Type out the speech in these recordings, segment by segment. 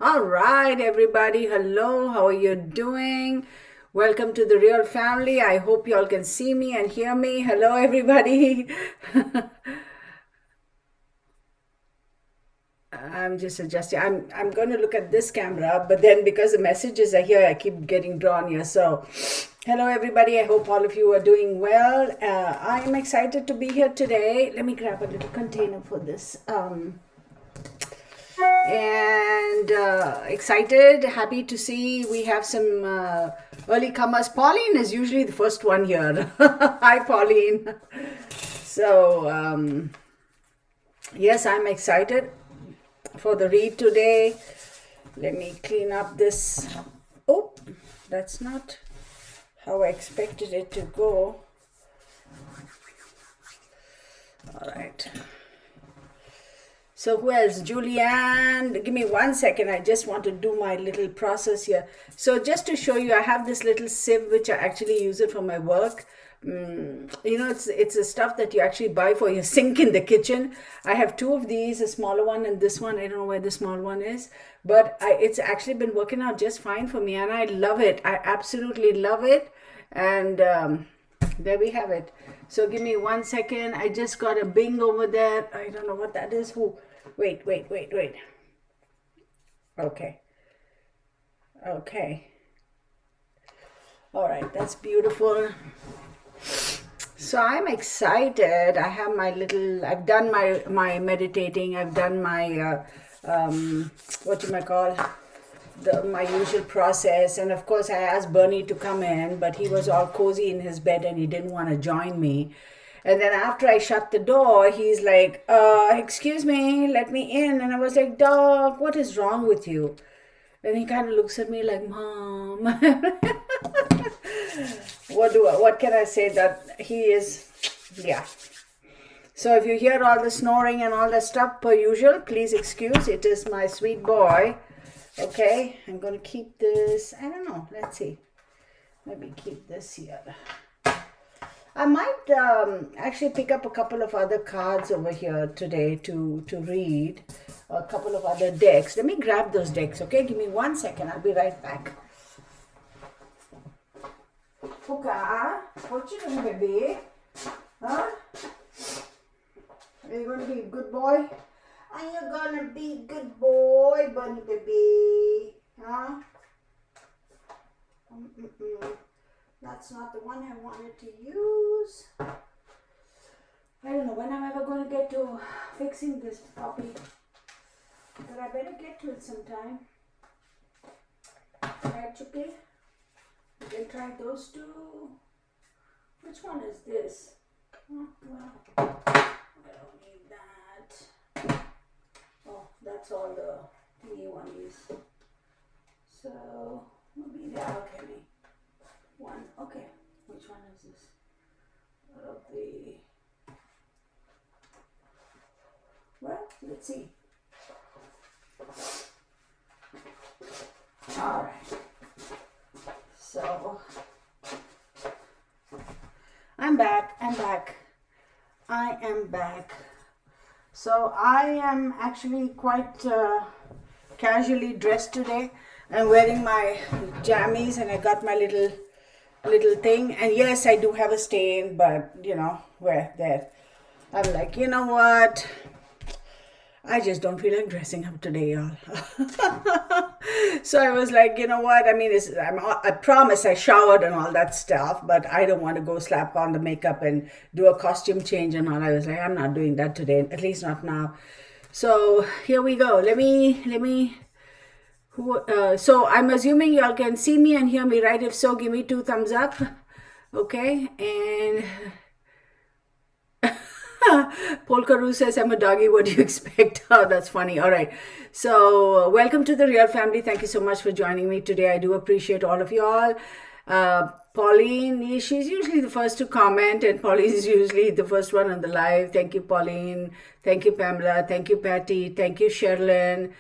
All right, everybody. Hello, how are you doing? Welcome to the real family. I hope you all can see me and hear me. Hello, everybody. I'm just adjusting. I'm going to look at this camera, but then because the messages are here, I keep getting drawn here. So, hello, everybody. I hope all of you are doing well. I am excited to be here today. Let me grab a little container for this. And excited, happy to see we have some early comers. Pauline is usually the first one here. Hi, Pauline. So, yes, I'm excited for the read today. Let me clean up this. Oh, that's not how I expected it to go. All right. So who else? Julianne, give me 1 second. I just want to do my little process here. So just to show you, I have this little sieve which I actually use it for my work. It's the stuff that you actually buy for your sink in the kitchen. I have two of these, a smaller one and this one. I don't know where the small one is, but it's actually been working out just fine for me, and I love it. I absolutely love it, and there we have it. So give me 1 second. I just got a bing over there. I don't know what that is. Who? Wait. Okay. All right, that's beautiful. So I'm excited. I have I've done my meditating. I've done my, what you might call, my usual process. And of course, I asked Bernie to come in, but he was all cozy in his bed and he didn't want to join me. And then after I shut the door, he's like, excuse me, let me in. And I was like, dog, what is wrong with you? And he kind of looks at me like, Mom. What can I say that he is, yeah. So if you hear all the snoring and all that stuff per usual, please excuse. It is my sweet boy. Okay, I'm going to keep this. I don't know. Let's see. Maybe keep this here. I might actually pick up a couple of other cards over here today to read. A couple of other decks. Let me grab those decks, okay? Give me 1 second. I'll be right back. Puka, what you doing, baby? Huh? Are you going to be a good boy? Are you going to be a good boy, bunny baby? Huh? That's not the one I wanted to use. I don't know when I'm ever going to get to fixing this puppy. But I better get to it sometime. Right, Chucky? You can try those two. Which one is this? Oh, well, I don't need that. Oh, that's all the new one is. So, maybe that, okay, one. Okay, which one is this? Of the, well, let's see. All right. So I'm back. I am back. So I am actually quite casually dressed today. I'm wearing my jammies and I got my little thing. And yes, I do have a stain, but where there. I'm like, you know what? I just don't feel like dressing up today, y'all. So I was like, you know what? I mean, I promise I showered and all that stuff, but I don't want to go slap on the makeup and do a costume change and all. I was like, I'm not doing that today, at least not now. So here we go. Let me. So I'm assuming y'all can see me and hear me, right? If so, give me 2 thumbs up. Okay, and Polkaru says, I'm a doggy. What do you expect? Oh, that's funny. All right. So, welcome to the real family. Thank you so much for joining me today. I do appreciate all of you all. Pauline, she's usually the first to comment, and Pauline is usually the first one on the live. Thank you, Pauline. Thank you, Pamela. Thank you, Patty. Thank you, Sherilyn.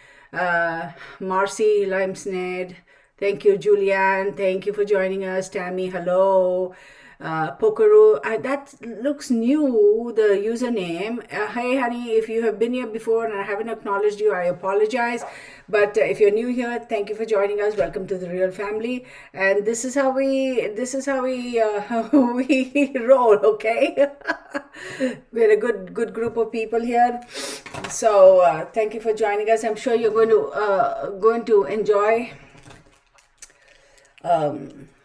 Marcy Limesnade. Thank you, Julianne. Thank you for joining us. Tammy, hello. Pokaru. That looks new, the username. Hey, honey, if you have been here before and I haven't acknowledged you, I apologize. But if you're new here, thank you for joining us. Welcome to the real family. And this is how we we roll. Okay, we're a good group of people here. So thank you for joining us. I'm sure you're going to enjoy.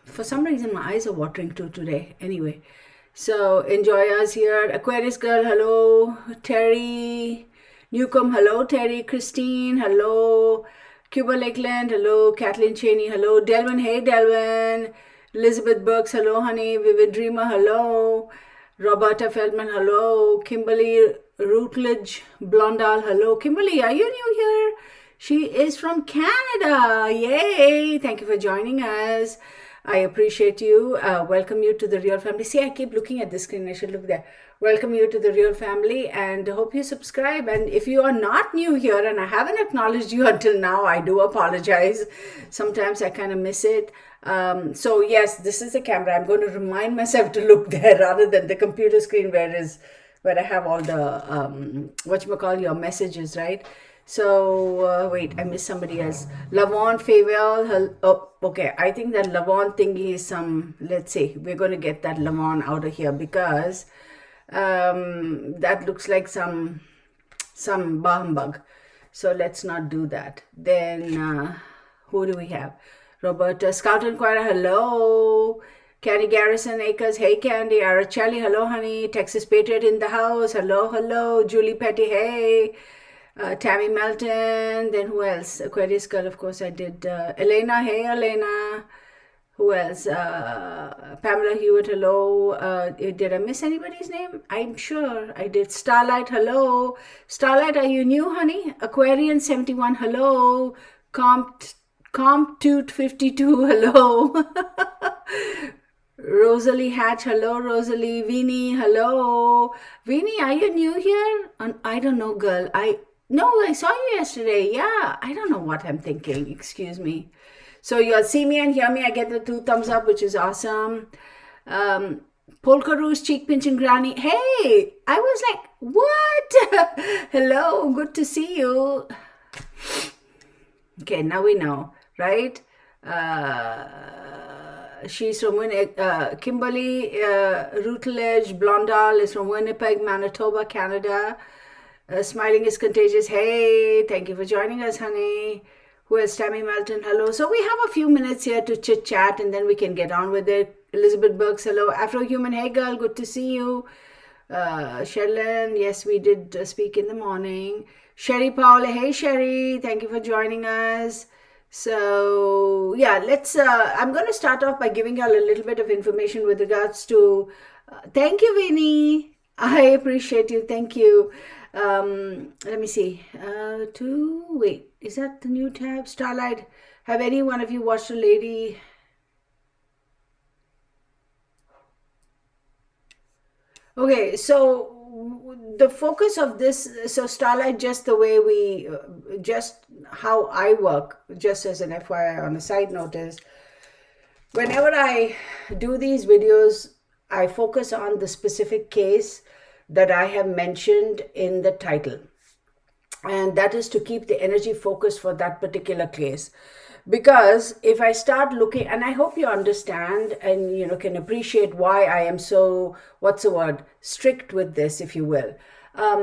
For some reason my eyes are watering too today. Anyway, so enjoy us here. Aquarius girl, hello. Terry Newcomb, hello. Terry Christine, hello. Cuba Lakeland, hello. Kathleen Cheney, hello. Delvin, hey Delvin. Elizabeth Burks, hello honey. Vivid Dreamer, hello. Roberta Feldman, hello. Kimberly Routledge Blondal, hello. Kimberly, are you new here? She is from Canada. Yay! Thank you for joining us. I appreciate you. Welcome you to the real family. See, I keep looking at this screen. I should look there. Welcome you to the real family and hope you subscribe. And if you are not new here and I haven't acknowledged you until now, I do apologize. Sometimes I kind of miss it. So yes, this is the camera. I'm going to remind myself to look there rather than the computer screen where I have all the, your messages, right? So, wait, I missed somebody else. Lavon Favel. Oh, okay. I think that Lavon thingy is let's see. We're going to get that Lavon out of here because that looks like some humbug. So let's not do that. Then, who do we have? Roberta Scout Inquirer, hello. Candy Garrison Acres, hey Candy. Araceli, hello honey. Texas Patriot in the house, hello. Julie Petty, hey. Tammy Melton, then who else? Aquarius Girl, of course I did. Elena, hey Elena. Who else? Pamela Hewitt, hello. Did I miss anybody's name? I'm sure I did. Starlight, hello. Starlight, are you new, honey? Aquarian 71, hello. Comp 52, hello. Rosalie Hatch, hello. Rosalie Vinny, hello. Vinny, are you new here? I don't know, girl. No, I saw you yesterday. Yeah, I don't know what I'm thinking. Excuse me. So you'll see me and hear me. I get the 2 thumbs up, which is awesome. Polka Roos, Cheek Pinching Granny. Hey, I was like, what? Hello, good to see you. Okay, now we know, right? She's from Kimberly Routledge Blondal is from Winnipeg, Manitoba, Canada. Smiling is contagious. Hey, thank you for joining us, honey. Who else? Tammy Melton, hello. So we have a few minutes here to chit chat and then we can get on with it. Elizabeth Burks, hello. Afro-Human, hey girl, good to see you. Sherlyn, yes, we did speak in the morning. Sherry Paul, hey Sherry, thank you for joining us. So yeah, I'm going to start off by giving you all a little bit of information with regards to, thank you, Vinny. I appreciate you. Thank you. Let me see. Wait, is that the new tab? Starlight. Have any one of you watched a lady? Okay, so the focus of this, so Starlight, just the way just how I work, just as an FYI on a side note is, whenever I do these videos, I focus on the specific case that I have mentioned in the title. And that is to keep the energy focused for that particular case. Because if I start looking, and I hope you understand and can appreciate why I am so, strict with this, if you will.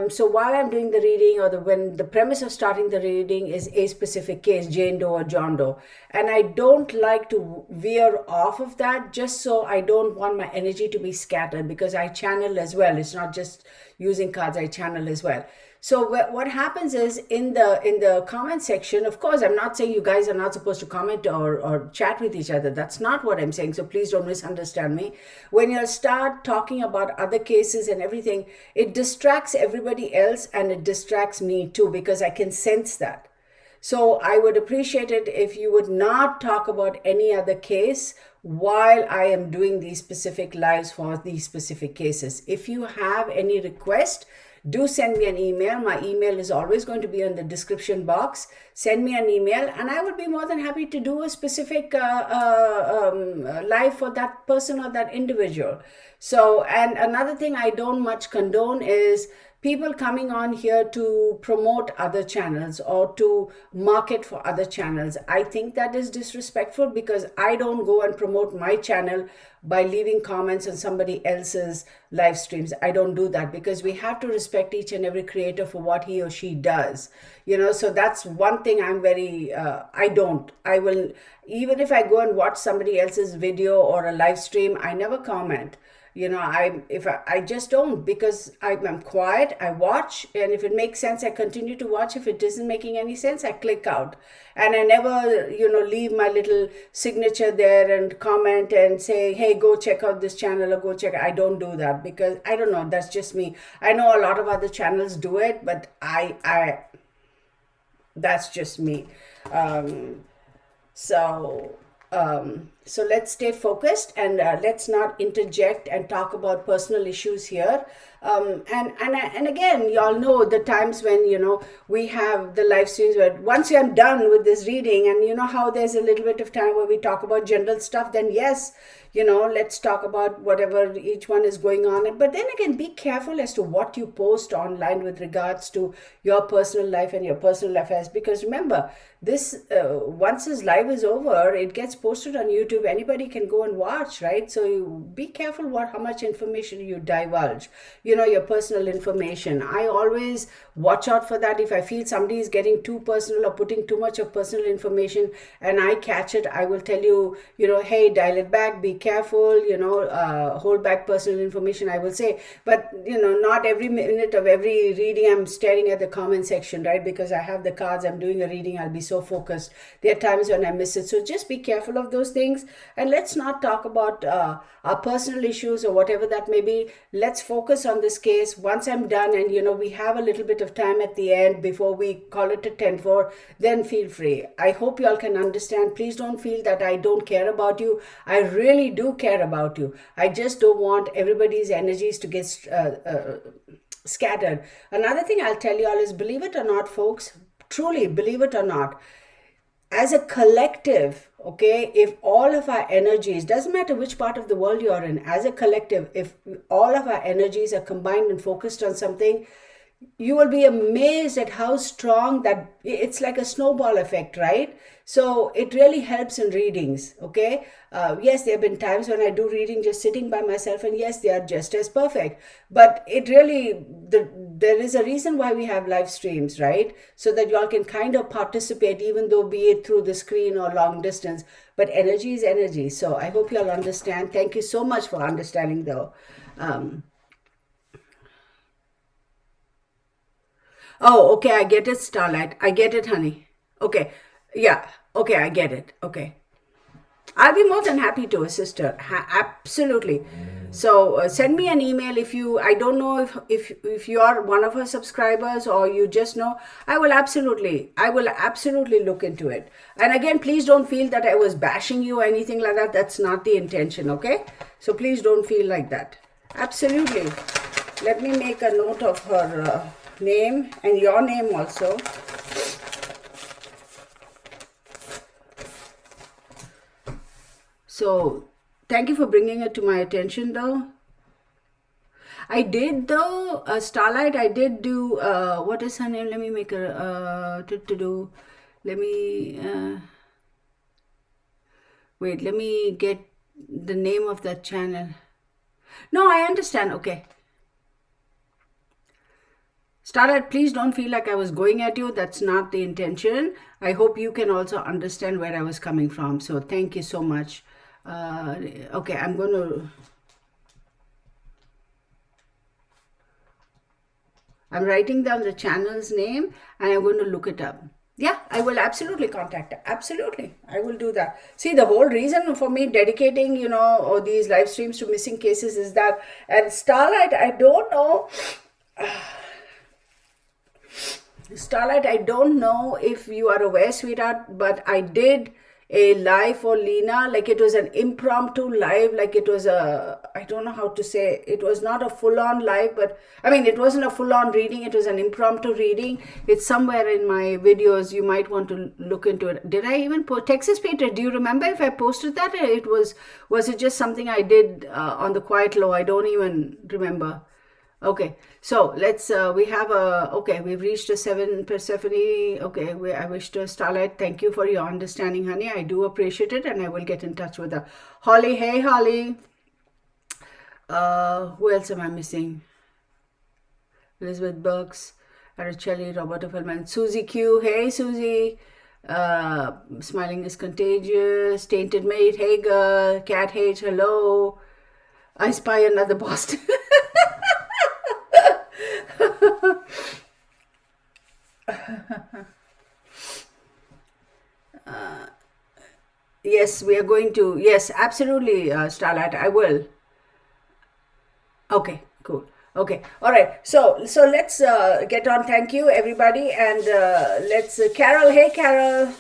So while I'm doing the reading when the premise of starting the reading is a specific case, Jane Doe or John Doe, and I don't like to veer off of that just so I don't want my energy to be scattered because I channel as well. It's not just using cards, I channel as well. So what happens is in the comment section, of course, I'm not saying you guys are not supposed to comment or chat with each other. That's not what I'm saying. So please don't misunderstand me. When you start talking about other cases and everything, it distracts everybody else and it distracts me too because I can sense that. So I would appreciate it if you would not talk about any other case while I am doing these specific lives for these specific cases. If you have any request, do send me an email. My email is always going to be in the description box. Send me an email, and I would be more than happy to do a specific live for that person or that individual. So, and another thing I don't much condone is people coming on here to promote other channels or to market for other channels. I think that is disrespectful, because I don't go and promote my channel by leaving comments on somebody else's live streams. I don't do that, because we have to respect each and every creator for what he or she does. So that's one thing I'm very, I will, even if I go and watch somebody else's video or a live stream, I never comment. I just don't, because I'm quiet, I watch, and if it makes sense, I continue to watch. If it isn't making any sense, I click out. And I never, leave my little signature there and comment and say, hey, go check out this channel, or go check. I don't do that, because I don't know, that's just me. I know a lot of other channels do it, but that's just me. So let's stay focused, and let's not interject and talk about personal issues here. And again, y'all know the times when we have the live streams where once I'm done with this reading, and how there's a little bit of time where we talk about general stuff, then yes, let's talk about whatever each one is going on. But then again, be careful as to what you post online with regards to your personal life and your personal affairs, because remember, this once this live is over, it gets posted on YouTube. Anybody can go and watch, right? So you be careful how much information you divulge, your personal information. I always watch out for that. If I feel somebody is getting too personal or putting too much of personal information and I catch it, I will tell you, hey, dial it back, be careful, hold back personal information, I will say. But not every minute of every reading I'm staring at the comment section, right? Because I have the cards, I'm doing a reading, I'll be so focused. There are times when I miss it. So just be careful of those things, and let's not talk about our personal issues or whatever that may be. Let's focus on this case. Once I'm done, and we have a little bit of time at the end before we call it a 10-4, then feel free. I hope you all can understand. Please don't feel that I don't care about you. I really do care about you. I just don't want everybody's energies to get scattered. Another thing I'll tell you all is, believe it or not, folks, truly, believe it or not, as a collective, okay, if all of our energies, doesn't matter which part of the world you're in, as a collective, if all of our energies are combined and focused on something, you will be amazed at how strong that it's like a snowball effect, right? So it really helps in readings. Okay, yes, there have been times when I do reading just sitting by myself, and yes, they are just as perfect, but it really, there is a reason why we have live streams, right? So that you all can kind of participate, even though be it through the screen or long distance, but energy is energy. So I hope you all understand. Thank you so much for understanding, though. Oh, okay, I get it, Starlight. I get it, honey. Okay, yeah, okay, I get it. Okay. I'll be more than happy to assist her. Absolutely. So send me an email if you, I don't know if you are one of her subscribers or you just know. I will absolutely look into it. And again, please don't feel that I was bashing you or anything like that. That's not the intention, okay? So please don't feel like that. Absolutely. Let me make a note of her name and your name also. So thank you for bringing it to my attention, though. I did, though, Starlight, I did do, what is her name? Let me make her, let me, wait, let me get the name of that channel. No, I understand. Okay. Starlight, please don't feel like I was going at you. That's not the intention. I hope you can also understand where I was coming from. So thank you so much. Okay, I'm going to... I'm writing down the channel's name and I'm going to look it up. Yeah, I will absolutely contact her. Absolutely. I will do that. See, the whole reason for me dedicating, these live streams to missing cases is that, and Starlight, I don't know... Starlight, I don't know if you are aware, sweetheart, but I did a live for Lena. Like it was an impromptu live, like it was I don't know how to say, it was not a full-on live, but I mean, it wasn't a full-on reading, it was an impromptu reading. It's somewhere in my videos, you might want to look into it. Did I even post Texas Patriot? Do you remember if I posted that? Or was it just something I did on the quiet low? I don't even remember. Okay, so let's we have okay, we've reached a 7, Persephone. Okay, I wish to Starlight, thank you for your understanding, honey. I do appreciate it, and I will get in touch with her. Holly, hey Holly. Who else am I missing? Elizabeth Burks, Araceli, Roberto Feldman, Susie Q, hey Susie. Smiling is contagious. Tainted Mate, hey girl. Cat H, hello. I spy another Boston. Yes, we are going to. Yes, absolutely, Starlight. I will. Okay, cool. Okay, all right. So let's get on. Thank you, everybody, and let's. Carol, hey, Carol.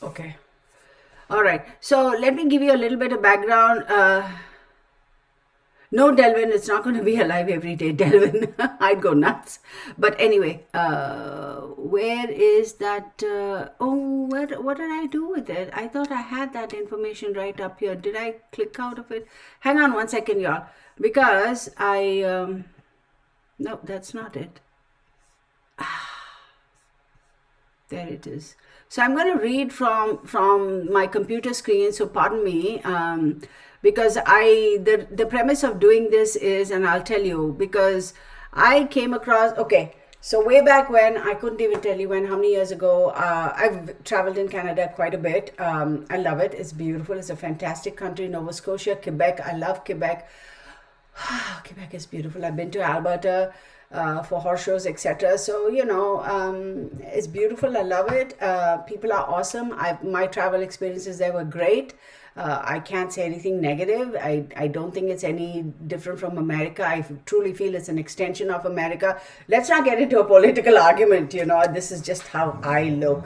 Okay. All right. So let me give you a little bit of background. No, Delvin, it's not going to be alive every day, Delvin. I'd go nuts. But anyway, where is that? What did I do with it? I thought I had that information right up here. Did I click out of it? Hang on one second, y'all. Because no, that's not it. There it is. So I'm going to read from my computer screen. So pardon me, because the premise of doing this is, and I'll tell you, because I came across. Okay, so way back when, I couldn't even tell you when, how many years ago. I've traveled in Canada quite a bit. I love it. It's beautiful. It's a fantastic country. Nova Scotia, Quebec. I love Quebec. Quebec is beautiful. I've been to Alberta for horse shows, etc. So it's beautiful. I love it. People are awesome. My travel experiences there were great. I can't say anything negative. I don't think it's any different from America. I truly feel it's an extension of America. Let's not get into a political argument. This is just how I look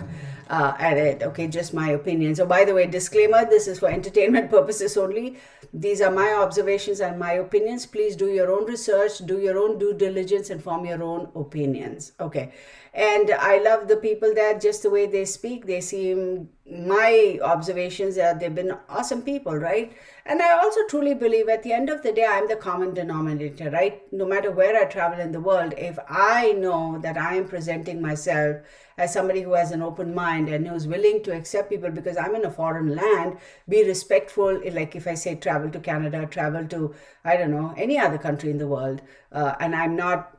at it. Okay, just my opinion. So by the way, disclaimer, this is for entertainment purposes only. These are my observations and my opinions. Please do your own research, do your own due diligence, and form your own opinions. Okay. And I love the people there, just the way they speak. They seem, my observations are, they've been awesome people, right? And I also truly believe at the end of the day, I'm the common denominator, right? No matter where I travel in the world, if I know that I am presenting myself as somebody who has an open mind and who's willing to accept people, because I'm in a foreign land, be respectful. Like if I say travel to Canada, travel to, I don't know, any other country in the world, and I'm not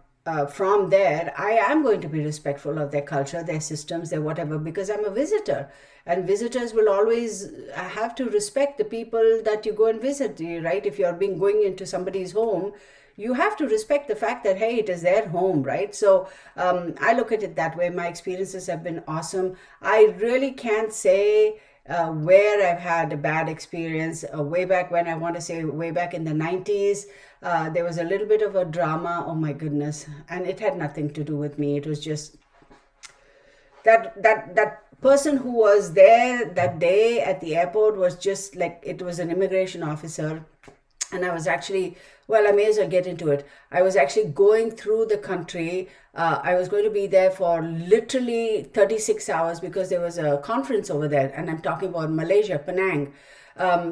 from there, I am going to be respectful of their culture, their systems, their whatever, because I'm a visitor. And visitors will always have to respect the people that you go and visit, right? If you're going into somebody's home, you have to respect the fact that, hey, it is their home, right? So I look at it that way. My experiences have been awesome. I really can't say where I've had a bad experience. Way back when, I want to say way back in the 90s, there was a little bit of a drama. Oh my goodness. And it had nothing to do with me. It was just that person who was there that day at the airport was just like, it was an immigration officer. And I was actually, well, I may as well get into it. I was actually going through the country. I was going to be there for literally 36 hours because there was a conference over there. And I'm talking about Malaysia, Penang.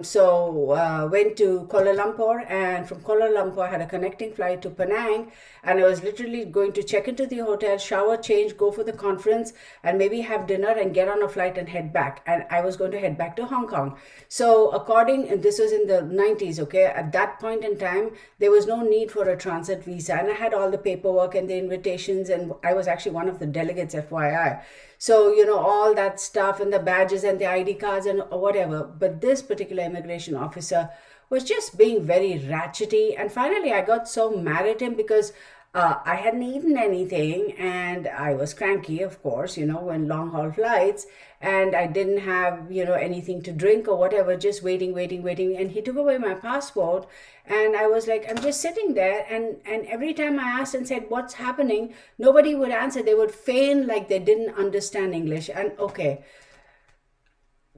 So went to Kuala Lumpur, and from Kuala Lumpur I had a connecting flight to Penang, and I was literally going to check into the hotel, shower, change, go for the conference, and maybe have dinner and get on a flight and head back. And I was going to head back to Hong Kong. So and this was in the 90s, okay? At that point in time, there was no need for a transit visa, and I had all the paperwork and the invitations, and I was actually one of the delegates, FYI. So, all that stuff and the badges and the ID cards and whatever. But this particular immigration officer was just being very ratchety. And finally, I got so mad at him because I hadn't eaten anything and I was cranky, of course, when long haul flights, and I didn't have, anything to drink or whatever, just waiting, waiting, waiting. And he took away my passport, and I was like, I'm just sitting there. And every time I asked and said, what's happening? Nobody would answer. They would feign like they didn't understand English. And okay,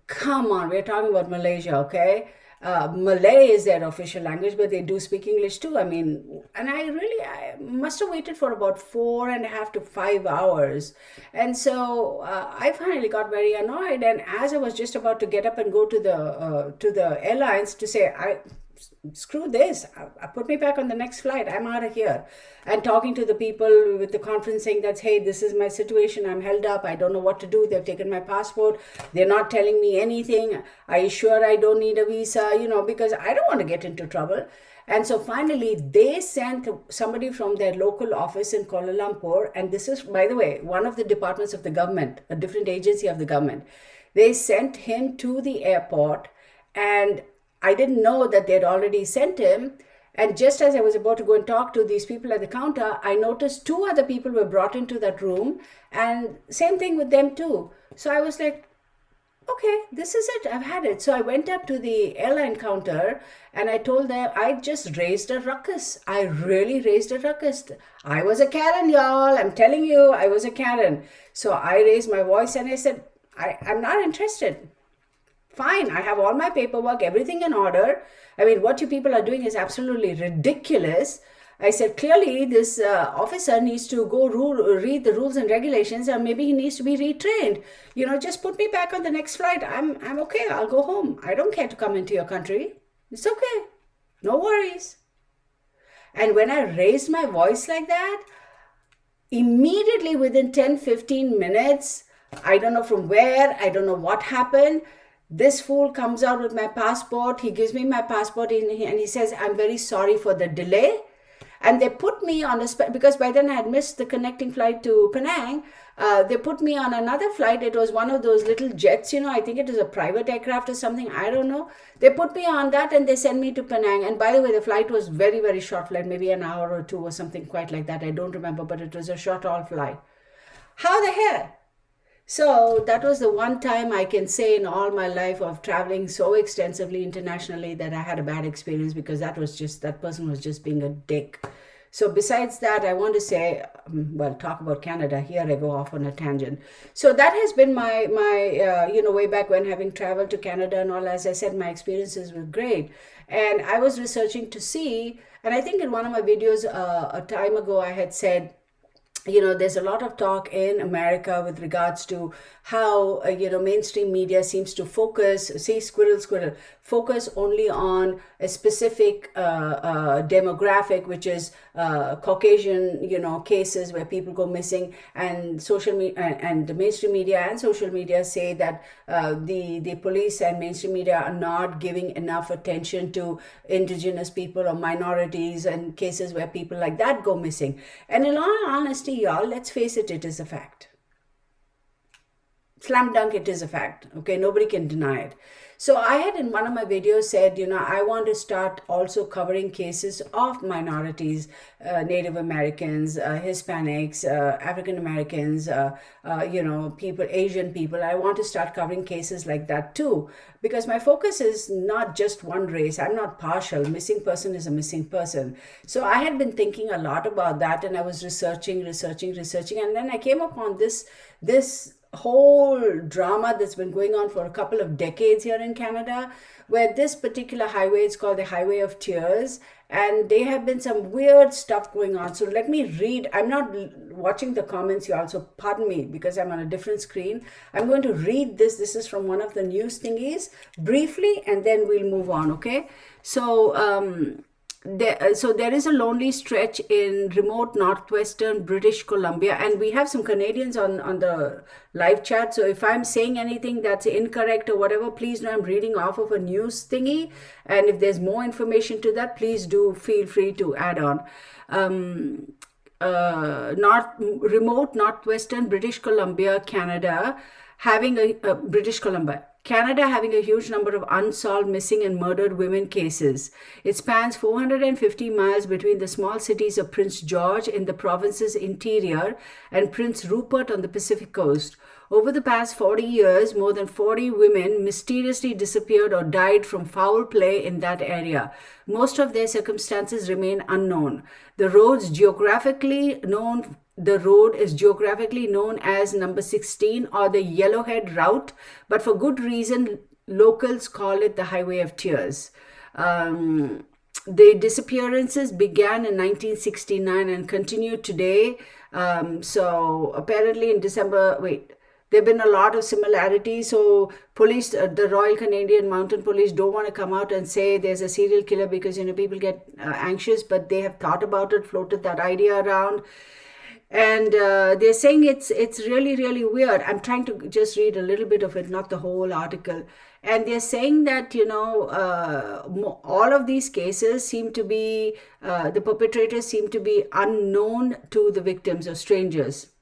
come on, we're talking about Malaysia, okay? Malay is their official language, but they do speak English too. I mean, and I must have waited for about 4.5 to 5 hours. And so I finally got very annoyed. And as I was just about to get up and go to the airlines to say, screw this, put me back on the next flight, I'm out of here, and talking to the people with the conference saying that, hey, this is my situation, I'm held up, I don't know what to do, they've taken my passport, they're not telling me anything, are you sure I don't need a visa, because I don't want to get into trouble. And so finally they sent somebody from their local office in Kuala Lumpur, and this is, by the way, one of the departments of the government, a different agency of the government. They sent him to the airport, and I didn't know that they'd already sent him. And just as I was about to go and talk to these people at the counter, I noticed 2 other people were brought into that room, and same thing with them too. So I was like, okay, this is it, I've had it. So I went up to the airline counter and I told them I just raised a ruckus. I really raised a ruckus. I was a Karen, y'all. I'm telling you, I was a Karen. So I raised my voice and I said, I'm not interested. Fine, I have all my paperwork, everything in order. I mean, what you people are doing is absolutely ridiculous. I said, clearly this officer needs to go read the rules and regulations, or maybe he needs to be retrained. Just put me back on the next flight. I'm okay. I'll go home. I don't care to come into your country. It's okay. No worries. And when I raised my voice like that, immediately within 10-15 minutes, I don't know from where, I don't know what happened, this fool comes out with my passport. He gives me my passport and he says, I'm very sorry for the delay. And they put me on because by then I had missed the connecting flight to Penang. They put me on another flight. It was one of those little jets, I think it is a private aircraft or something. I don't know. They put me on that and they sent me to Penang. And by the way, the flight was very, very short flight, maybe an hour or two or something quite like that. I don't remember, but it was a short haul flight. How the hell? So that was the one time I can say in all my life of traveling so extensively internationally that I had a bad experience, because that person was just being a dick. So besides that, I want to say, talk about Canada. Here I go off on a tangent. So that has been my way back when, having traveled to Canada and all. As I said, my experiences were great. And I was researching to see, and I think in one of my videos a time ago, I had said, there's a lot of talk in America with regards to how, mainstream media seems to focus only on a specific demographic, which is Caucasian, cases where people go missing, and social media and the mainstream media and social media say that the police and mainstream media are not giving enough attention to Indigenous people or minorities and cases where people like that go missing. And in all honesty, y'all, let's face it, it is a fact. Slam dunk, it is a fact. Okay, nobody can deny it. So I had in one of my videos said, I want to start also covering cases of minorities, Native Americans, Hispanics, African Americans, people, Asian people. I want to start covering cases like that too, because my focus is not just one race. I'm not partial. Missing person is a missing person. So I had been thinking a lot about that, and I was researching, and then I came upon this whole drama that's been going on for a couple of decades here in Canada, where this particular highway is called the Highway of Tears, and there have been some weird stuff going on. So let me read. I'm not watching the comments, y'all, so pardon me because I'm on a different screen. I'm going to read this. This is from one of the news thingies briefly, and then we'll move on, okay? So there is a lonely stretch in remote northwestern British Columbia, and we have some Canadians on the live chat. So if I'm saying anything that's incorrect or whatever, please know I'm reading off of a news thingy. And if there's more information to that, please do feel free to add on. Remote northwestern British Columbia, Canada, having British Columbia, Canada having a huge number of unsolved missing and murdered women cases. It spans 450 miles between the small cities of Prince George in the province's interior and Prince Rupert on the Pacific coast. Over the past 40 years, more than 40 women mysteriously disappeared or died from foul play in that area. Most of their circumstances remain unknown. The road is geographically known as number 16 or the Yellowhead Route, but for good reason, locals call it the Highway of Tears. The disappearances began in 1969 and continue today. So apparently in December, there have been a lot of similarities. So police, the Royal Canadian Mounted Police don't want to come out and say there's a serial killer because, people get anxious, but they have thought about it, floated that idea around. And they're saying it's really, really weird. I'm trying to just read a little bit of it, not the whole article. And they're saying that, all of these cases seem to be, the perpetrators seem to be unknown to the victims or strangers.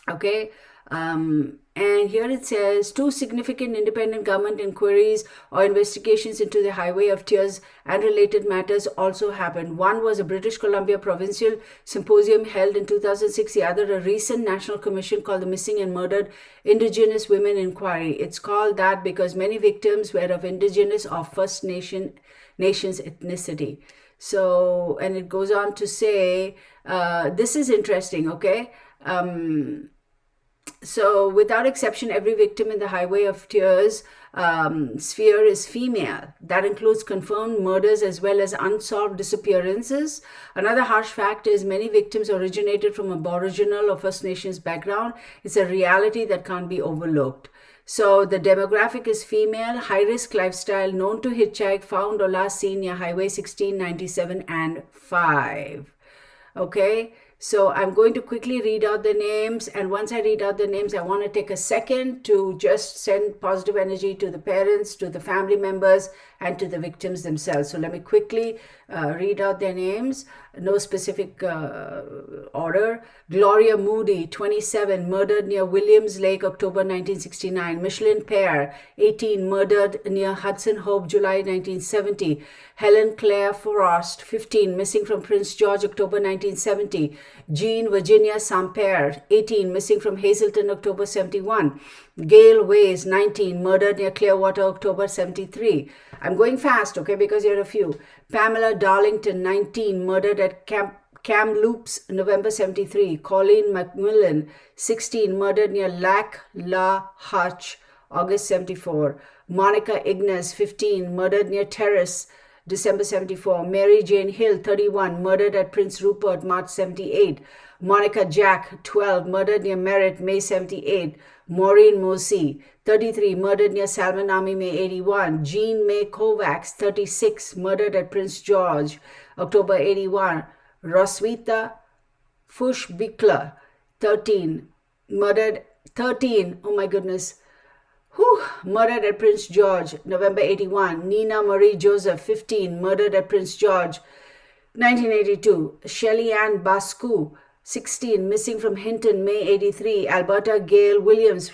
Okay. And here it says 2 significant independent government inquiries or investigations into the Highway of Tears and related matters also happened. One was a British Columbia Provincial Symposium held in 2006. The other, a recent national commission called the Missing and Murdered Indigenous Women Inquiry. It's called that because many victims were of Indigenous or First Nations ethnicity. So, and it goes on to say, this is interesting, okay? So, without exception, every victim in the Highway of Tears sphere is female. That includes confirmed murders as well as unsolved disappearances. Another harsh fact is many victims originated from Aboriginal or First Nations background. It's a reality that can't be overlooked. So, the demographic is female, high-risk lifestyle, known to hitchhike, found or last seen near Highway 16, 97, and 5. Okay? So I'm going to quickly read out the names, and once I read out the names, I want to take a second to just send positive energy to the parents, to the family members, and to the victims themselves. So let me quickly read out their names, no specific order. Gloria Moody, 27, murdered near Williams Lake, October 1969. Michelin Pear, 18, murdered near Hudson Hope, July 1970. Helen Claire Frost, 15, missing from Prince George, October 1970. Jean Virginia Samper, 18, missing from Hazleton, October 71. Gail Ways, 19, murdered near Clearwater, October 73. I'm going fast, okay, because you're a few. Pamela Darlington, 19, murdered at Kamloops, November 73. Colleen McMillan, 16, murdered near Lac La Hache, August 74. Monica Ignace, 15, murdered near Terrace, December 74. Mary Jane Hill, 31, murdered at Prince Rupert, March 78. Monica Jack, 12, murdered near Merritt, May 78. Maureen Mosey, 33, murdered near Salmon Army, May 81. Jean May Kovacs, 36, murdered at Prince George, October 81. Roswitha Fushbickler, 13, murdered, 13, oh my goodness, murdered at Prince George, November 81. Nina Marie Joseph, 15, murdered at Prince George, 1982. Shelly Ann Bascu, 16, missing from Hinton, May 83. Alberta Gail Williams,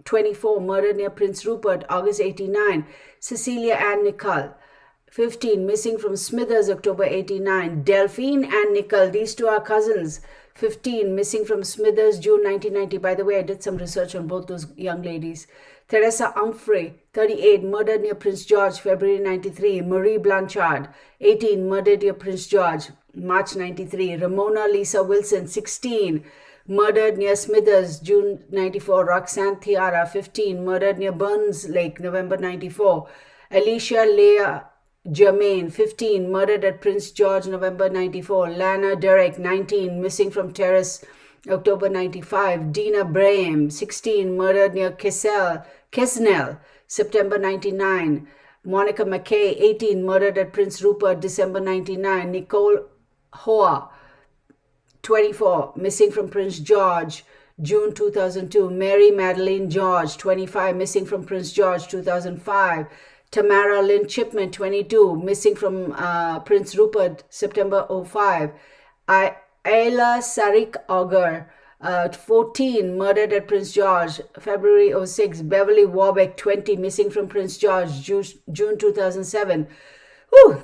24, murdered near Prince Rupert, August 89. Cecilia Ann Nicol, 15, missing from Smithers, October 89. Delphine Ann Nicol, these two are cousins, 15, missing from Smithers, June 1990. By the way, I did some research on both those young ladies. Teresa Humphrey, 38, murdered near Prince George, February 93. Marie Blanchard, 18, murdered near Prince George, March 93. Ramona Lisa Wilson, 16, murdered near Smithers, June 94. Roxanne Thiara, 15, murdered near Burns Lake, November 94. Alicia Leah Germain, 15, murdered at Prince George, November 94. Lana Derek, 19, missing from Terrace, October 95. Dina Braham, 16, murdered near Kesnell, September 99. Monica McKay, 18, murdered at Prince Rupert, December 99. Nicole Hoa, 24, missing from Prince George, June 2002. Mary Madeline George, 25, missing from Prince George, 2005. Tamara Lynn Chipman, 22, missing from Prince Rupert, September 05. Ayla Sarik Auger, 14, murdered at Prince George, February '06. Beverly Warbeck, 20, missing from Prince George, June 2007. Whew.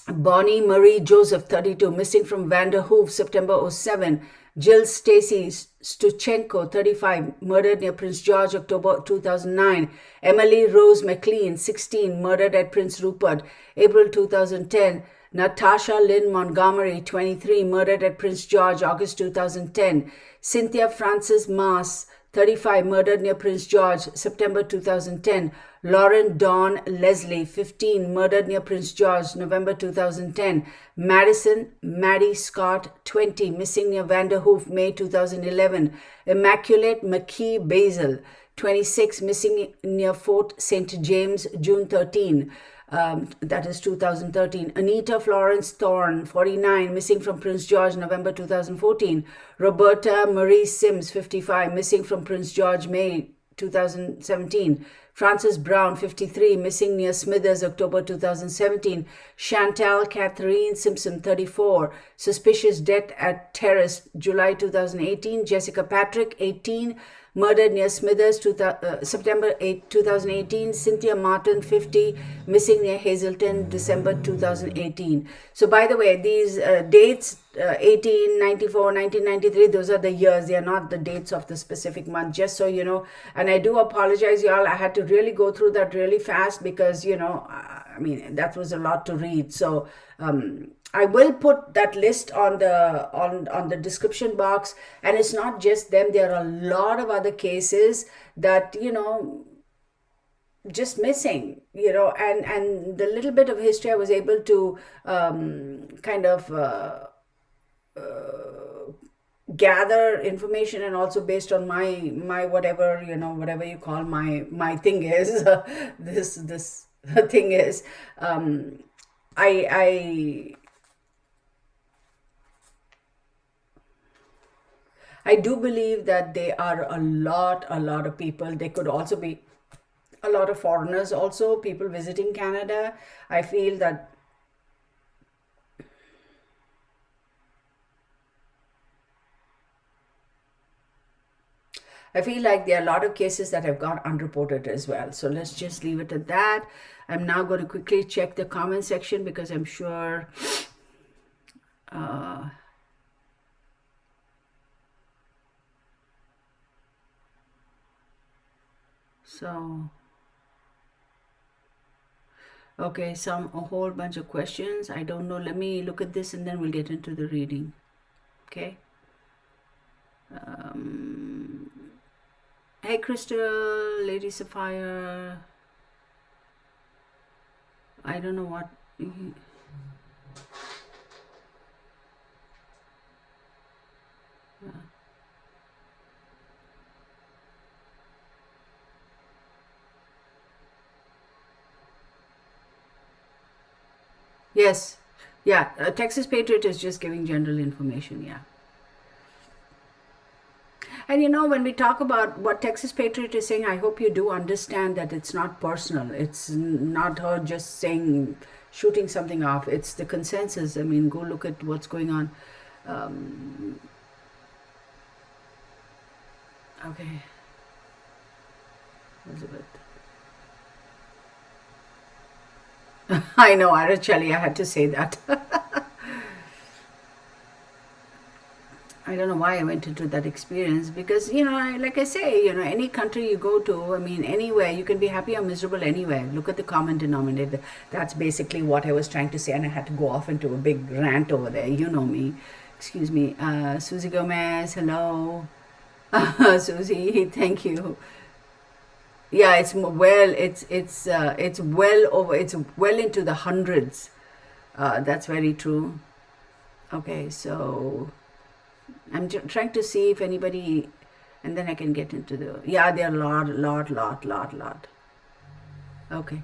Bonnie Marie Joseph, 32, missing from Vanderhoof, September '07. Jill Stacy Stuchenko, 35, murdered near Prince George, October 2009. Emily Rose McLean, 16, murdered at Prince Rupert, April 2010. Natasha Lynn Montgomery, 23, murdered at Prince George, August 2010. Cynthia Frances Maas, 35, murdered near Prince George, September 2010. Lauren Dawn Leslie, 15, murdered near Prince George, November 2010. Madison Maddie Scott, 20, missing near Vanderhoof, May 2011. Immaculate McKee Basil, 26, missing near Fort St. James, June 13. That is 2013. Anita Florence Thorne, 49, missing from Prince George, November 2014. Roberta Marie Sims, 55, missing from Prince George, May 2017. Frances Brown, 53, missing near Smithers, October 2017. Chantal Catherine Simpson, 34, suspicious death at Terrace, July 2018. Jessica Patrick, 18, murdered near Smithers, September 8, 2018. Cynthia Martin, 50, missing near Hazleton, December 2018. So by the way, these dates, 1894, 1993, those are the years. They are not the dates of the specific month, just so you know. And I do apologize, y'all. I had to really go through that really fast because, I mean, that was a lot to read. So I will put that list on the description box, and it's not just them. There are a lot of other cases that just missing, and the little bit of history I was able to gather information, and also based on my whatever whatever you call my thing is this thing is I do believe that there are a lot of people. There could also be a lot of foreigners, also people visiting Canada. I feel like there are a lot of cases that have gone unreported as well. So let's just leave it at that. I'm now going to quickly check the comment section because I'm sure okay, a whole bunch of questions. I don't know. Let me look at this and then we'll get into the reading. Okay. Hey, Crystal, Lady Sapphire. I don't know what. Yes. Yeah. Texas Patriot is just giving general information. Yeah. And when we talk about what Texas Patriot is saying, I hope you do understand that it's not personal. It's not her just shooting something off. It's the consensus. I mean, go look at what's going on. Okay. Elizabeth. I know, Araceli, I had to say that. I don't know why I went into that experience because, like I say, any country you go to, I mean, anywhere, you can be happy or miserable anywhere. Look at the common denominator. That's basically what I was trying to say, and I had to go off into a big rant over there. You know me. Excuse me. Susie Gomez, hello. Susie, thank you. Yeah, it's well into the hundreds. That's very true. Okay, so I'm trying to see if anybody, and then I can get into there are a lot. Okay.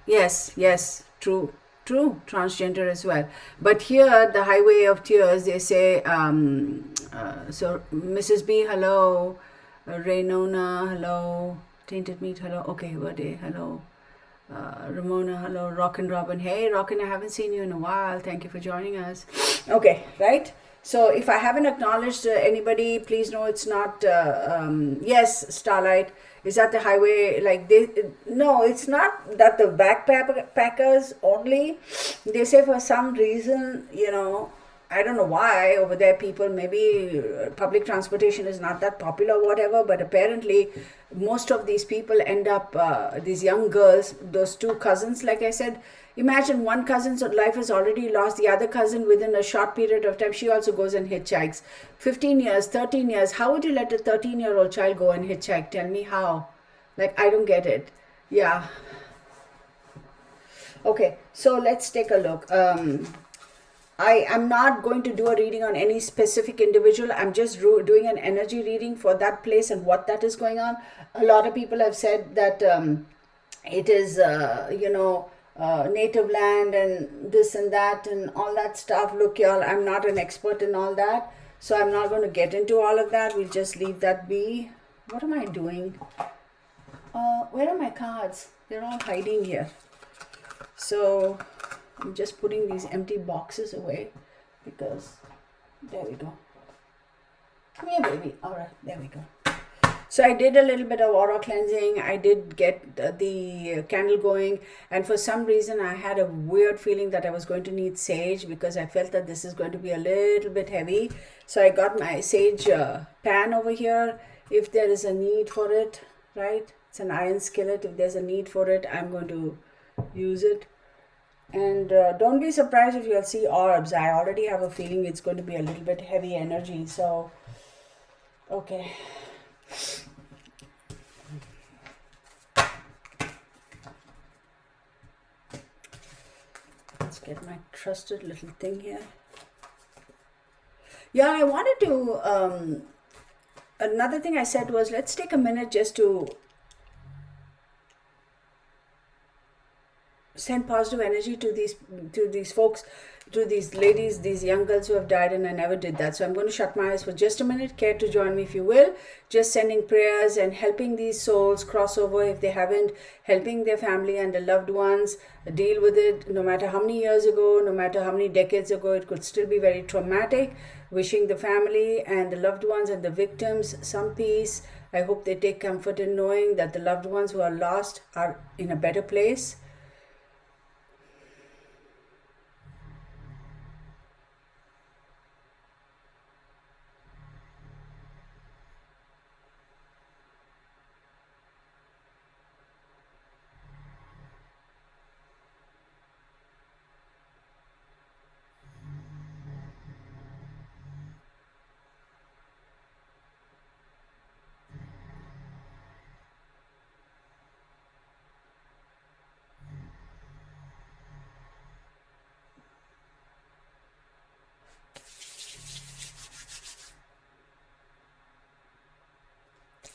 Yes, true, transgender as well. But here, the Highway of Tears, they say, so Mrs. B, hello. Raynona, hello. Tainted Meat, hello. Okay, Verde, hello. Ramona, hello. Rockin' Robin, hey, Rockin', I haven't seen you in a while. Thank you for joining us. Okay, right? So if I haven't acknowledged anybody, please know it's not. Yes, Starlight is that the highway. Like no, it's not that the backpackers only. They say for some reason, I don't know why over there people maybe public transportation is not that popular or whatever, but apparently most of these people end up these young girls, those two cousins, like I said. Imagine one cousin's life is already lost, the other cousin within a short period of time, she also goes and hitchhikes. 15 years, 13 years, how would you let a 13-year-old child go and hitchhike? Tell me how. Like, I don't get it. Yeah. Okay, so let's take a look. I am not going to do a reading on any specific individual. I'm just doing an energy reading for that place and what that is going on. A lot of people have said that it is, native land and this and that and all that stuff. Look, y'all, I'm not an expert in all that. So I'm not going to get into all of that. We'll just leave that be. What am I doing? Where are my cards? They're all hiding here. So I'm just putting these empty boxes away because there we go. Come here, baby. All right, there we go. So I did a little bit of aura cleansing. I did get the candle going, and for some reason I had a weird feeling that I was going to need sage because I felt that this is going to be a little bit heavy. So I got my sage pan over here if there is a need for it, right? It's an iron skillet. If there's a need for it, I'm going to use it. And don't be surprised if you'll see orbs. I already have a feeling it's going to be a little bit heavy energy. So, okay. Let's get my trusted little thing here. Yeah, I wanted to, another thing I said was, let's take a minute just to send positive energy to these folks, to these ladies, these young girls who have died, and I never did that. So I'm going to shut my eyes for just a minute. Care to join me if you will? Just sending prayers and helping these souls cross over if they haven't, helping their family and their loved ones deal with it. No matter how many years ago, no matter how many decades ago, it could still be very traumatic. Wishing the family and the loved ones and the victims some peace. I hope they take comfort in knowing that the loved ones who are lost are in a better place.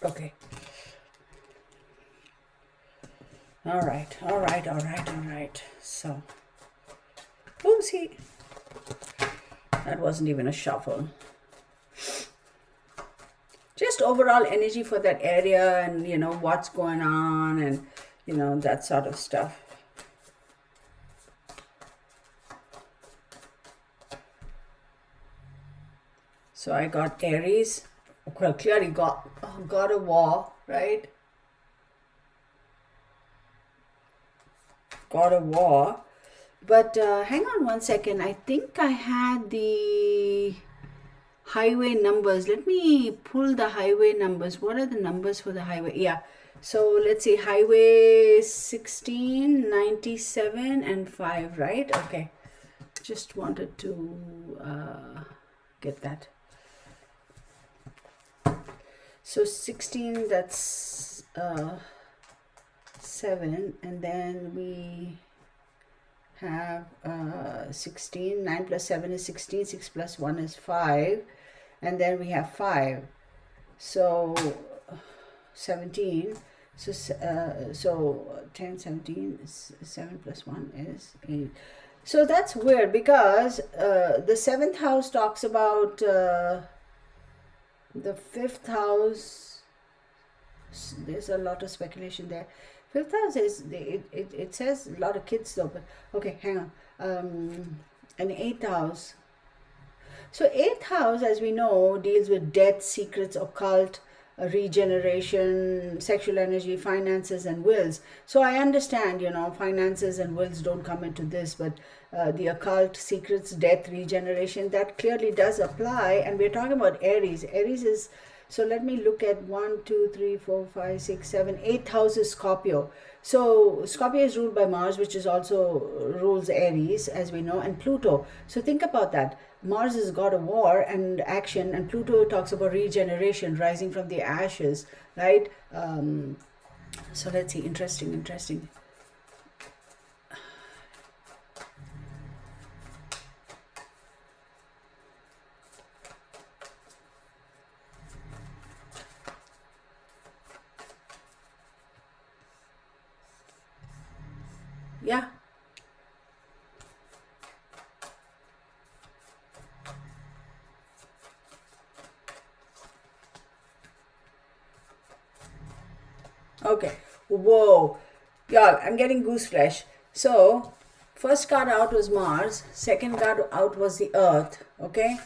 Okay. All right. So, oopsie. That wasn't even a shuffle. Just overall energy for that area and, what's going on and, that sort of stuff. So I got Aries. Well, clearly got a war, right? Got a war. But hang on one second. I think I had the highway numbers. Let me pull the highway numbers. What are the numbers for the highway? Yeah. So let's see. Highway 16, 97, and 5, right? Okay. Just wanted to get that. So 16, that's 7, and then we have 16, 9 plus 7 is 16, 6 plus 1 is 5, and then we have 5, so 17, so 10, 17, 7 plus 1 is 8. So that's weird because the 7th house talks about the 5th house. There's a lot of speculation there. 5th house is it says a lot of kids though, but okay, hang on. An 8th house. So 8th house, as we know, deals with death, secrets, occult, regeneration, sexual energy, finances, and wills. So I understand, finances and wills don't come into this, but the occult, secrets, death, regeneration, that clearly does apply. And we're talking about Aries. Aries is, so let me look at 1, 2, 3, 4, 5, 6, 7, 8th house is Scorpio. So Scorpio is ruled by Mars, which is also rules Aries, as we know, and Pluto. So think about that. Mars is god of war and action, and Pluto talks about regeneration, rising from the ashes, right? So let's see. Interesting. Yeah. Okay. Whoa. Yeah, I'm getting goose flesh. So, first card out was Mars. Second card out was the Earth. Okay.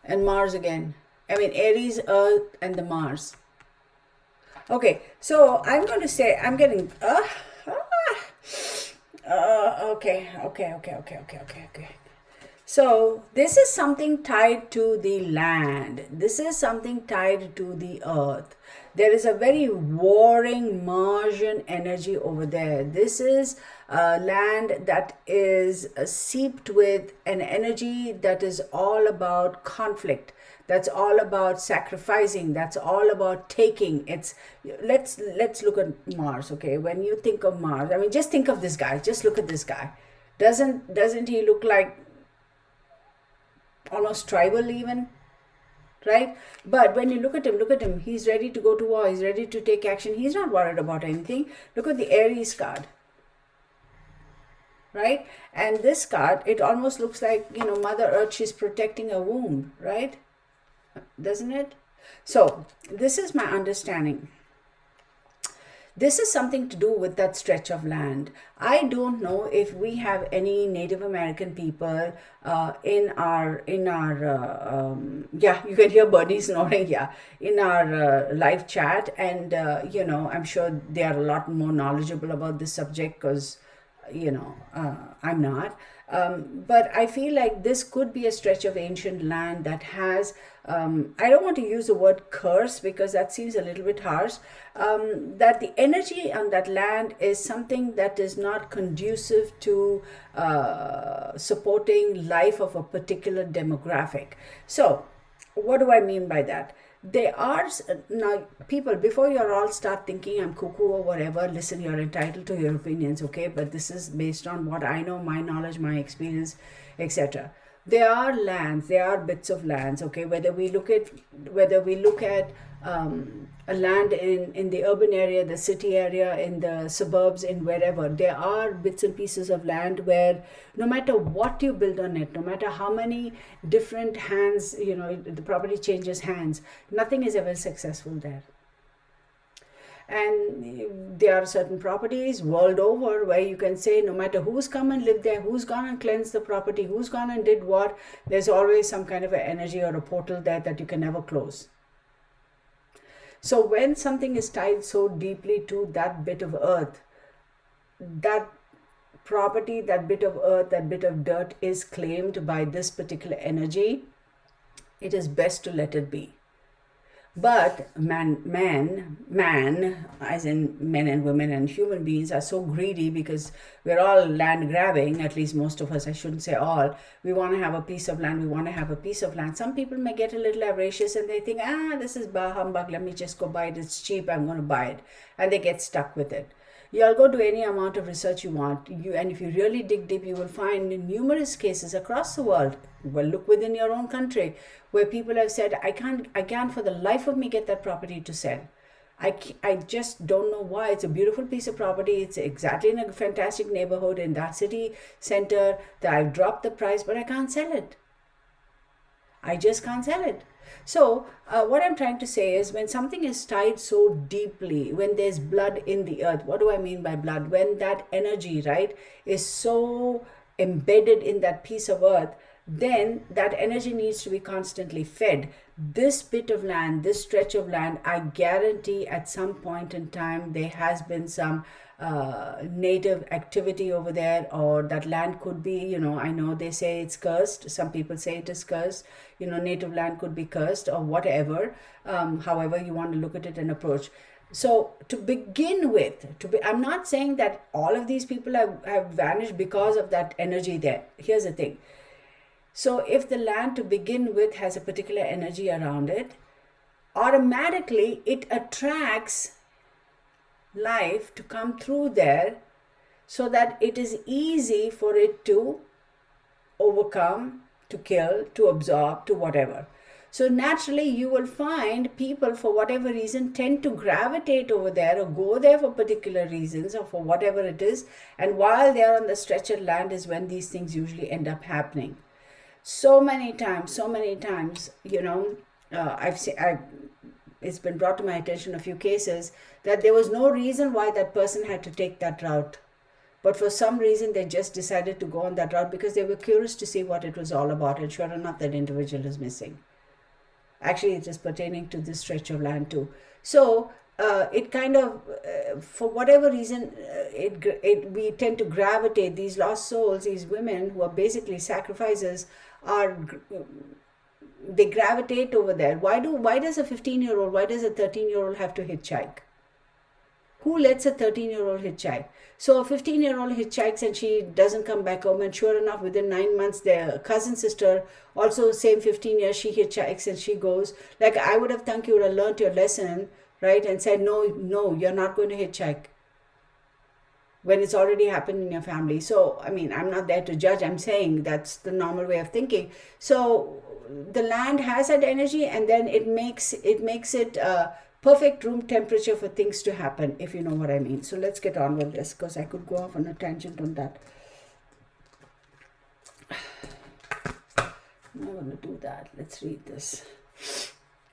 And Mars again. I mean, Aries, Earth, and the Mars. Okay. So, I'm going to say, I'm getting. Okay. So this is something tied to the land. This is something tied to the earth. There is a very warring Martian energy over there. This is land that is seeped with an energy that is all about conflict. That's all about sacrificing. That's all about taking. It's let's look at Mars. Okay, when you think of Mars, I mean, just think of this guy. Just look at this guy. Doesn't he look like almost tribal even, right? But when you look at him, he's ready to go to war, he's ready to take action, he's not worried about anything. Look at the Aries card, right? And this card, it almost looks like, Mother Earth, she's protecting a womb, right? Doesn't it? So this is my understanding. This is something to do with that stretch of land. I don't know if we have any Native American people in our yeah, you can hear birdies nodding, yeah, in our live chat, and I'm sure they are a lot more knowledgeable about this subject because I'm not. But I feel like this could be a stretch of ancient land that has, I don't want to use the word curse because that seems a little bit harsh, that the energy on that land is something that is not conducive to supporting life of a particular demographic. So, what do I mean by that? They are now, people, before you all start thinking I'm cuckoo or whatever, listen, you're entitled to your opinions, okay? But this is based on what I know, my knowledge, my experience, etc. There are lands, there are bits of lands, okay? Whether we look at a land in the urban area, the city area, in the suburbs, in wherever, there are bits and pieces of land where no matter what you build on it, no matter how many different hands, the property changes hands, nothing is ever successful there. And there are certain properties world over where you can say no matter who's come and lived there, who's gone and cleansed the property, who's gone and did what, there's always some kind of an energy or a portal there that you can never close. So when something is tied so deeply to that bit of earth, that property, that bit of earth, that bit of dirt is claimed by this particular energy, it is best to let it be. But man, as in men and women and human beings, are so greedy because we're all land grabbing, at least most of us, I shouldn't say all. We want to have a piece of land, we want to have a piece of land. Some people may get a little avaricious and they think, this is bah humbug, let me just go buy it, it's cheap, I'm going to buy it. And they get stuck with it. You'll go do any amount of research you want, and if you really dig deep, you will find numerous cases across the world. Well, look within your own country where people have said, I can't for the life of me get that property to sell. I just don't know why. It's a beautiful piece of property. It's exactly in a fantastic neighborhood in that city center that I've dropped the price, but I can't sell it. I just can't sell it. So what I'm trying to say is when something is tied so deeply, when there's blood in the earth, what do I mean by blood? When that energy, right, is so embedded in that piece of earth then that energy needs to be constantly fed. This bit of land, this stretch of land, I guarantee at some point in time there has been some native activity over there, or that land could be, I know they say it's cursed. Some people say it is cursed. Native land could be cursed or whatever. However you want to look at it and approach. So to begin with, I'm not saying that all of these people have vanished because of that energy there. Here's the thing. So if the land to begin with has a particular energy around it, automatically it attracts life to come through there, so that it is easy for it to overcome, to kill, to absorb, to whatever. So naturally you will find people, for whatever reason, tend to gravitate over there or go there for particular reasons or for whatever it is. And while they are on the stretch of land is when these things usually end up happening. So many times, it's been brought to my attention a few cases that there was no reason why that person had to take that route. But for some reason, they just decided to go on that route because they were curious to see what it was all about. And sure enough, that individual is missing. Actually, it is pertaining to this stretch of land too. So it kind of, for whatever reason, we tend to gravitate, these lost souls, these women who are basically sacrifices, they gravitate over there. Why does a 15-year-old, why does a 13-year-old have to hitchhike? Who lets a 13-year-old hitchhike? So a 15-year-old hitchhikes and she doesn't come back home, and sure enough, within 9 months, their cousin sister, also same 15 years, she hitchhikes and she goes. Like, I would have thought you would have learned your lesson, right? And said, no, you're not going to hitchhike, when it's already happened in your family. So, I mean, I'm not there to judge. I'm saying that's the normal way of thinking. So the land has that energy, and then it makes it perfect room temperature for things to happen, if you know what I mean. So let's get on with this, because I could go off on a tangent on that. I'm not going to do that. Let's read this.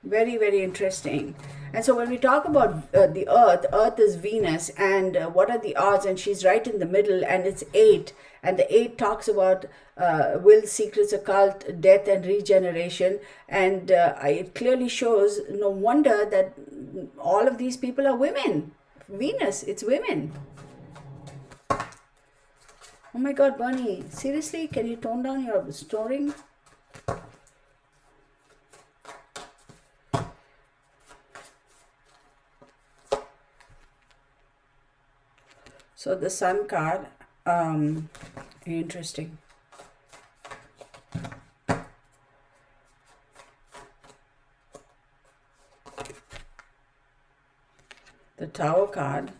Very, very interesting. And so when we talk about the Earth is Venus, and what are the odds? And she's right in the middle, and it's 8. And the 8 talks about will, secrets, occult, death, and regeneration. And it clearly shows, no wonder that all of these people are women. Venus, it's women. Oh my God, Bernie, seriously, can you tone down your snoring? So the Sun card, interesting. The Tower card.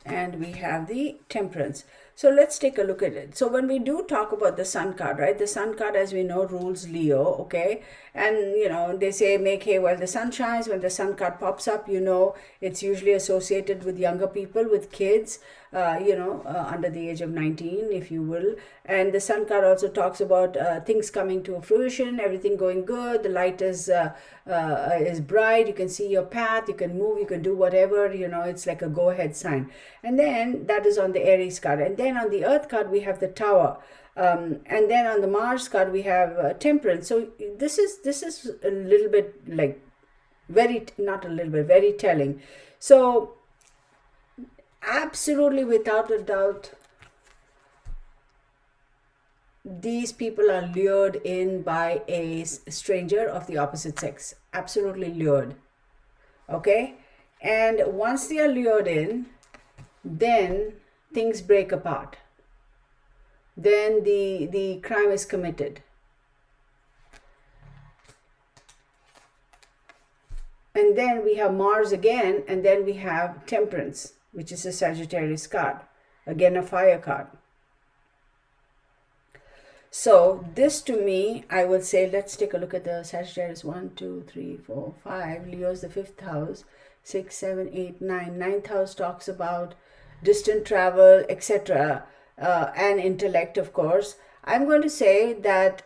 And we have the Temperance. So let's take a look at it. So when we do talk about the Sun card, right? The Sun card, as we know, rules Leo, okay? And, they say make hay while the sun shines. When the Sun card pops up, it's usually associated with younger people, with kids, under the age of 19, if you will. And the Sun card also talks about things coming to fruition, everything going good. The light is bright. You can see your path. You can move. You can do whatever. It's like a go-ahead sign. And then that is on the Aries card. And then on the Earth card, we have the Tower. And then on the Mars card, we have Temperance. So this is a little bit like very telling. So absolutely, without a doubt, these people are lured in by a stranger of the opposite sex. Absolutely lured. Okay? And once they are lured in, then things break apart. Then the crime is committed. And then we have Mars again, and then we have Temperance, which is a Sagittarius card. Again, a fire card. So this, to me, I would say, let's take a look at the Sagittarius. 1, 2, 3, 4, 5. Leo's the 5th house. 6, 7, 8, 9. 9th house talks about distant travel, etc. And intellect, of course. I'm going to say that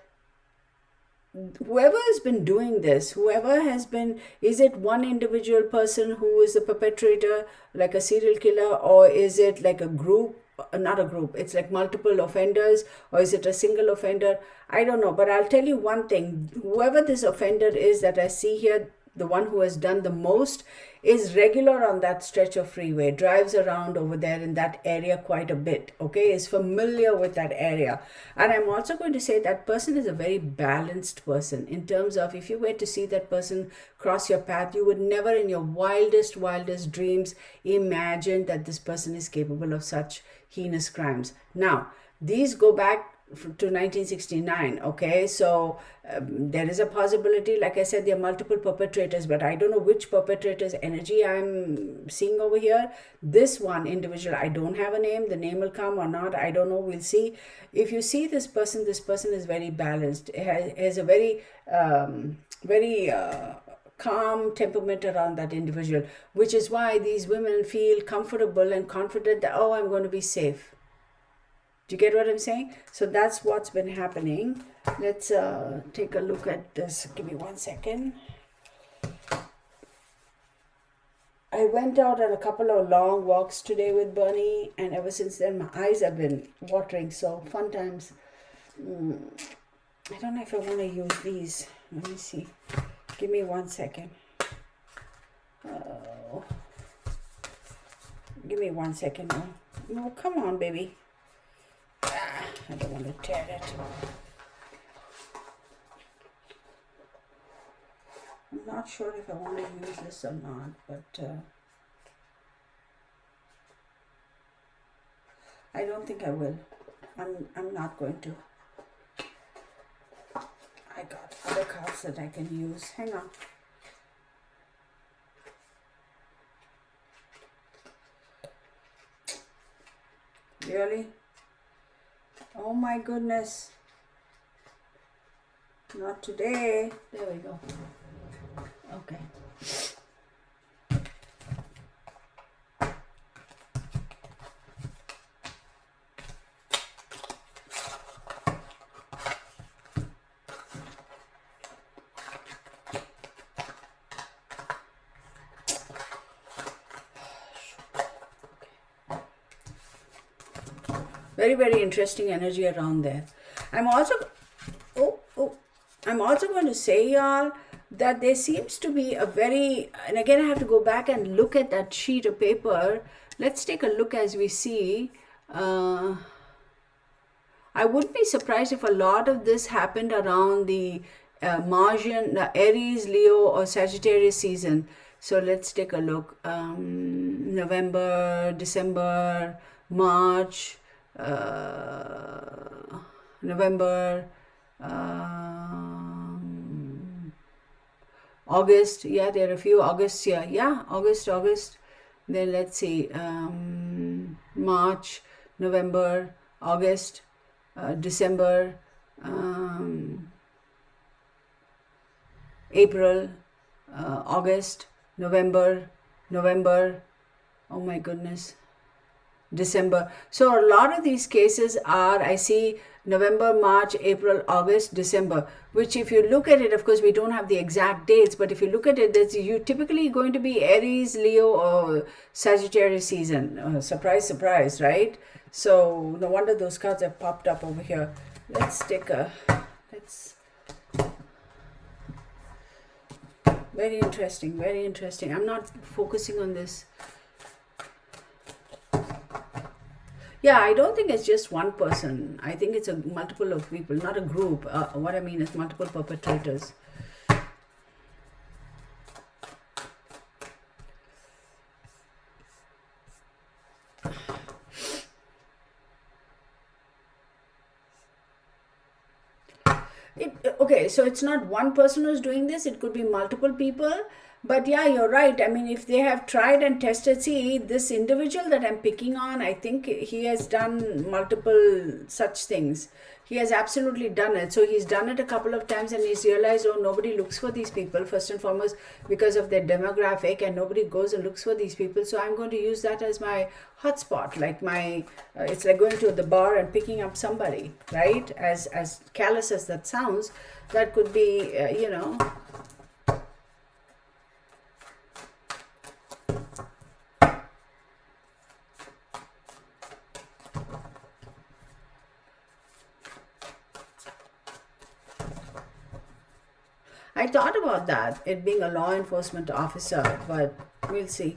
whoever has been doing this, is it one individual person who is the perpetrator, like a serial killer, or is it like a group not a group, it's like multiple offenders, or is it a single offender? I don't know, but I'll tell you one thing. Whoever this offender is that I see here, the one who has done the most, is regular on that stretch of freeway, drives around over there in that area quite a bit, okay, is familiar with that area. And I'm also going to say that person is a very balanced person, in terms of, if you were to see that person cross your path, you would never in your wildest dreams imagine that this person is capable of such heinous crimes. Now, these go back to 1969, okay, so there is a possibility, like I said, there are multiple perpetrators, but I don't know which perpetrator's energy I'm seeing over here. This one individual, I don't have a name. The name will come or not, I don't know, we'll see. If you see this person is very balanced, has a very calm temperament around that individual, which is why these women feel comfortable and confident that, oh, I'm going to be safe. Do you get what I'm saying? So that's what's been happening. Let's take a look at this. Give me 1 second. I went out on a couple of long walks today with Bernie, and ever since then my eyes have been watering. So fun times. I don't know if I want to use these. Let me see. Give me 1 second. Oh. Give me 1 second now. No, come on, baby. I don't want to tear it. I'm not sure if I want to use this or not, but I don't think I will. I'm not going to. I got other cards that I can use. Hang on. Really? Oh my goodness. Not today. There we go. Okay. Very interesting energy around there. I'm also going to say, y'all, that there seems to be a very, and again I have to go back and look at that sheet of paper. Let's take a look as we see. I wouldn't be surprised if a lot of this happened around the Martian, Aries, Leo, or Sagittarius season. So let's take a look. November, December, March, November, August. Yeah, there are a few Augusts here. Yeah, August. Then let's see, March, November, August, December, April, August, November, oh my goodness, December. So a lot of these cases are, I see November, March, April, August, December, which if you look at it, of course we don't have the exact dates, but if you look at it, that's you typically going to be Aries, Leo, or Sagittarius season. Surprise, surprise, right? So no wonder those cards have popped up over here. Let's very interesting. I'm not focusing on this. Yeah, I don't think it's just one person. I think it's a multiple of people, not a group. What I mean is multiple perpetrators. Okay, so it's not one person who's doing this. It could be multiple people. But yeah, you're right. I mean, if they have tried and tested, see, this individual that I'm picking on, I think he has done multiple such things. He has absolutely done it. So he's done it a couple of times and he's realized, oh, nobody looks for these people, first and foremost, because of their demographic, and nobody goes and looks for these people. So I'm going to use that as my hotspot, like my, it's like going to the bar and picking up somebody, right? As callous as that sounds, that could be, you know, I thought about that, it being a law enforcement officer, but we'll see.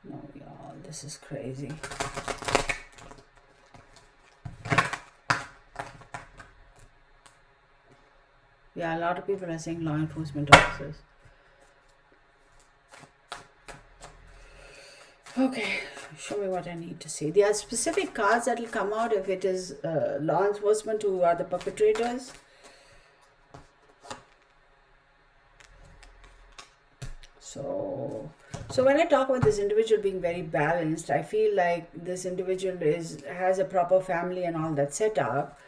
No, y'all, this is crazy. Yeah, a lot of people are saying law enforcement officers. Okay, show me what I need to see. There are specific cards that will come out if it is law enforcement who are the perpetrators. So when I talk about this individual being very balanced, I feel like this individual has a proper family and all that set up.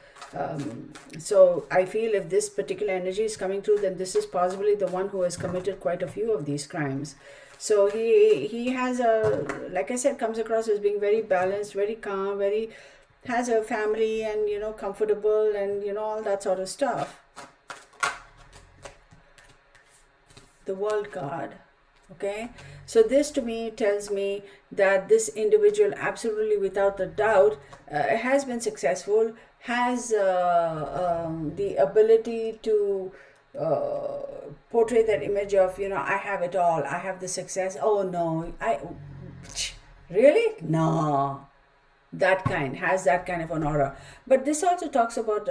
So I feel if this particular energy is coming through, then this is possibly the one who has committed quite a few of these crimes. So he has like I said, comes across as being very balanced, very calm, very has a family and comfortable and all that sort of stuff. The World card. Okay, so this to me tells me that this individual, absolutely without a doubt, has been successful, has the ability to portray that image of I have it all, I have the success. Oh no, I really no, that kind has that kind of an aura. But this also talks about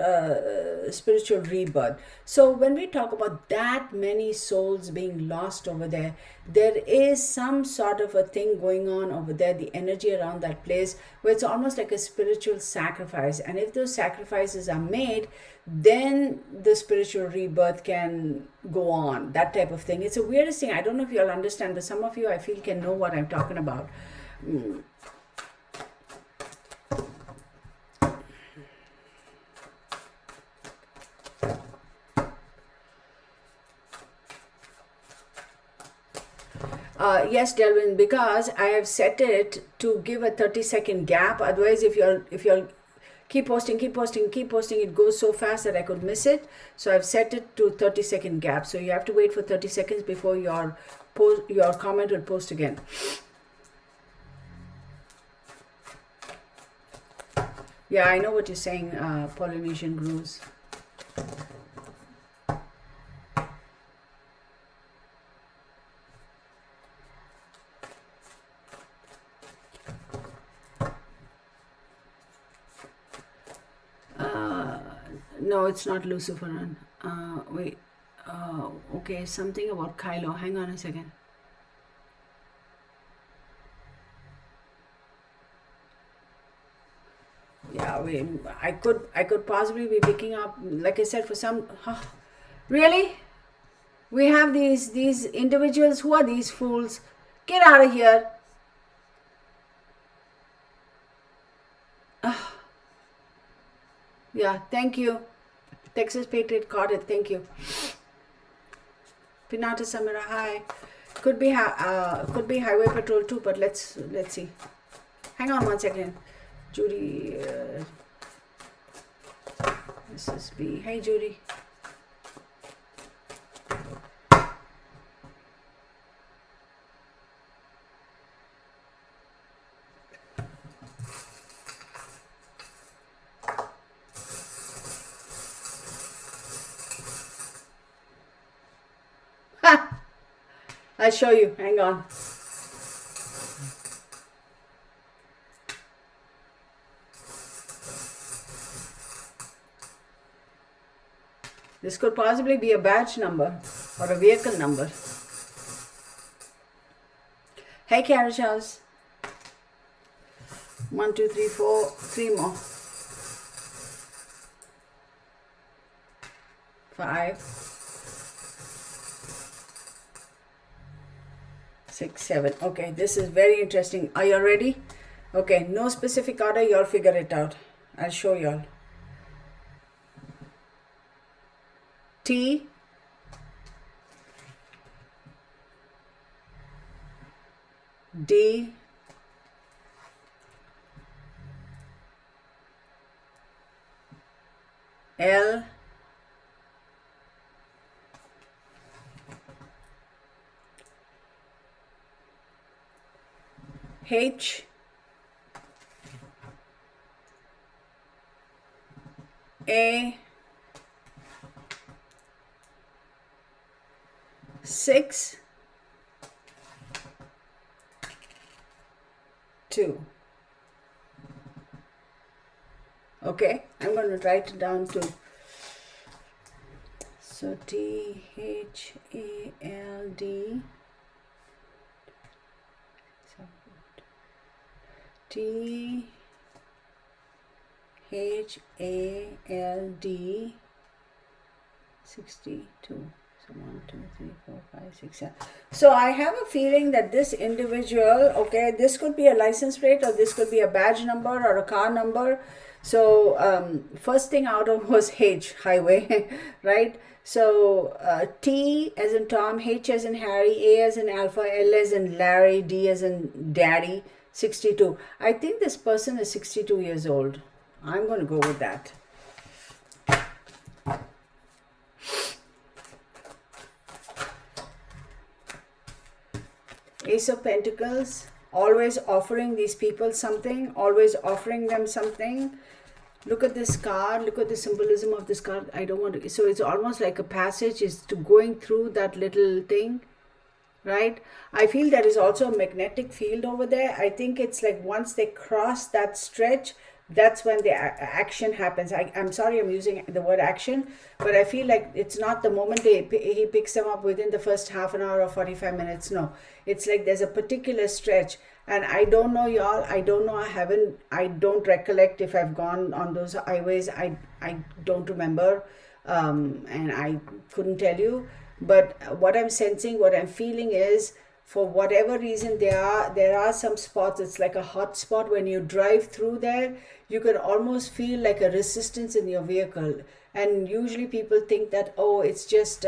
spiritual rebirth. So when we talk about that many souls being lost over there, there is some sort of a thing going on over there, the energy around that place, where it's almost like a spiritual sacrifice. And if those sacrifices are made, then the spiritual rebirth can go on, that type of thing. It's the weirdest thing. I don't know if you'll understand, but some of you I feel can know what I'm talking about. Yes, Delvin, because I have set it to give a 30-second gap. Otherwise, if you're keep posting, it goes so fast that I could miss it. So I've set it to 30-second gap. So you have to wait for 30 seconds before your comment will post again. Yeah, I know what you're saying, Polynesian grooves. No, it's not Luciferan. Wait. Okay, something about Kylo. Hang on a second. Yeah, I could possibly be picking up, like I said, for some. Really? We have these individuals. Who are these fools? Get out of here. Yeah, thank you. Texas Patriot caught it. Thank you. Pinata Samira, hi. Could be Highway Patrol too, but let's see. Hang on one second. Judy, this is B. Hey, Judy. I'll show you. Hang on. This could possibly be a badge number or a vehicle number. Hey, Carriage House. 1, 2, 3, 4. 3 more. 5, 6, 7. Okay, this is very interesting. Are you ready? Okay, no specific order. Y'all figure it out. I'll show y'all. T, D, L, H A 6 2. Okay, I'm going to write it down too. So THALD THALD 62. So 1, 2, 3, 4, 5, 6, 7. So I have a feeling that this individual, okay, this could be a license plate, or this could be a badge number or a car number. So first thing out of was H, highway, right? So T as in Tom, H as in Harry, A as in Alpha, L as in Larry, D as in Daddy, 62. I think this person is 62 years old. I'm going to go with that. Ace of Pentacles, always offering these people something, always offering them something. Look at this card, look at the symbolism of this card. I don't want to, so it's almost like a passage is to going through that little thing, right? I feel there is also a magnetic field over there. I think it's like once they cross that stretch, that's when the action happens. I'm sorry I'm using the word action, but I feel like it's not the moment he picks them up within the first half an hour or 45 minutes. No, it's like there's a particular stretch. And I don't know, y'all, I don't know, I don't recollect if I've gone on those highways. I don't remember, and I couldn't tell you. But what I'm sensing, what I'm feeling is, for whatever reason, there are some spots. It's like a hot spot. When you drive through there, you can almost feel like a resistance in your vehicle. And usually people think that, oh, it's just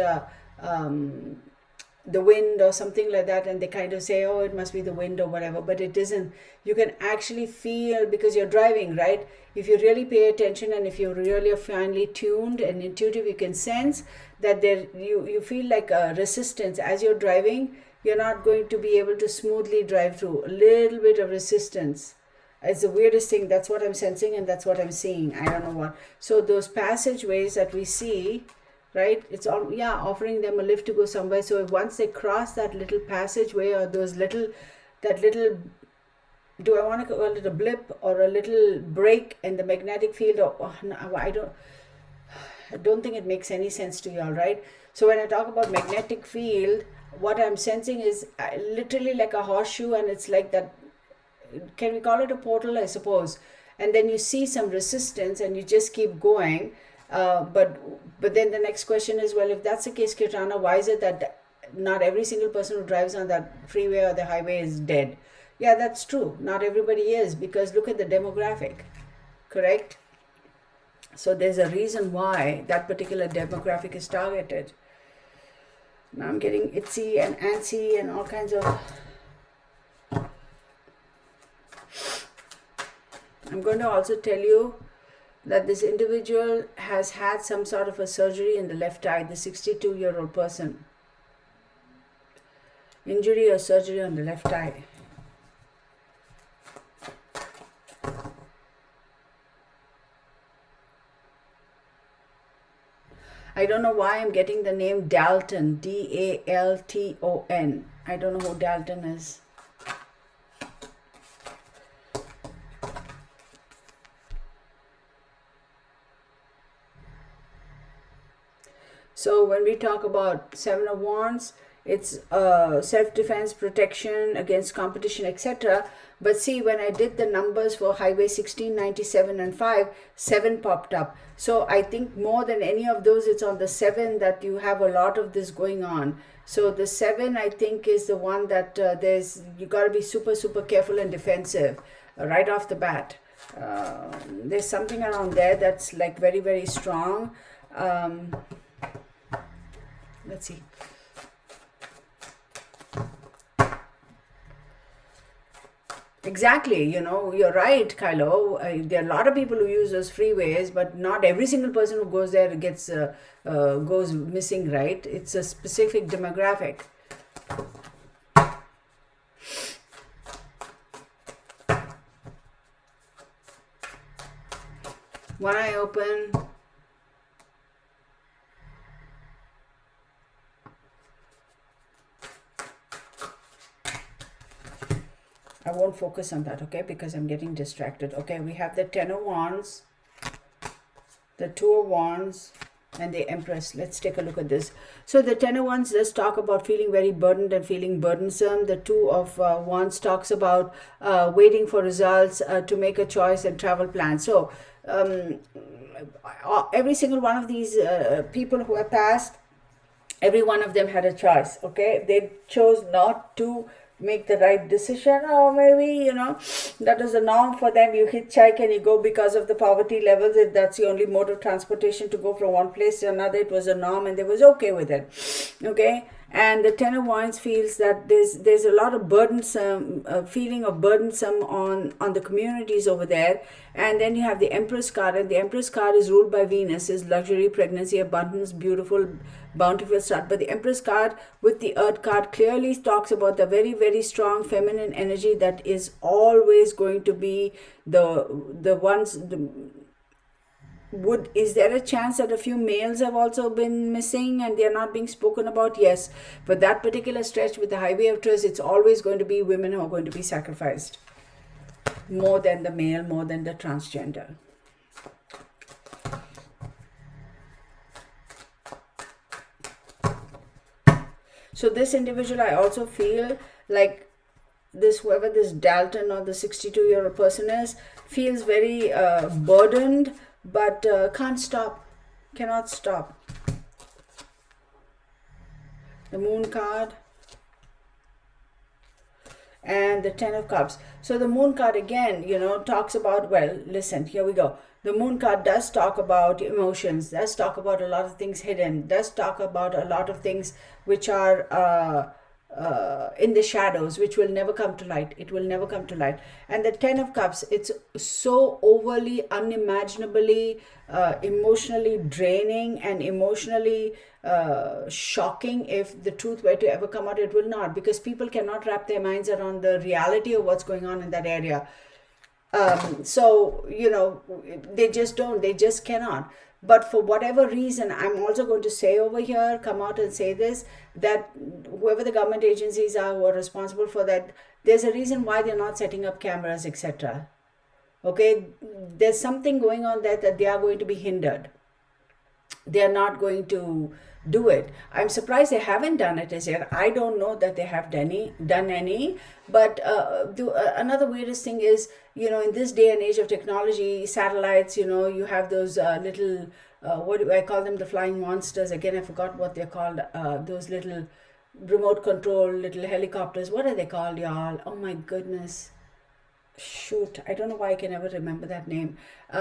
the wind or something like that, and they kind of say, oh, it must be the wind or whatever, but it isn't. You can actually feel, because you're driving, right? If you really pay attention and if you're really finely tuned and intuitive, you can sense that you feel like a resistance as you're driving. You're not going to be able to smoothly drive through. A little bit of resistance. It's the weirdest thing. That's what I'm sensing, and that's what I'm seeing. I don't know what. So those passageways that we see, right? It's all, yeah, offering them a lift to go somewhere. So if once they cross that little passageway, or that little, do I want to call it a blip or a little break in the magnetic field? Or no, I don't think it makes any sense to y'all, right? So when I talk about magnetic field, what I'm sensing is literally like a horseshoe, and it's like that. Can we call it a portal? I suppose. And then you see some resistance, and you just keep going. But then the next question is, well, if that's the case, Kirtana, why is it that not every single person who drives on that freeway or the highway is dead? Yeah, that's true. Not everybody is, because look at the demographic, correct? So there's a reason why that particular demographic is targeted. Now I'm getting itsy and antsy and all kinds of... I'm going to also tell you that this individual has had some sort of a surgery in the left eye, the 62-year-old person. Injury or surgery on the left eye. I don't know why I'm getting the name Dalton, Dalton. I don't know who Dalton is. So when we talk about Seven of Wands, it's self-defense, protection against competition, etc. But see, when I did the numbers for Highway 16, 97 and 5, 7 popped up. So I think more than any of those, it's on the 7 that you have a lot of this going on. So the 7, I think, is the one that you got to be super, super careful and defensive right off the bat. There's something around there that's like very, very strong. Let's see. Exactly, you're right, Kylo. There are a lot of people who use those freeways, but not every single person who goes there goes missing, right? It's a specific demographic. One eye open. I won't focus on that, okay, because I'm getting distracted. Okay, we have the Ten of Wands, the Two of Wands, and the Empress. Let's take a look at this. So the Ten of Wands does talk about feeling very burdened and feeling burdensome. The Two of Wands talks about waiting for results, to make a choice and travel plans. So every single one of these people who have passed, every one of them had a choice. Okay, they chose not to make the right decision, or maybe that is the norm for them. You hitchhike and you go because of the poverty levels. If that's the only mode of transportation to go from one place to another, it was a norm and they was okay with it. Okay, and the Ten of Wands feels that there's a lot of burdensome feeling of burdensome on the communities over there. And then you have the Empress card, and the Empress card is ruled by Venus, is luxury, pregnancy, abundance, beautiful, bountiful start. But the Empress card with the Earth card clearly talks about the very, very strong feminine energy that is always going to be the ones. Is there a chance that a few males have also been missing and they're not being spoken about? Yes, but that particular stretch with the highway of trust, it's always going to be women who are going to be sacrificed, more than the male, more than the transgender. So this individual, I also feel like this, whoever this Dalton or the 62-year-old person is, feels very burdened, but can't stop, cannot stop. The Moon card and the Ten of Cups. So the Moon card again, talks about, well, listen, here we go. The Moon card does talk about emotions, does talk about a lot of things hidden, does talk about a lot of things which are in the shadows, which will never come to light. It will never come to light. And the Ten of Cups, it's so overly, unimaginably, emotionally draining and emotionally shocking. If the truth were to ever come out, it will not, because people cannot wrap their minds around the reality of what's going on in that area. So they just don't, they just cannot. But for whatever reason, I'm also going to say over here, come out and say this, that whoever the government agencies are who are responsible for that, there's a reason why they're not setting up cameras, etc. Okay, there's something going on there that they are going to be hindered. They are not going to do it. I'm surprised they haven't done it as yet. I don't know that they have done any. But another weirdest thing is, in this day and age of technology, satellites, you have those little, what do I call them? The flying monsters. Again, I forgot what they're called. Those little remote control little helicopters. What are they called, y'all? Oh my goodness. Shoot, I don't know why I can never remember that name. They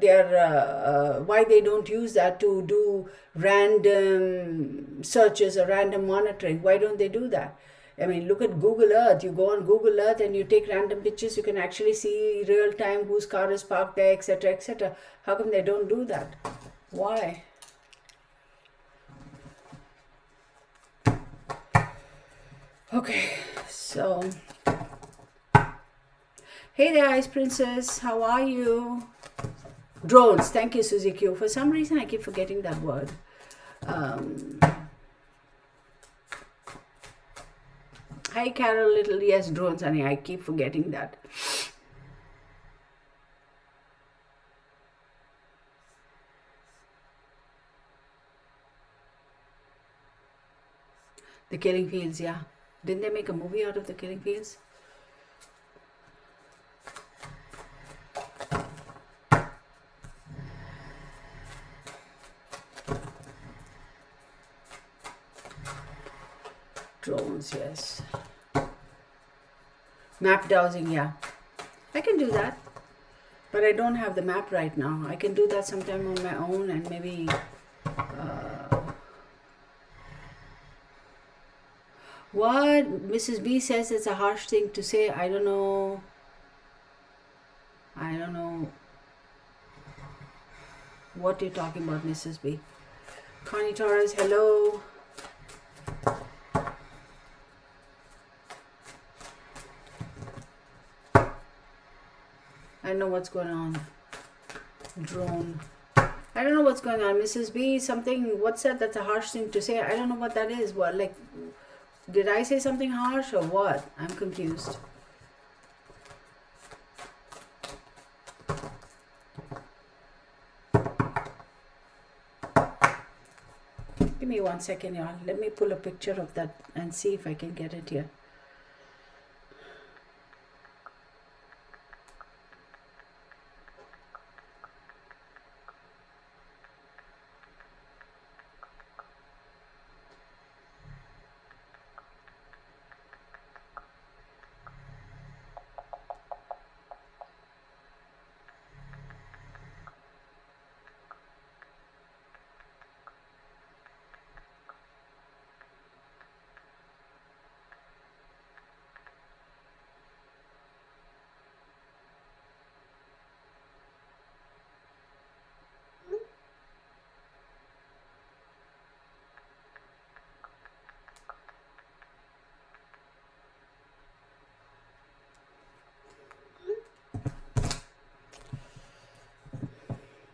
are why they don't use that to do random searches or random monitoring. Why don't they do that? I mean, look at Google Earth. You go on Google Earth and you take random pictures. You can actually see real time whose car is parked there, etc., etc. How come they don't do that? Why? Okay, so hey there, Ice Princess. How are you? Drones. Thank you, Suzy Q. For some reason, I keep forgetting that word. Hi, Carol Little. Yes, drones, honey. I keep forgetting that. The Killing Fields, yeah. Didn't they make a movie out of The Killing Fields? Drones, yes. Map dowsing, yeah. I can do that. But I don't have the map right now. I can do that sometime on my own, and maybe... What? Mrs. B says it's a harsh thing to say. I don't know. What you're talking about, Mrs. B. Connie Torres, hello. I know what's going on. Drone. I don't know what's going on. Mrs. B, something, what's that? That's a harsh thing to say. I don't know what that is. What, like, did I say something harsh or what? I'm confused. Give me 1 second, y'all. Let me pull a picture of that and see if I can get it here.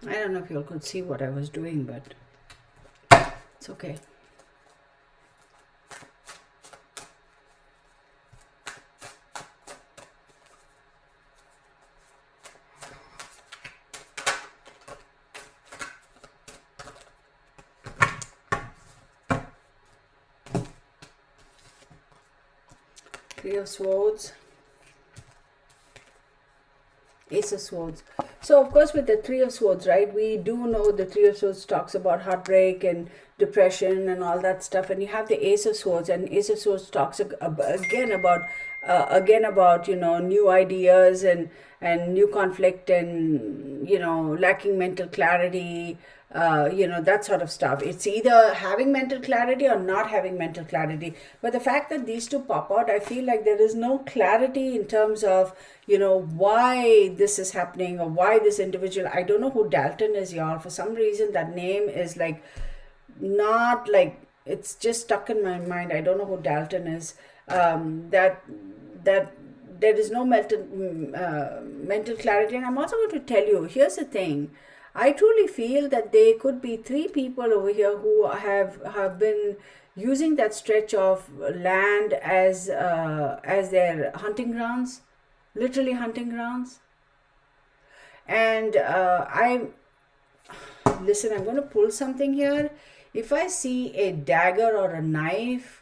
I don't know if you all could see what I was doing, but it's okay. Three of Swords. Ace of Swords. So of course with the Three of Swords, right, we do know the Three of Swords talks about heartbreak and depression and all that stuff, and you have the Ace of Swords, and Ace of Swords talks again about new ideas and new conflict and lacking mental clarity, that sort of stuff. It's either having mental clarity or not having mental clarity. But the fact that these two pop out, I feel like there is no clarity in terms of, why this is happening or why this individual. I don't know who Dalton is, y'all. For some reason, that name is like, not like, it's just stuck in my mind. I don't know who Dalton is. That there is no mental clarity. And I'm also going to tell you, here's the thing. I truly feel that there could be three people over here who have been using that stretch of land as their hunting grounds, literally hunting grounds. And I'm going to pull something here. If I see a dagger or a knife,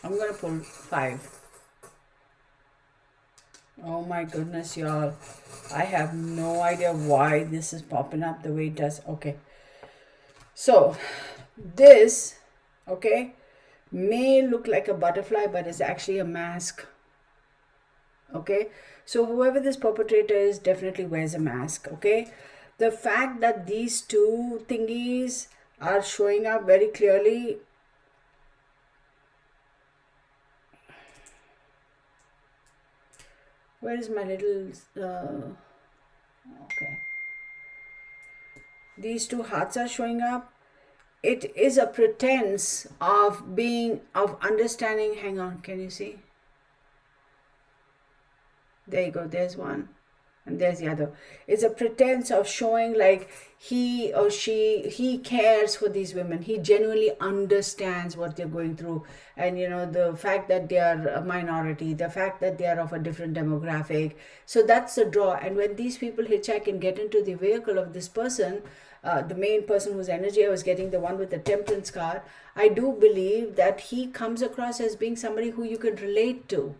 I'm going to pull 5. Oh my goodness, y'all. I have no idea why this is popping up the way it does. Okay. So, this, okay, may look like a butterfly, but it's actually a mask. Okay. So, whoever this perpetrator is definitely wears a mask. Okay. The fact that these two thingies are showing up very clearly. Where is my little, okay. These two hearts are showing up. It is a pretense of understanding. Hang on, can you see? There you go, there's one. And there's the other. It's a pretense of showing like he cares for these women. He genuinely understands what they're going through. And the fact that they are a minority, the fact that they are of a different demographic. So that's the draw. And when these people hitchhike and get into the vehicle of this person, the main person whose energy I was getting, the one with the temperance card, I do believe that he comes across as being somebody who you can relate to.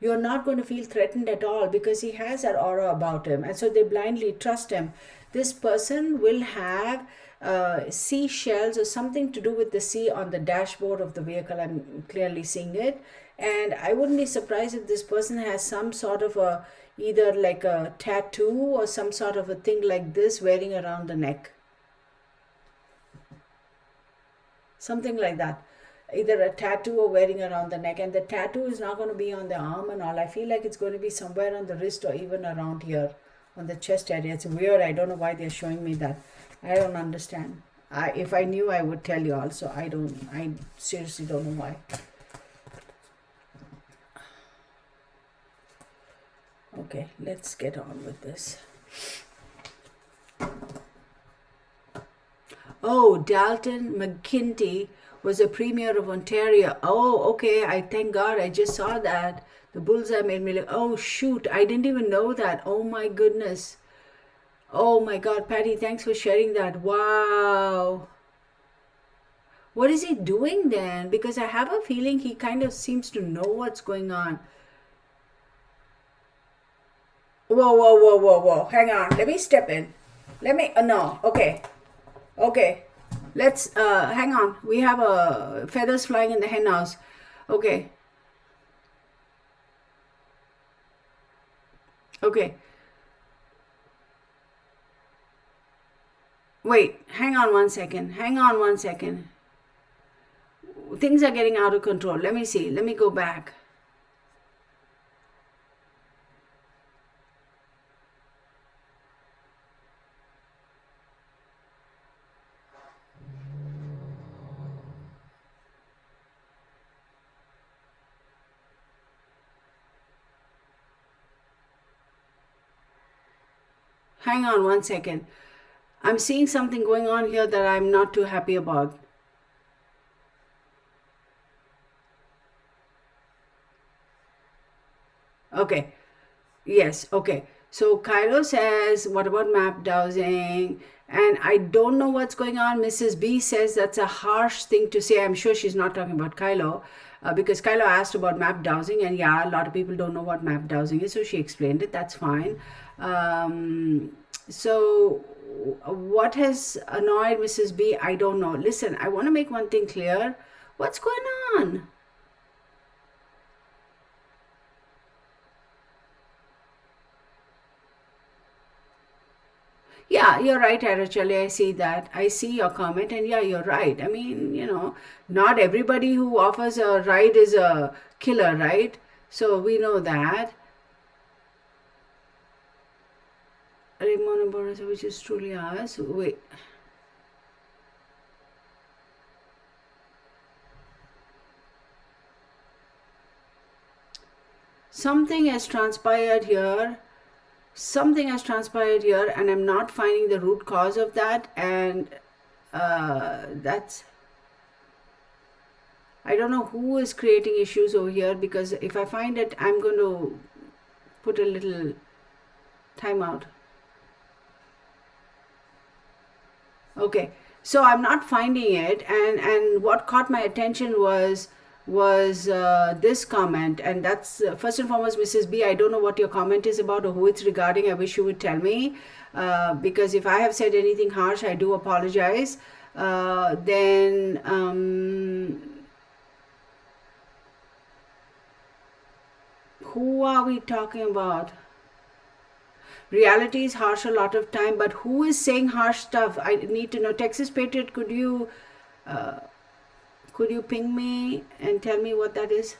You're not going to feel threatened at all because he has that aura about him. And so they blindly trust him. This person will have seashells or something to do with the sea on the dashboard of the vehicle. I'm clearly seeing it. And I wouldn't be surprised if this person has some sort of either like a tattoo or some sort of a thing like this wearing around the neck. something like that. Either a tattoo or wearing around the neck, and the tattoo is not going to be on the arm and all. I feel like it's going to be somewhere on the wrist or even around here on the chest area. It's weird. I don't know why they're showing me that. I don't understand. If I knew, I would tell you also. I seriously don't know why. Okay, let's get on with this. Oh, Dalton McKinty was a premier of Ontario. Oh, okay. I thank God. I just saw that. The bullseye made me like, oh, shoot. I didn't even know that. Oh, my goodness. Oh, my God. Patty, thanks for sharing that. Wow. What is he doing then? Because I have a feeling he kind of seems to know what's going on. Whoa, whoa, whoa, whoa, whoa. Hang on. Let me step in. No. Okay. Okay. Let's, hang on. We have feathers flying in the hen house. Okay. Okay. Wait. Hang on one second. Hang on one second. Things are getting out of control. Let me see. Let me go back. Hang on one second. I'm seeing something going on here that I'm not too happy about. Okay. Yes. Okay. So Kylo says, what about map dowsing? And I don't know what's going on. Mrs. B says that's a harsh thing to say. I'm sure she's not talking about Kylo, because Kylo asked about map dowsing, and yeah, a lot of people don't know what map dowsing is, so she explained it. That's fine. So what has annoyed Mrs. B? I don't know. Listen, I want to make one thing clear. What's going on? Yeah, you're right, Arachali. I see that. I see your comment, and yeah, you're right. I mean, not everybody who offers a ride is a killer, right? So we know that. Ramona Boris, which is truly us. Wait. Something has transpired here. Something has transpired here, and I'm not finding the root cause of that. And that's. I don't know who is creating issues over here, because if I find it, I'm going to put a little timeout. Okay, so I'm not finding it, and what caught my attention was this comment, and that's first and foremost, Mrs. B. I don't know what your comment is about or who it's regarding. I wish you would tell me, because if I have said anything harsh, I do apologize. Then who are we talking about? Reality is harsh a lot of time, but who is saying harsh stuff? I need to know. Texas Patriot, could you ping me and tell me what that is?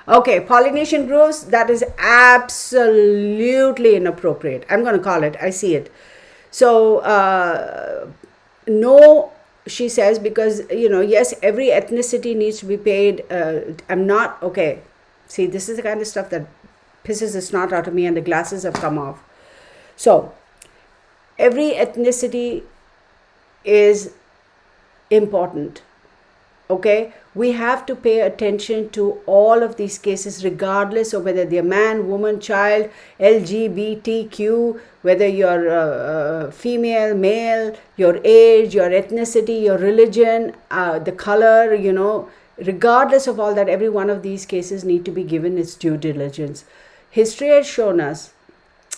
Okay, pollination grooves, that is absolutely inappropriate. I'm going to call it. I see it. So, no, she says, because, yes, every ethnicity needs to be paid. I'm not, okay. See, this is the kind of stuff that pisses the snot out of me, and the glasses have come off. So, every ethnicity is important. Okay, we have to pay attention to all of these cases, regardless of whether they're man, woman, child, LGBTQ, whether you're female, male, your age, your ethnicity, your religion, the color, regardless of all that, every one of these cases need to be given its due diligence. History has shown us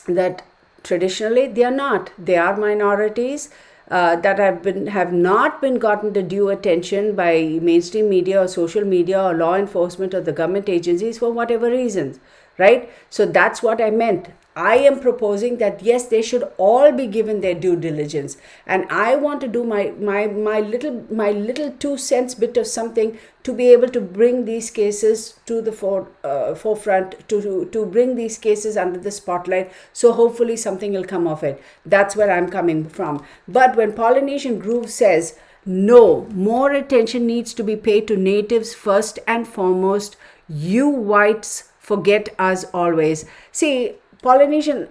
that traditionally they are not. They are minorities. that have not been gotten the due attention by mainstream media or social media or law enforcement or the government agencies for whatever reasons, right? So that's what I meant. I am proposing that yes, they should all be given their due diligence, and I want to do my little 2 cents bit of something to be able to bring these cases to the forefront, to bring these cases under the spotlight. So hopefully something will come of it. That's where I'm coming from. But when Polynesian Groove says no, more attention needs to be paid to natives first and foremost. You whites forget us always. See, Polynesian,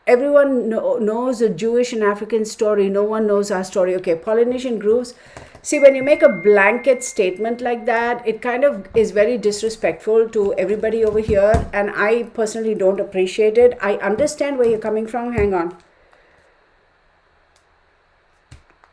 everyone knows the Jewish and African story. No one knows our story. Okay, Polynesian Grooves. See, when you make a blanket statement like that, it kind of is very disrespectful to everybody over here. And I personally don't appreciate it. I understand where you're coming from. Hang on.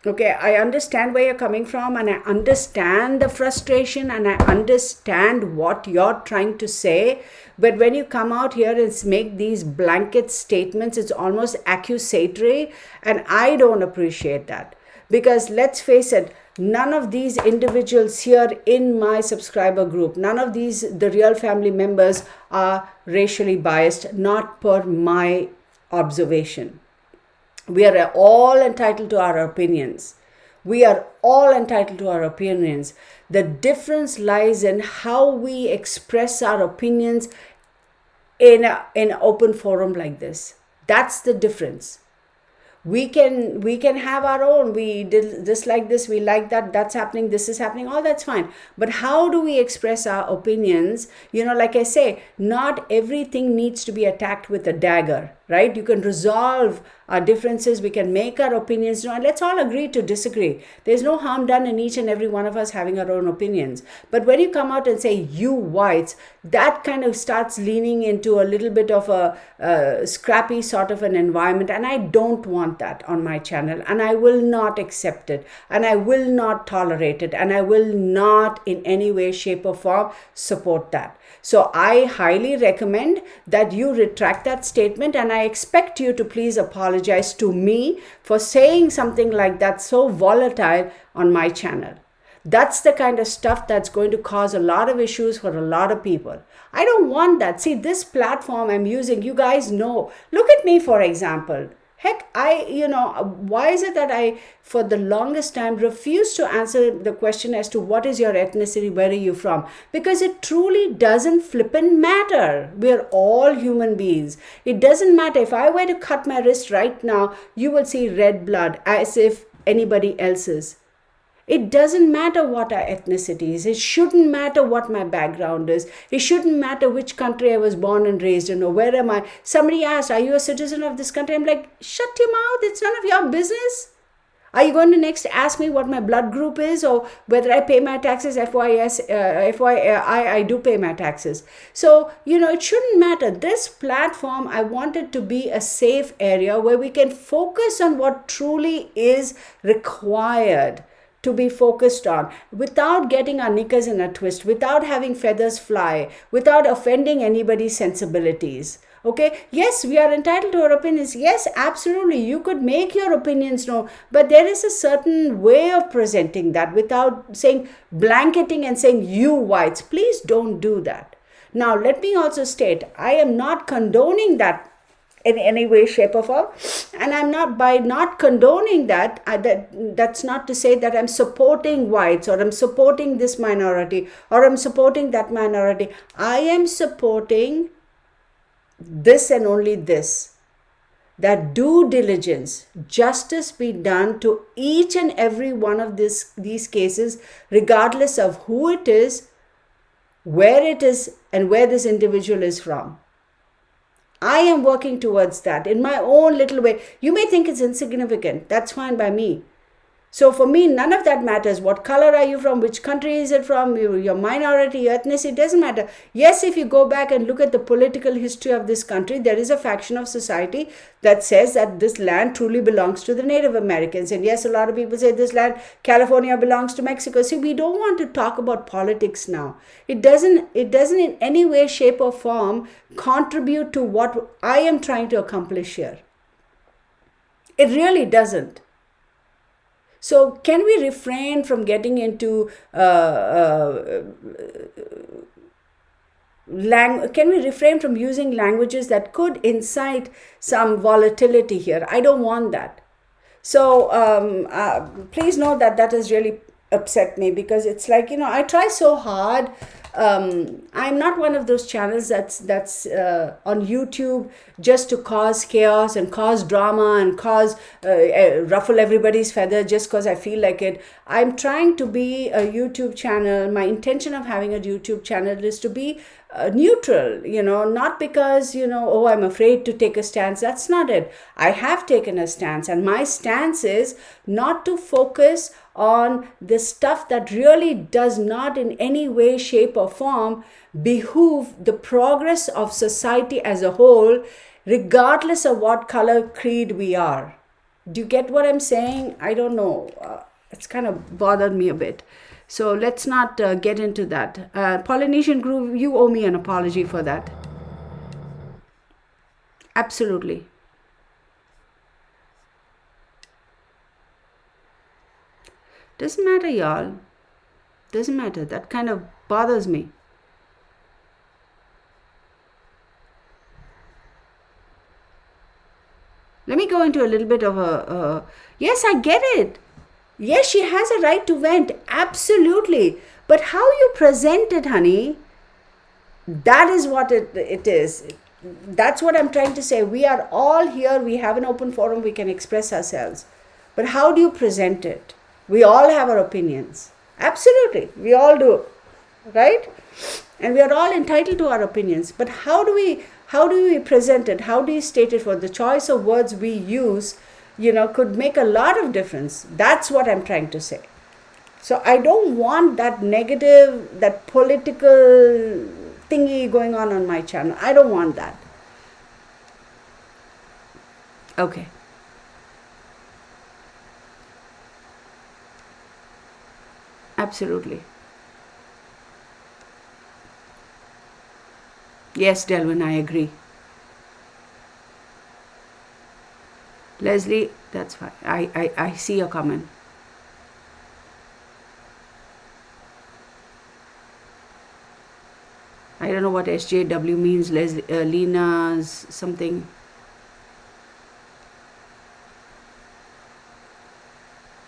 Okay, I understand where you're coming from, and I understand the frustration, and I understand what you're trying to say. But when you come out here and make these blanket statements, it's almost accusatory, and I don't appreciate that. Because let's face it, none of these individuals here in my subscriber group, none of the real family members are racially biased, not per my observation. We are all entitled to our opinions. We are all entitled to our opinions. The difference lies in how we express our opinions in an open forum like this. That's the difference. We can have our own. We did this like this, we like that, that's happening, this is happening, all that's fine. But how do we express our opinions? Like I say, not everything needs to be attacked with a dagger, right? You can resolve our differences, we can make our opinions known, and let's all agree to disagree. There's no harm done in each and every one of us having our own opinions. But when you come out and say, you whites, that kind of starts leaning into a little bit of a scrappy sort of an environment, and I don't want that on my channel, and I will not accept it, and I will not tolerate it, and I will not in any way, shape or form support that. So I highly recommend that you retract that statement, and I expect you to please apologize to me for saying something like that so volatile on my channel. That's the kind of stuff that's going to cause a lot of issues for a lot of people. I don't want that. See, this platform I'm using, you guys know. Look at me, for example. Heck, why is it that I, for the longest time, refuse to answer the question as to what is your ethnicity, where are you from? Because it truly doesn't flippin' matter. We're all human beings. It doesn't matter. If I were to cut my wrist right now, you will see red blood as if anybody else's. It doesn't matter what our ethnicity is. It shouldn't matter what my background is. It shouldn't matter which country I was born and raised in or where am I. Somebody asked, are you a citizen of this country? I'm like, shut your mouth. It's none of your business. Are you going to next ask me what my blood group is or whether I pay my taxes? FYI, I do pay my taxes. So, it shouldn't matter. This platform, I want it to be a safe area where we can focus on what truly is required to be focused on, without getting our knickers in a twist, without having feathers fly, without offending anybody's sensibilities. Okay, yes, we are entitled to our opinions. Yes, absolutely, you could make your opinions known, but there is a certain way of presenting that without saying, blanketing and saying, you whites. Please don't do that. Now, let me also state, I am not condoning that in any way, shape or form, and I'm not, by not condoning that, that's not to say that I'm supporting whites or I'm supporting this minority or I'm supporting that minority. I am supporting this and only this, that due diligence, justice be done to each and every one of these cases, regardless of who it is, where it is, and where this individual is from. I am working towards that in my own little way. You may think it's insignificant. That's fine by me. So for me, none of that matters. What color are you from? Which country is it from? Your minority, your ethnicity, it doesn't matter. Yes, if you go back and look at the political history of this country, there is a faction of society that says that this land truly belongs to the Native Americans. And yes, a lot of people say this land, California, belongs to Mexico. See, we don't want to talk about politics now. It doesn't in any way, shape or form contribute to what I am trying to accomplish here. It really doesn't. So can we refrain from getting into can we refrain from using languages that could incite some volatility here? I don't want that. So please know that that has really upset me, because it's like, I try so hard. I'm not one of those channels that's on YouTube just to cause chaos and cause drama and cause ruffle everybody's feather just because I feel like it. I'm trying to be a YouTube channel. My intention of having a YouTube channel is to be neutral, not because, oh, I'm afraid to take a stance. That's not it. I have taken a stance, and my stance is not to focus on the stuff that really does not in any way, shape, or form behoove the progress of society as a whole, regardless of what color, creed we are. Do you get what I'm saying? I don't know. It's kind of bothered me a bit. So let's not get into that. Polynesian Groove, you owe me an apology for that. Absolutely. Doesn't matter, y'all. Doesn't matter. That kind of bothers me. Let me go into a little bit of a yes, I get it. Yes, she has a right to vent. Absolutely. But how you present it, honey, that is what it is. That's what I'm trying to say. We are all here. We have an open forum. We can express ourselves. But how do you present it? We all have our opinions. Absolutely. We all do. Right? And we are all entitled to our opinions. But how do we present it? How do you state it? For the choice of words we use, could make a lot of difference. That's what I'm trying to say. So I don't want that negative, that political thingy going on my channel. I don't want that. Okay. Absolutely. Yes, Delvin, I agree. Leslie, that's fine. I see your comment. I don't know what SJW means. Leslie, Lena's something.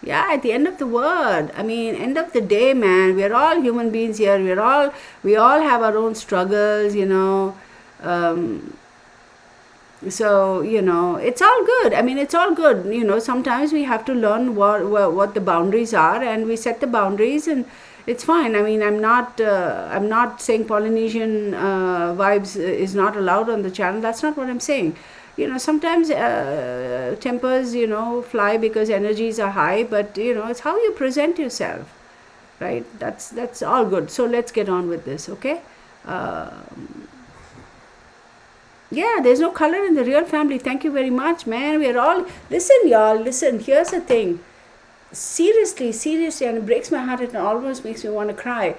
Yeah, at the end of the word, end of the day, man, we're all human beings here. We all have our own struggles, so it's all good. It's all good. Sometimes we have to learn what the boundaries are, and we set the boundaries, and it's fine. I'm not saying Polynesian vibes is not allowed on the channel. That's not what I'm saying. Sometimes tempers fly because energies are high, but it's how you present yourself, right? That's all good. So let's get on with this, okay? Yeah, there's no color in the real family. Thank you very much, man. We're all, listen, y'all, listen, here's the thing. Seriously, and it breaks my heart. It almost makes me want to cry.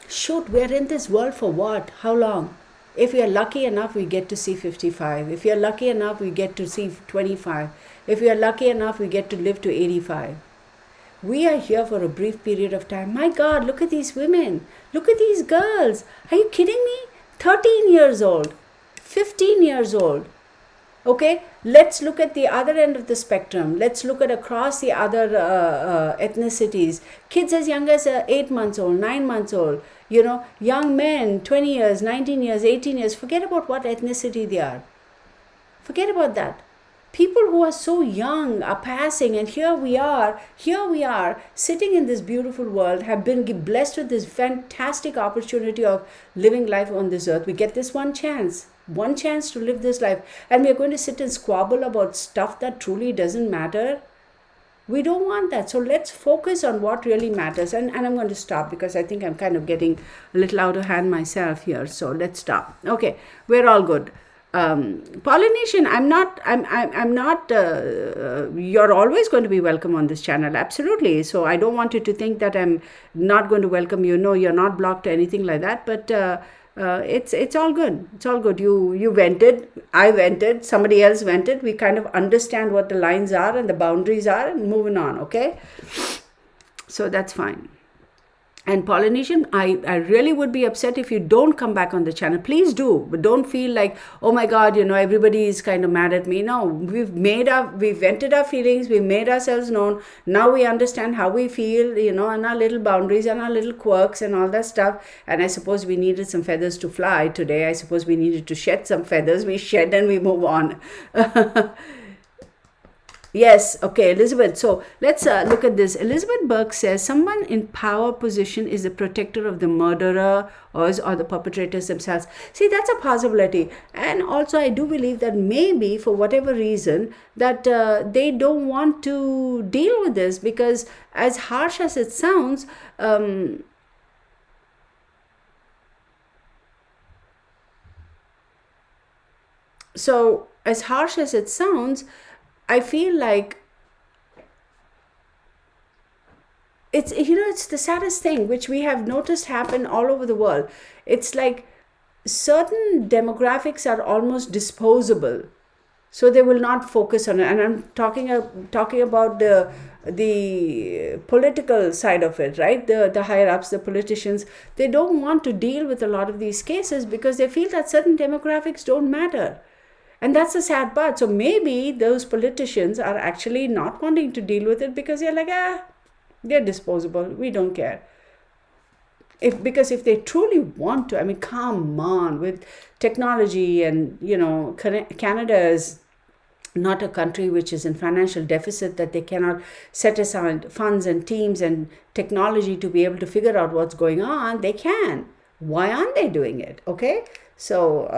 Shoot, we're in this world for what? How long? If we are lucky enough, we get to see 55. If we are lucky enough, we get to see 25. If we are lucky enough, we get to live to 85. We are here for a brief period of time. My God, look at these women. Look at these girls. Are you kidding me? 13 years old, 15 years old. Okay, let's look at the other end of the spectrum. Let's look at across the other ethnicities. Kids as young as 8 months old, 9 months old. Young men, 20 years, 19 years, 18 years. Forget about what ethnicity they are. Forget about that. People who are so young are passing, and here we are, sitting in this beautiful world, have been blessed with this fantastic opportunity of living life on this earth. We get this one chance to live this life, and we are going to sit and squabble about stuff that truly doesn't matter. We don't want that. So let's focus on what really matters. And I'm going to stop because I think I'm kind of getting a little out of hand myself here. So let's stop. Okay, we're all good. Polynesian, I'm not, you're always going to be welcome on this channel. Absolutely. So I don't want you to think that I'm not going to welcome you. No, you're not blocked or anything like that. But It's all good. It's all good. You vented, I vented, somebody else vented. We kind of understand what the lines are and the boundaries are, and moving on. Okay, so that's fine. And Polynesian, I really would be upset if you don't come back on the channel. Please do, but don't feel like, oh my God, everybody is kind of mad at me. No, we've vented our feelings, we made ourselves known. Now we understand how we feel, and our little boundaries and our little quirks and all that stuff. And I suppose we needed some feathers to fly today. I suppose we needed to shed some feathers. We shed and we move on. Yes, okay, Elizabeth. So let's look at this. Elizabeth Burke says someone in power position is the protector of the murderer or the perpetrators themselves. See, that's a possibility. And also, I do believe that maybe for whatever reason that they don't want to deal with this, because as harsh as it sounds, so as harsh as it sounds, I feel like it's the saddest thing which we have noticed happen all over the world. It's like certain demographics are almost disposable, so they will not focus on it. And I'm talking about the political side of it, right? The higher ups, the politicians, they don't want to deal with a lot of these cases because they feel that certain demographics don't matter. And that's the sad part. So maybe those politicians are actually not wanting to deal with it because they're like, they're disposable. We don't care. Because if they truly want to, I mean, come on, with technology and, Canada is not a country which is in financial deficit that they cannot set aside funds and teams and technology to be able to figure out what's going on. They can. Why aren't they doing it? Okay. So,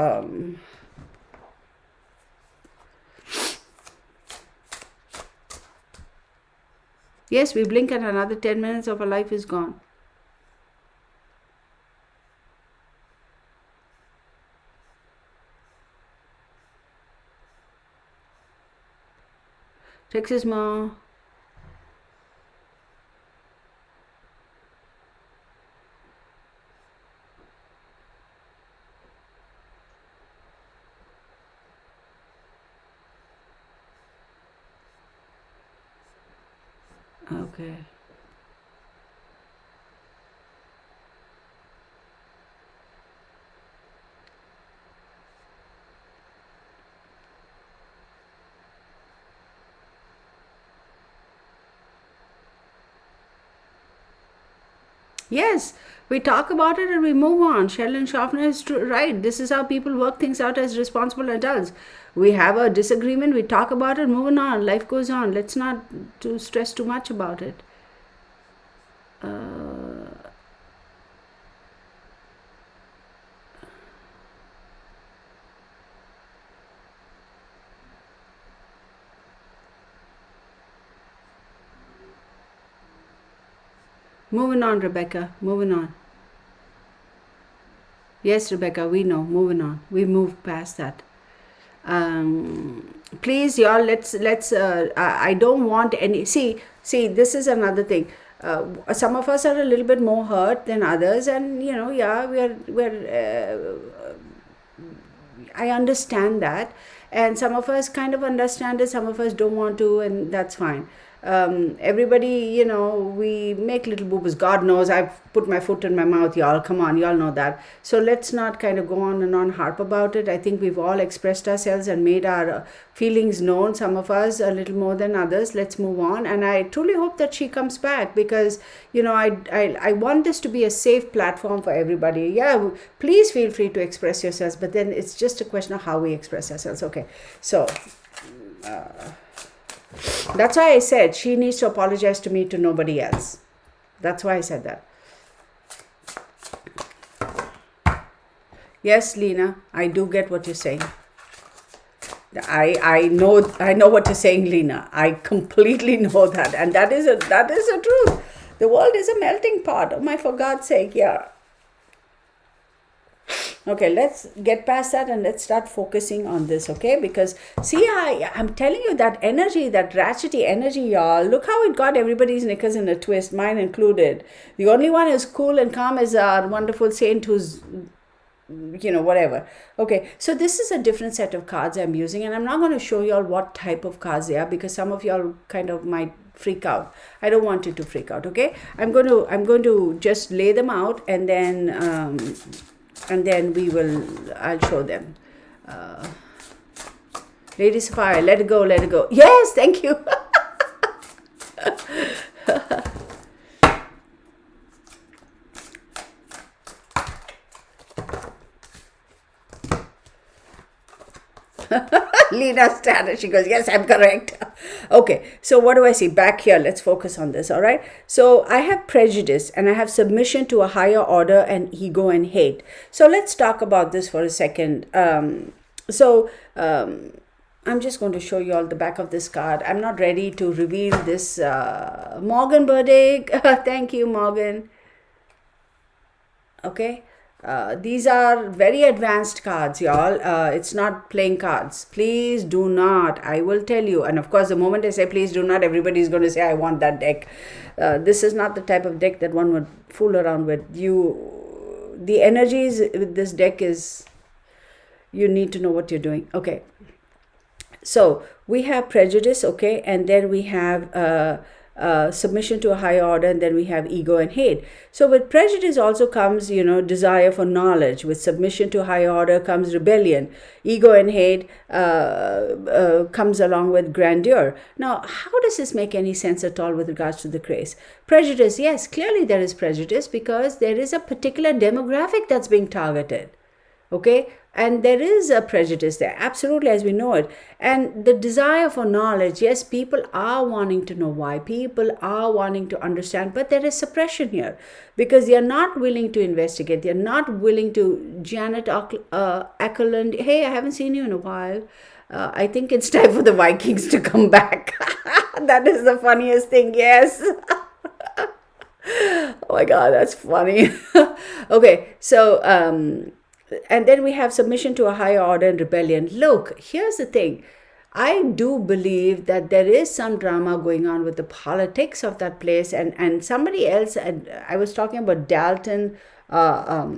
yes, we blink and another 10 minutes of our life is gone. Texas Ma. Okay. Yes, we talk about it and we move on. Sheldon Schaffner is right. This is how people work things out as responsible adults. We have a disagreement, we talk about it, moving on. Life goes on. Let's not stress too much about it. Moving on, Rebecca. Moving on. Yes, Rebecca, we know. Moving on. We moved past that. Please, y'all, let's I don't want any. See, this is another thing. Some of us are a little bit more hurt than others, and yeah, we're I understand that, and some of us kind of understand it, some of us don't want to, and that's fine. Everybody, we make little boo-boos. God knows I've put my foot in my mouth, y'all. Come on, y'all know that. So let's not kind of go on and on harp about it. I think we've all expressed ourselves and made our feelings known, some of us a little more than others. Let's move on. And I truly hope that she comes back because, I want this to be a safe platform for everybody. Yeah, please feel free to express yourselves, but then it's just a question of how we express ourselves. Okay, so... that's why I said she needs to apologize to me, to nobody else. That's why I said that. Yes, Lena, I do get what you're saying. I know what you're saying, Lena. I completely know that, and that is a truth. The world is a melting pot. Oh my, for God's sake, yeah. Okay, let's get past that and let's start focusing on this, okay? Because see, I'm telling you, that energy, that ratchety energy, y'all, look how it got everybody's knickers in a twist, mine included. The only one who's cool and calm is our wonderful saint who's whatever. Okay, so this is a different set of cards I'm using, and I'm not going to show you all what type of cards they are because some of y'all kind of might freak out. I don't want you to freak out. Okay, I'm going to just lay them out, and then I'll show them. Ladies of Fire, let it go, let it go. Yes, thank you. Lena Statter, she goes, yes, I'm correct. Okay, so what do I see? Back here, let's focus on this, all right? So I have prejudice and I have submission to a higher order and ego and hate. So let's talk about this for a second. I'm just going to show you all the back of this card. I'm not ready to reveal this. Morgan Burdick, thank you, Morgan. Okay. These are very advanced cards, y'all. It's not playing cards. Please do not. I will tell you. And of course, the moment I say please do not, everybody is going to say, I want that deck. This is not the type of deck that one would fool around with. The energies with this deck is, you need to know what you're doing. Okay. So we have prejudice, okay, and then we have submission to a higher order, and then we have ego and hate. So with prejudice also comes, desire for knowledge. With submission to a higher order comes rebellion. Ego and hate comes along with grandeur. Now, how does this make any sense at all with regards to the craze? Prejudice, yes, clearly there is prejudice because there is a particular demographic that's being targeted. Okay, and there is a prejudice there, absolutely, as we know it. And the desire for knowledge, yes, people are wanting to know why, people are wanting to understand, but there is suppression here because they are not willing to investigate. They are not willing to. Janet Ackerland, hey, I haven't seen you in a while. I think it's time for the Vikings to come back. That is the funniest thing, yes. Oh my God, that's funny. Okay, so and then we have submission to a higher order and rebellion. Look, here's the thing. I do believe that there is some drama going on with the politics of that place. And somebody else, I was talking about Dalton or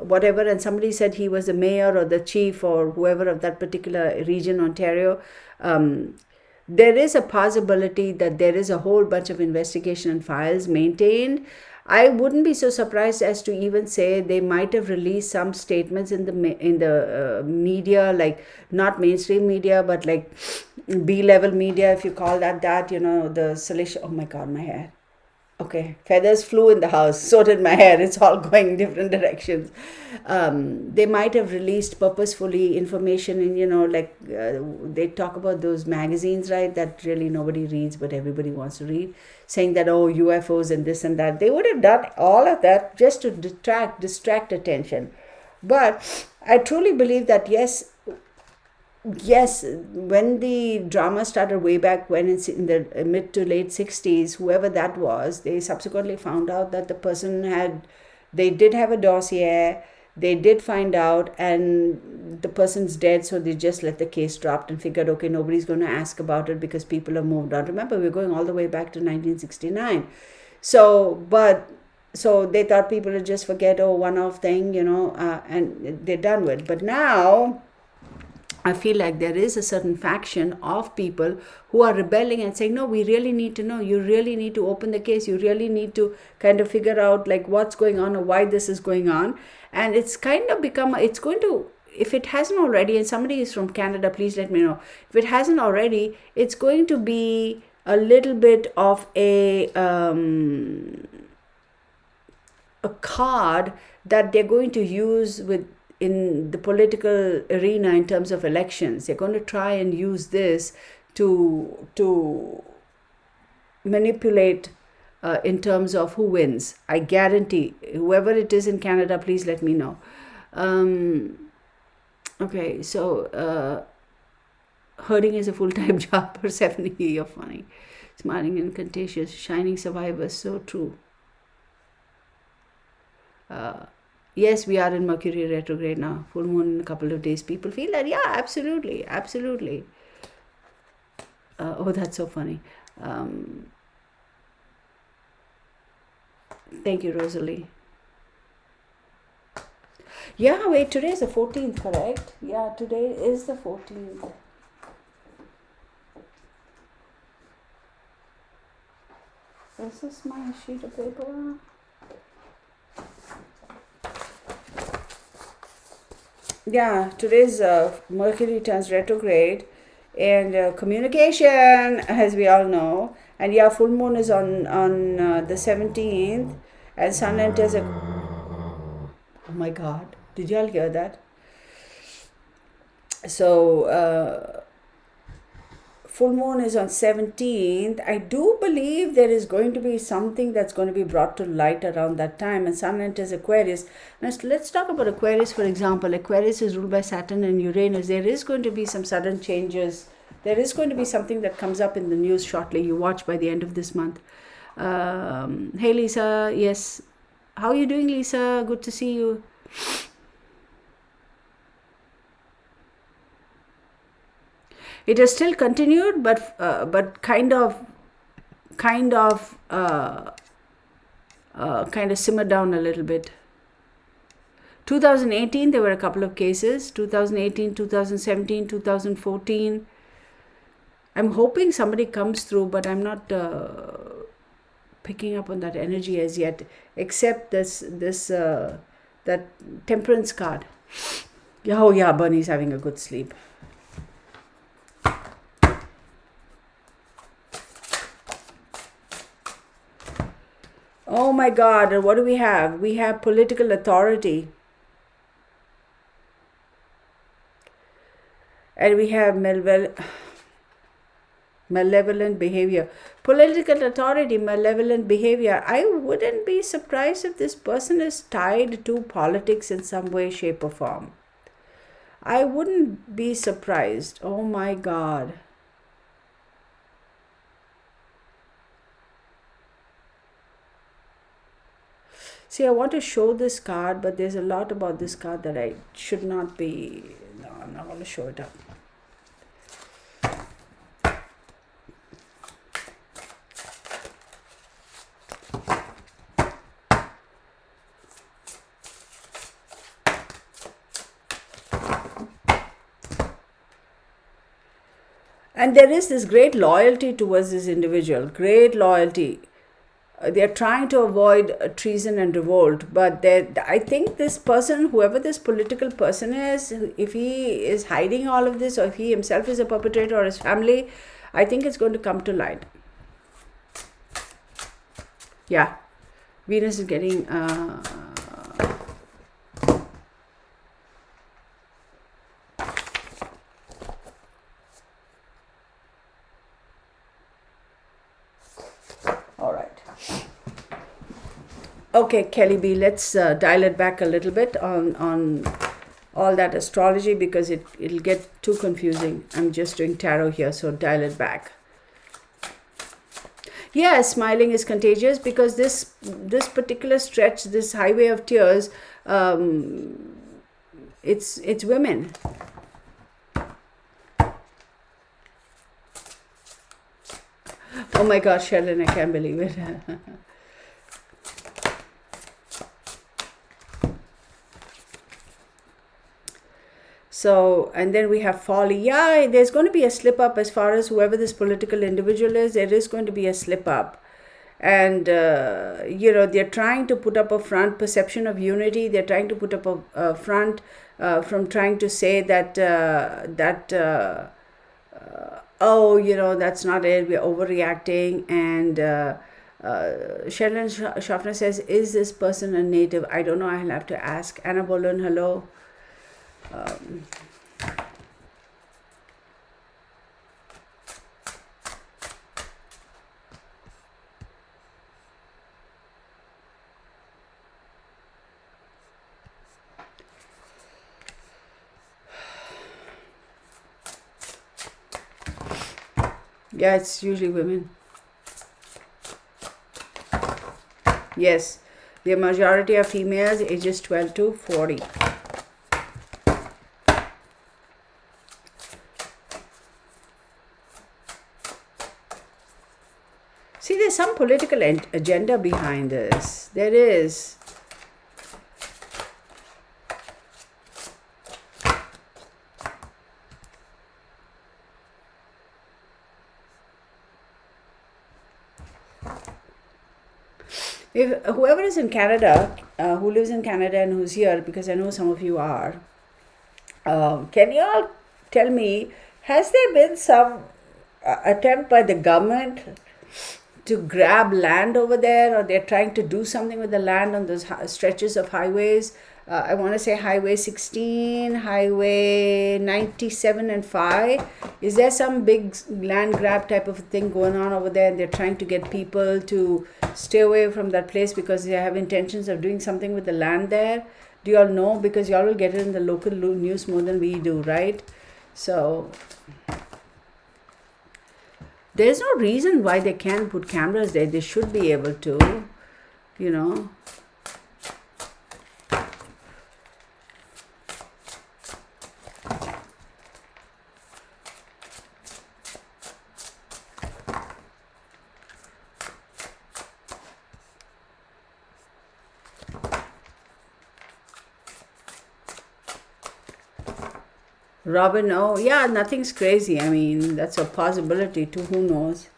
whatever, and somebody said he was the mayor or the chief or whoever of that particular region, Ontario. There is a possibility that there is a whole bunch of investigation and files maintained. I wouldn't be so surprised as to even say they might have released some statements in the media, like not mainstream media, but like B-level media, if you call that, the salacious. Oh my God, my hair. Okay, feathers flew in the house, so did my hair. It's all going in different directions. They might have released purposefully information in, they talk about those magazines, right, that really nobody reads, but everybody wants to read, saying that, oh, UFOs and this and that. They would have done all of that just to distract attention. But I truly believe that, yes, when the drama started way back when it's in the mid to late 60s, whoever that was, they subsequently found out that the person they did have a dossier, they did find out, and the person's dead, so they just let the case drop and figured, okay, nobody's going to ask about it because people have moved on. Remember, we're going all the way back to 1969. So they thought people would just forget, one-off thing, and they're done with. But now I feel like there is a certain faction of people who are rebelling and saying, no, we really need to know. You really need to open the case. You really need to kind of figure out like what's going on or why this is going on. And it's kind of it's going to, if it hasn't already, and somebody is from Canada, please let me know. If it hasn't already, it's going to be a little bit of a card that they're going to use in the political arena in terms of elections. They're going to try and use this to manipulate in terms of who wins. I guarantee, whoever it is in Canada, please let me know. Okay, so herding is a full-time job. Persephone, you're funny. Smiling and contagious, shining survivors, so true. Yes, we are in Mercury retrograde now. Full moon in a couple of days. People feel that, yeah, absolutely. Oh, that's so funny. Thank you, Rosalie. Yeah, wait, today is the 14th, correct? Yeah, today is the 14th. Is this my sheet of paper? Yeah, today's Mercury turns retrograde, and communication, as we all know, and yeah, full moon is on the 17th, and sun enters a. Oh my God! Did y'all hear that? So full moon is on 17th. I do believe there is going to be something that's going to be brought to light around that time, and sun enters Aquarius. Now let's talk about Aquarius, for example. Aquarius is ruled by Saturn and Uranus. There is going to be some sudden changes. There is going to be something that comes up in the news shortly. You watch by the end of this month. Hey Lisa, yes. How are you doing, Lisa? Good to see you. It has still continued, but kind of simmered down a little bit. 2018, there were a couple of cases. 2018, 2017, 2014. I'm hoping somebody comes through, but I'm not picking up on that energy as yet, except that temperance card. Oh yeah, Bernie's having a good sleep. Oh my God, what do we have? We have political authority. And we have malevolent behavior. Political authority, malevolent behavior. I wouldn't be surprised if this person is tied to politics in some way, shape, or form. I wouldn't be surprised. Oh my God. See, I want to show this card, but there's a lot about this card that I should not be. No, I'm not going to show it up. And there is this great loyalty towards this individual, great loyalty. They're trying to avoid treason and revolt, but I think this person, whoever this political person is, if he is hiding all of this, or if he himself is a perpetrator, or his family, I think it's going to come to light. Yeah, Venus is getting Okay, Kelly B, let's dial it back a little bit on all that astrology, because it'll get too confusing. I'm just doing tarot here, so dial it back. Yeah, smiling is contagious, because this particular stretch, this highway of tears, it's women. Oh my gosh, Sheldon, I can't believe it. So, and then we have folly. Yeah, there's going to be a slip up as far as whoever this political individual is. There is going to be a slip up. And, they're trying to put up a front, perception of unity. They're trying to put up a front from trying to say that, that's not it. We're overreacting. And Sheldon Schaffner says, is this person a native? I don't know. I'll have to ask. Anna Bolon, hello. Yeah, it's usually women. Yes, the majority are females, ages 12 to 40. See, there's some political agenda behind this. There is. If whoever is in Canada, who lives in Canada and who's here, because I know some of you are, can you all tell me, has there been some attempt by the government to grab land over there, or they're trying to do something with the land on those stretches of highways? I want to say Highway 16, Highway 97 and 5. Is there some big land grab type of thing going on over there, and they're trying to get people to stay away from that place because they have intentions of doing something with the land there? Do you all know? Because you all will get it in the local news more than we do, right? So there's no reason why they can't put cameras there. They should be able to, you know. Robin, oh yeah, nothing's crazy. I mean, that's a possibility too. Who knows?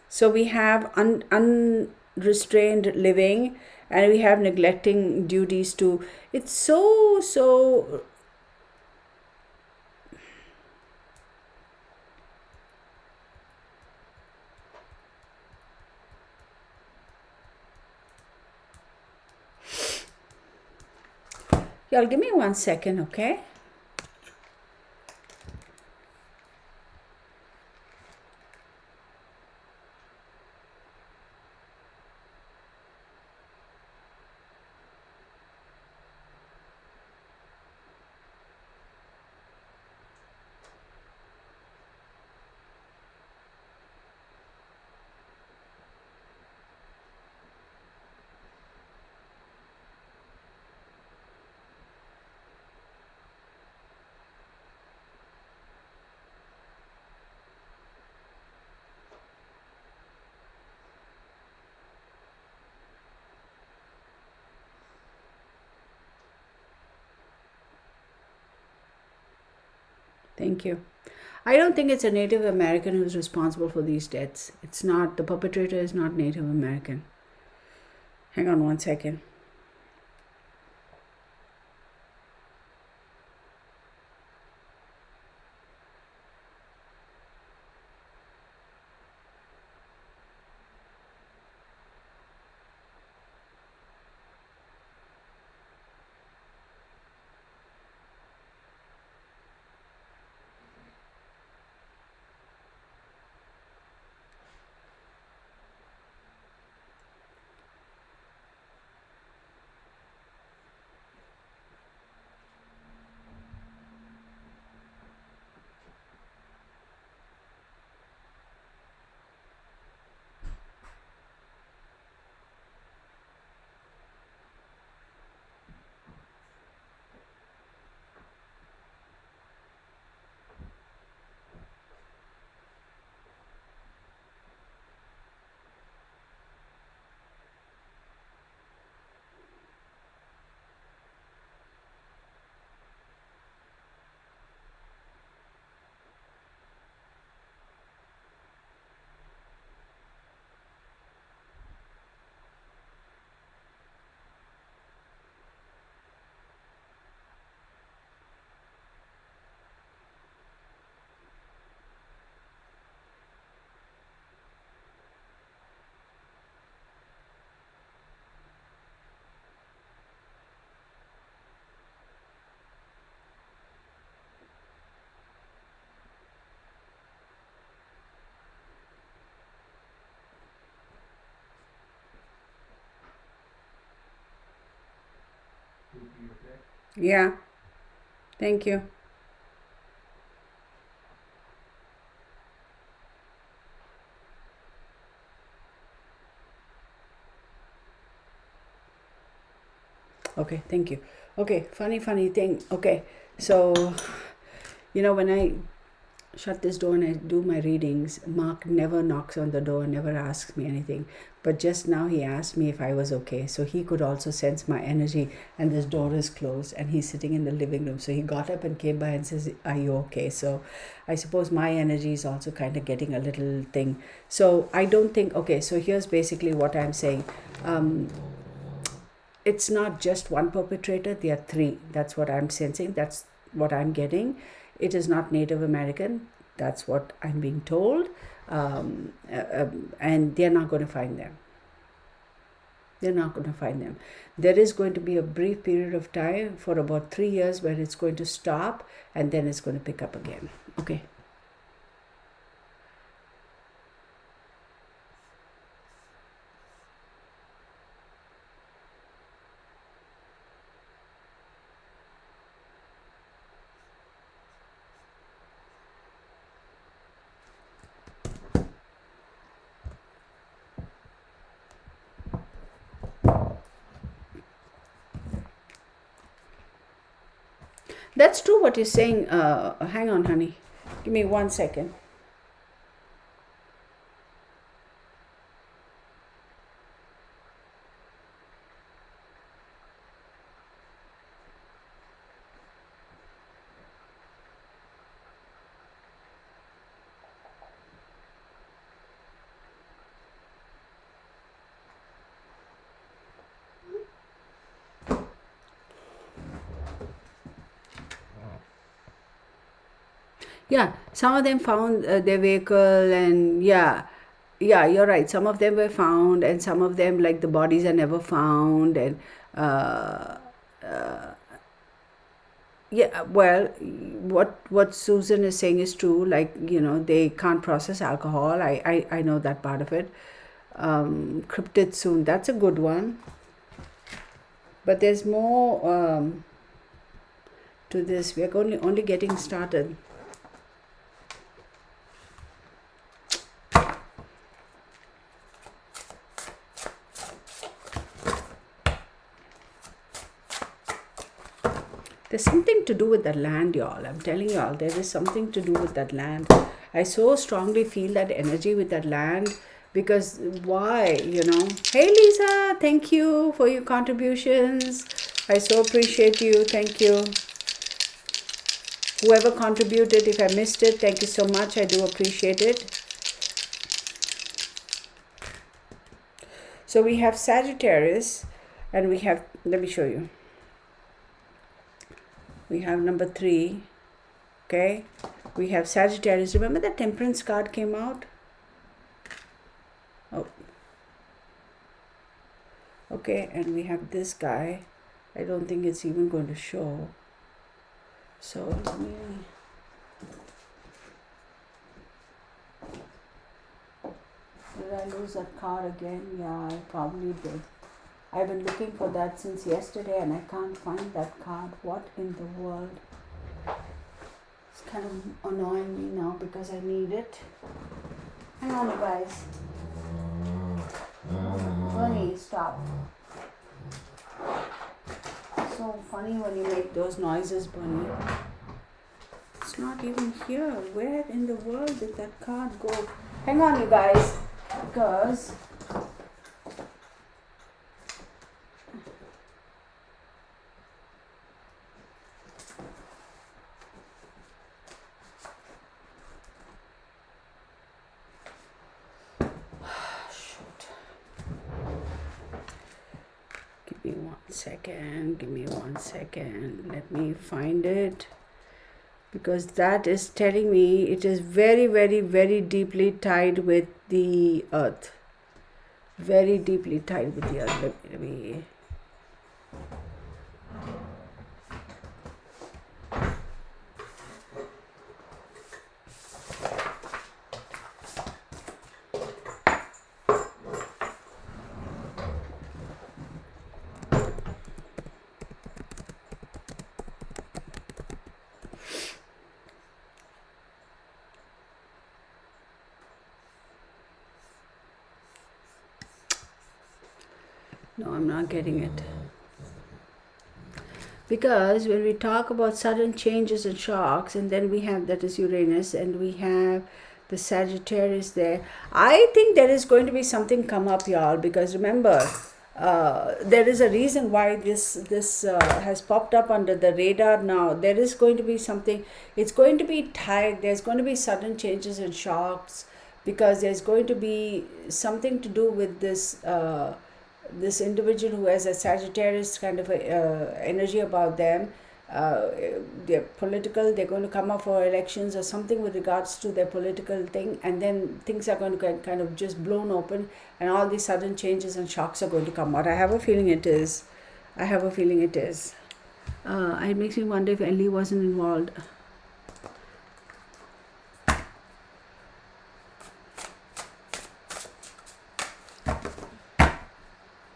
So we have unrestrained living, and we have neglecting duties too. It's so. Y'all, give me 1 second, okay? Thank you. I don't think it's a Native American who's responsible for these deaths. It's not. The perpetrator is not Native American. Hang on 1 second. Yeah. Thank you. Okay, thank you. Okay, funny thing. Okay, so, when shut this door and I do my readings, Mark never knocks on the door, never asks me anything. But just now he asked me if I was okay. So he could also sense my energy, and this door is closed and he's sitting in the living room. So he got up and came by and says, "Are you okay?" So I suppose my energy is also kind of getting a little thing. So I don't think, okay, so here's basically what I'm saying. It's not just one perpetrator, there are three. That's what I'm sensing. That's what I'm getting. It is not Native American. That's what I'm being told. And they're not going to find them. They're not going to find them. There is going to be a brief period of time for about 3 years where it's going to stop and then it's going to pick up again. Okay. That's true what you're saying. Hang on, honey. Give me 1 second. Yeah, some of them found their vehicle, and yeah, you're right. Some of them were found, and some of them, like the bodies, are never found. And uh, yeah, well, what Susan is saying is true. Like, they can't process alcohol. I know that part of it. Cryptid soon. That's a good one. But there's more to this. We're only getting started. There's something to do with that land, y'all. I'm telling y'all, there is something to do with that land. I so strongly feel that energy with that land, because why, Hey, Lisa, thank you for your contributions. I so appreciate you. Thank you. Whoever contributed, if I missed it, thank you so much. I do appreciate it. So we have Sagittarius, and we have, let me show you. We have number 3. Okay, we have Sagittarius. Remember the Temperance card came out? Oh, okay, and we have this guy. I don't think it's even going to show. So let me. Did I lose that card again? Yeah, I probably did. I've been looking for that since yesterday and I can't find that card. What in the world? It's kind of annoying me now because I need it. Hang on, you guys. Bunny, stop. So funny when you make those noises, Bunny. It's not even here. Where in the world did that card go? Hang on, you guys. Because give me one second, let me find it, because that is telling me it is very, very, very deeply tied with the earth, very deeply tied with the earth. Let me No, I'm not getting it. Because when we talk about sudden changes and shocks, and then we have, that is Uranus, and we have the Sagittarius there, I think there is going to be something come up, y'all, because remember, there is a reason why this has popped up under the radar now. There is going to be something, it's going to be tied, there's going to be sudden changes and shocks, because there's going to be something to do with this individual who has a Sagittarius kind of energy about them. They're political, they're going to come up for elections or something with regards to their political thing, and then things are going to get kind of just blown open, and all these sudden changes and shocks are going to come out. I have a feeling it is. It makes me wonder if Ellie wasn't involved.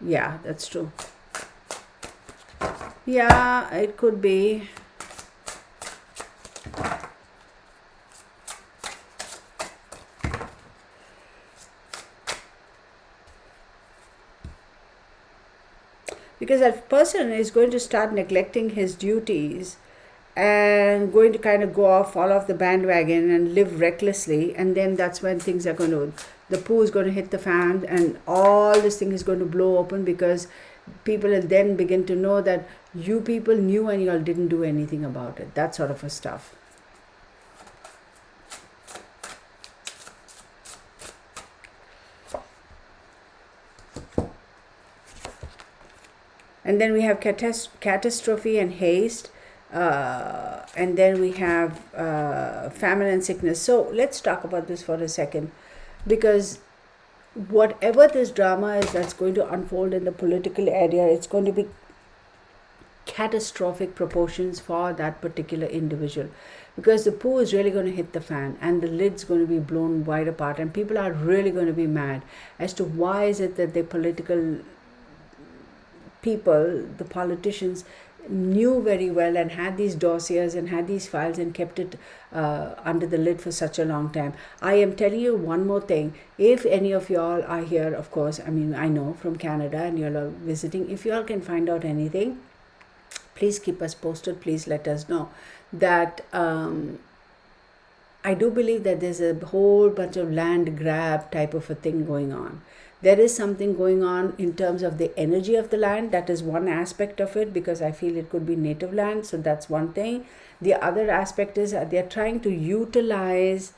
Yeah, that's true. Yeah, it could be. Because that person is going to start neglecting his duties and going to kind of fall off the bandwagon and live recklessly, and then that's when things are going to, the poo is going to hit the fan, and all this thing is going to blow open, because people will then begin to know that you people knew and you all didn't do anything about it. That sort of a stuff. And then we have catastrophe and haste. And then we have famine and sickness. So let's talk about this for a second, because whatever this drama is that's going to unfold in the political area, it's going to be catastrophic proportions for that particular individual, because the poo is really going to hit the fan and the lid's going to be blown wide apart, and people are really going to be mad as to why is it that the political people, the politicians, knew very well and had these dossiers and had these files and kept it under the lid for such a long time. I am telling you one more thing. If any of y'all are here, of course, I mean, I know from Canada and y'all are visiting, if y'all can find out anything, please keep us posted. Please let us know that I do believe that there's a whole bunch of land grab type of a thing going on. There is something going on in terms of the energy of the land. That is one aspect of it, because I feel it could be native land. So that's one thing. The other aspect is that they're trying to utilize,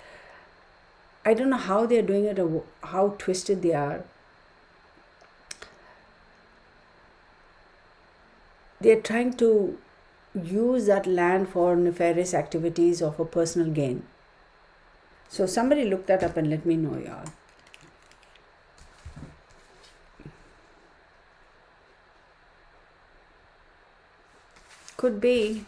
I don't know how they're doing it or how twisted they are. They're trying to use that land for nefarious activities or for personal gain. So somebody look that up and let me know, y'all. Could be.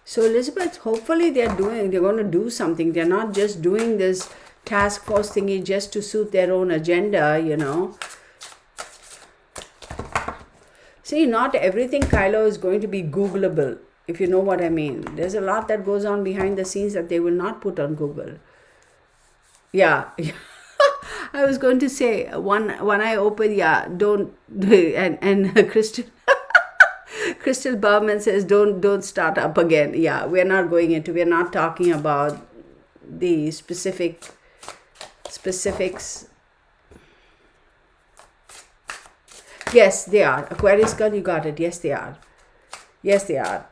So Elizabeth, hopefully they're going to do something. They're not just doing this task force thingy just to suit their own agenda, you know. See, not everything, Kylo, is going to be Googleable, if you know what I mean. There's a lot that goes on behind the scenes that they will not put on Google. Yeah. I was going to say, one eye open, yeah, don't, and Crystal Berman says, don't start up again. Yeah, we're not talking about the specifics. Yes, they are. Aquarius girl, you got it. Yes, they are.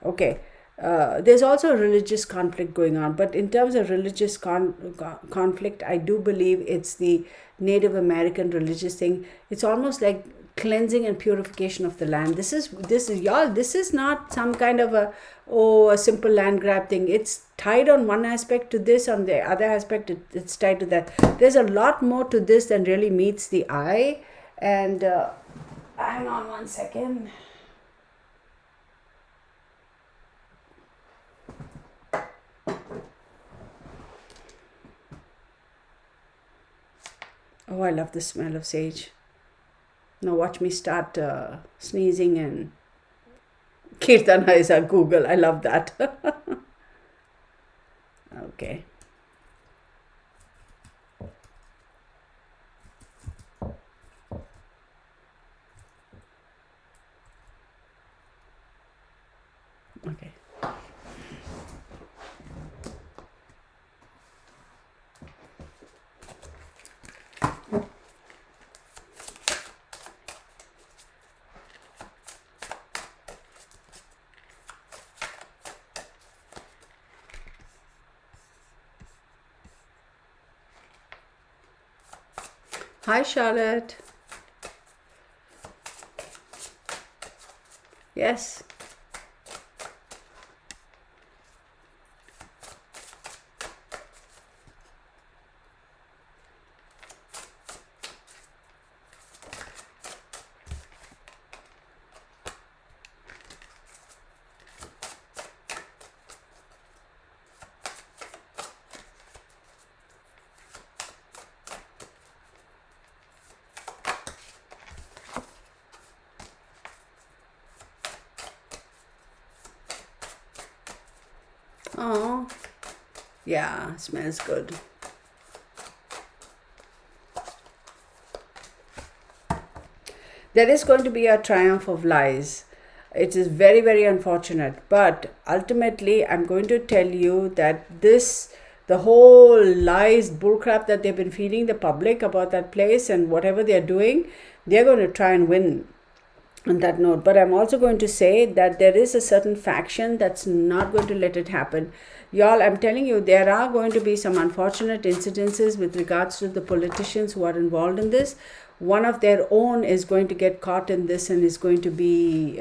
Okay. There's also a religious conflict going on, but in terms of religious conflict, I do believe it's the Native American religious thing. It's almost like cleansing and purification of the land. This is not some kind of a simple land grab thing. It's tied on one aspect to this, on the other aspect it's tied to that. There's a lot more to this than really meets the eye. And hang on one second. Oh, I love the smell of sage. Now watch me start sneezing and Kirtana is a Google. I love that. Okay. Okay. Hi, Charlotte. Yes. Oh, yeah, smells good. There is going to be a triumph of lies. It is very, very unfortunate. But ultimately, I'm going to tell you that the whole lies, bullcrap that they've been feeding the public about that place and whatever they're doing, they're going to try and win on that note. But I'm also going to say that there is a certain faction that's not going to let it happen. Y'all, I'm telling you, there are going to be some unfortunate incidences with regards to the politicians who are involved in this. One of their own is going to get caught in this and is going to be,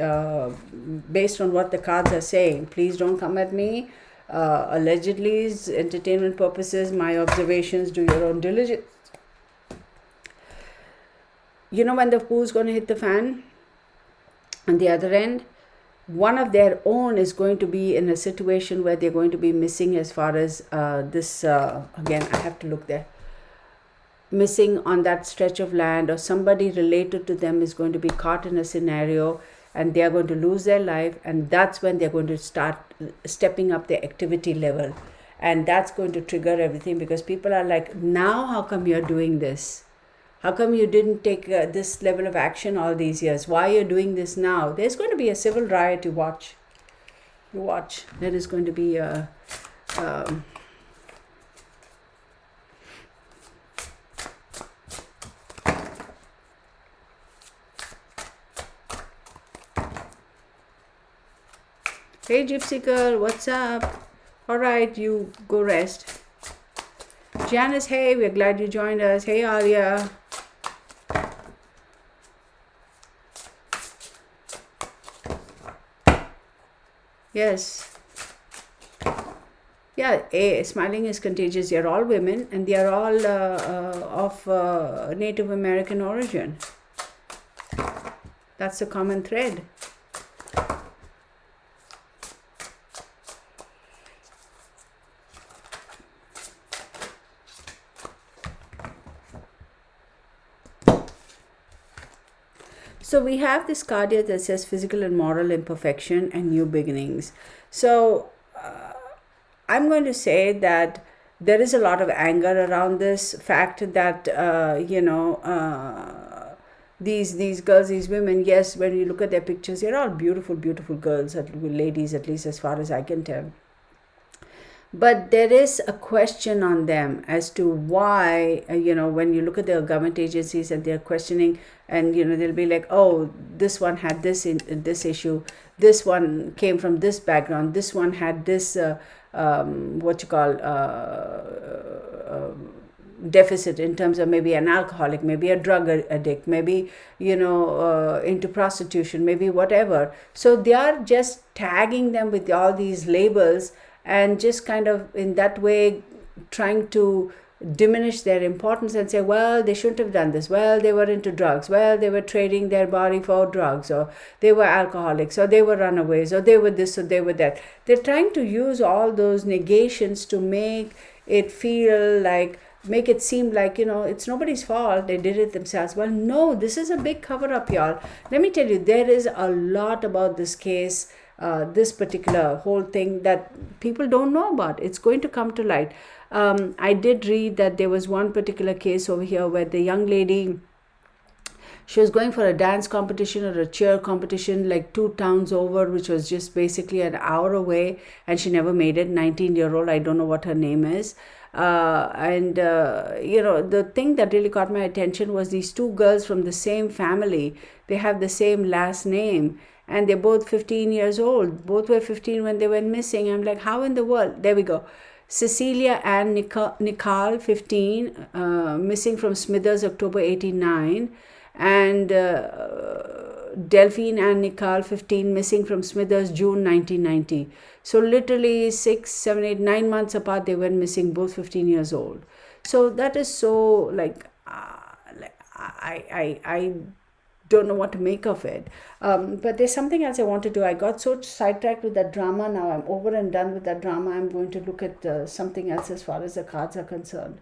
based on what the cards are saying. Please don't come at me. Allegedly, entertainment purposes, my observations, do your own diligence. You know when the poo's going to hit the fan? On the other end, one of their own is going to be in a situation where they're going to be missing as far as this, again, I have to look there, missing on that stretch of land, or somebody related to them is going to be caught in a scenario and they are going to lose their life, and that's when they're going to start stepping up their activity level, and that's going to trigger everything, because people are like, now how come you're doing this? How come you didn't take this level of action all these years? Why are you doing this now? There's going to be a civil riot. You watch. You watch. There is going to be a... Hey, Gypsy girl, what's up? All right, you go rest. Janice, hey, we're glad you joined us. Hey, Aria. Yes. Yeah, smiling is contagious. You're all women and they are all of Native American origin. That's a common thread. So we have this card here that says physical and moral imperfection and new beginnings. So I'm going to say that there is a lot of anger around this fact that, these girls, these women, yes, when you look at their pictures, they're all beautiful, beautiful girls, ladies, at least as far as I can tell. But there is a question on them as to why, when you look at the government agencies and they're questioning, and they'll be like, oh, this one had this issue, this one came from this background, this one had this deficit in terms of maybe an alcoholic, maybe a drug addict, maybe into prostitution, maybe whatever. So they are just tagging them with all these labels and just kind of in that way trying to diminish their importance and say, well, they shouldn't have done this, well, they were into drugs, well, they were trading their body for drugs, or they were alcoholics, or they were runaways, or they were this, or they were that. They're trying to use all those negations to make it feel like make it seem like, it's nobody's fault, they did it themselves. Well, no, this is a big cover up, y'all. Let me tell you, there is a lot about this case, this particular whole thing, that people don't know about. It's going to come to light. I did read that there was one particular case over here where the young lady, she was going for a dance competition or a cheer competition like 2 towns over, which was just basically an hour away, and she never made it. 19-year-old, I don't know what her name is. The thing that really caught my attention was these two girls from the same family. They have the same last name, and they're both 15 years old. Both were 15 when they went missing. I'm like, how in the world? There we go. Cecilia and Nicole, 15, missing from Smithers, October 89. And Delphine and Nicole, 15, missing from Smithers, June 1990. So literally 6, 7, 8, 9 months apart, they went missing, both 15 years old. So that is so, I don't know what to make of it. But there's something else I want to do. I got so sidetracked with that drama. Now I'm over and done with that drama. I'm going to look at something else as far as the cards are concerned.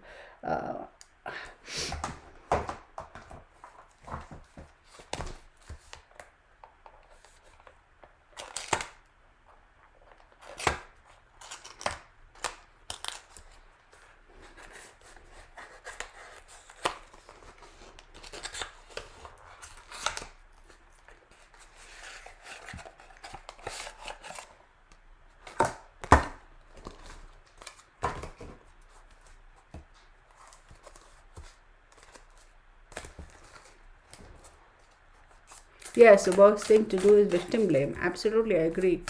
Yes, the worst thing to do is victim blame. Absolutely, I agree.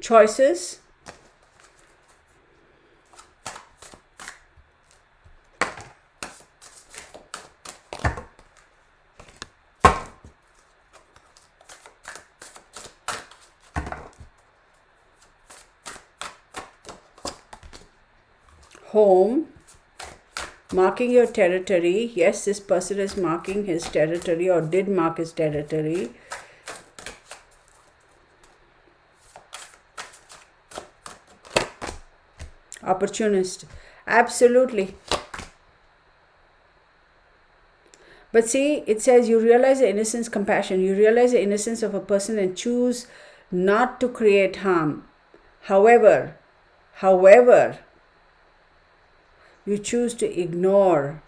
Choices. Home. Marking your territory. Yes, this person is marking his territory or did mark his territory. Opportunist. Absolutely. But see, it says you realize the innocence, compassion. You realize the innocence of a person and choose not to create harm. However, you choose to ignore.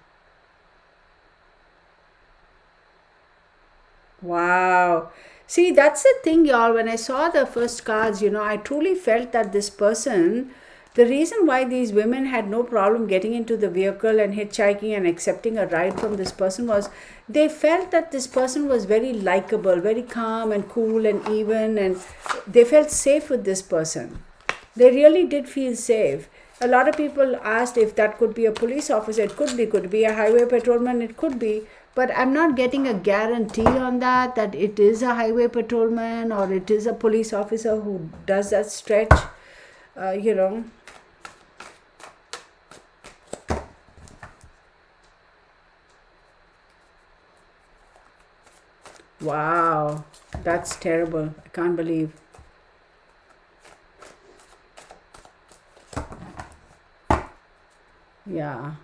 Wow. See, that's the thing, y'all. When I saw the first cards, I truly felt that this person, the reason why these women had no problem getting into the vehicle and hitchhiking and accepting a ride from this person was they felt that this person was very likable, very calm and cool and even, and they felt safe with this person. They really did feel safe. A lot of people asked if that could be a police officer. It could be a highway patrolman, it could be. But I'm not getting a guarantee on that it is a highway patrolman or it is a police officer who does that stretch, Wow, that's terrible. I can't believe. Yeah.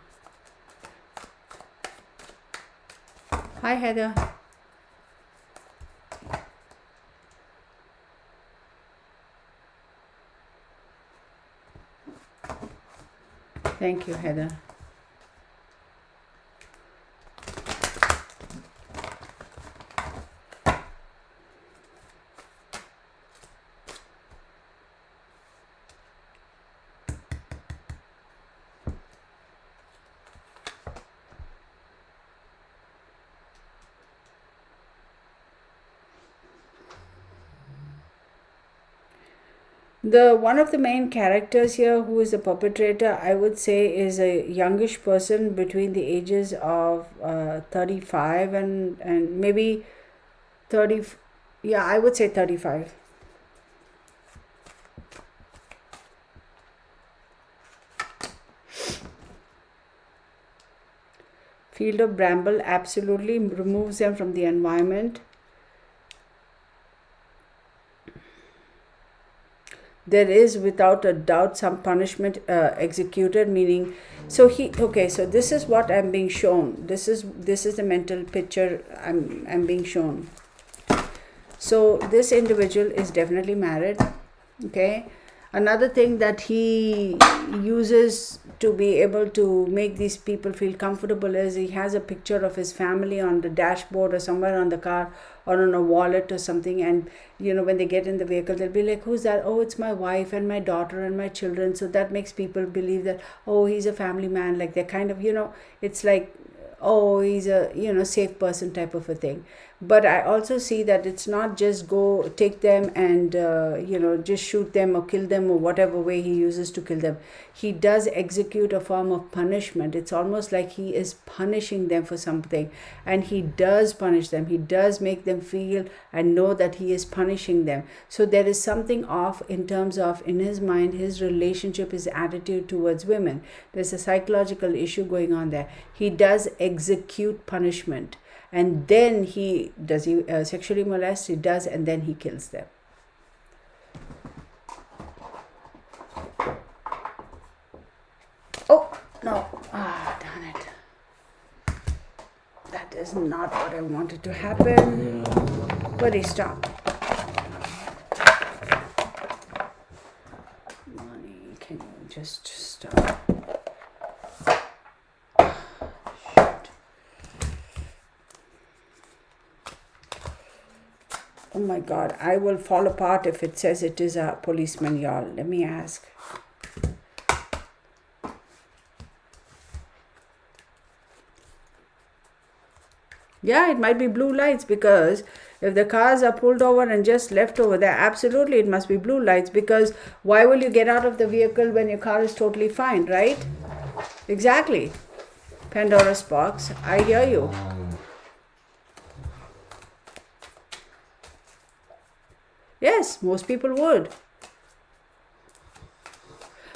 Hi, Heather. Thank you, Heather. The one of the main characters here, who is the perpetrator, I would say, is a youngish person between the ages of 35 and maybe 30. Yeah, I would say 35. Field of bramble absolutely removes them from the environment. There is without a doubt some punishment executed, meaning, so this is what I'm being shown. This is the mental picture I'm being shown. So this individual is definitely married. Okay. Another thing that he uses to be able to make these people feel comfortable is he has a picture of his family on the dashboard or somewhere on the car or on a wallet or something, and when they get in the vehicle, they'll be like, who's that? Oh, it's my wife and my daughter and my children. So that makes people believe that, oh, he's a family man. Like they're kind of, it's like, oh, he's a safe person type of a thing. But I also see that it's not just go take them and just shoot them or kill them or whatever way he uses to kill them. He does execute a form of punishment. It's almost like he is punishing them for something, and he does punish them. He does make them feel and know that he is punishing them. So there is something off in terms of, in his mind, his relationship, his attitude towards women. There's a psychological issue going on there. He does execute punishment, and then he sexually molest. He does, and then he kills them. Oh no! Darn it! That is not what I wanted to happen. Buddy, stop! Money, can you just stop? Oh my God, I will fall apart if it says it is a policeman, y'all. Let me ask. Yeah, it might be blue lights, because if the cars are pulled over and just left over there, absolutely it must be blue lights, because why will you get out of the vehicle when your car is totally fine, right? Exactly. Pandora's box. I hear you. Yes, most people would.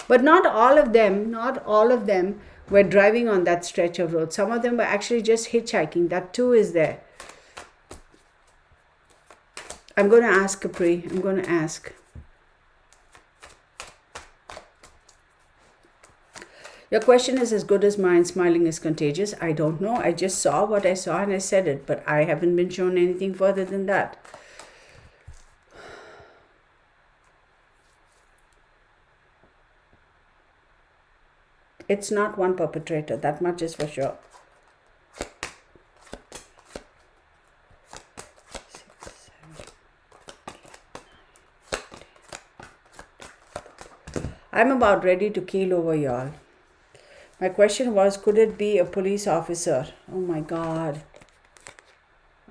But not all of them were driving on that stretch of road. Some of them were actually just hitchhiking. That too is there. I'm going to ask Capri. I'm going to ask. Your question is as good as mine. Smiling is contagious. I don't know. I just saw what I saw and I said it. But I haven't been shown anything further than that. It's not one perpetrator, that much is for sure. I'm about ready to keel over, y'all. My question was, could it be a police officer? Oh my God.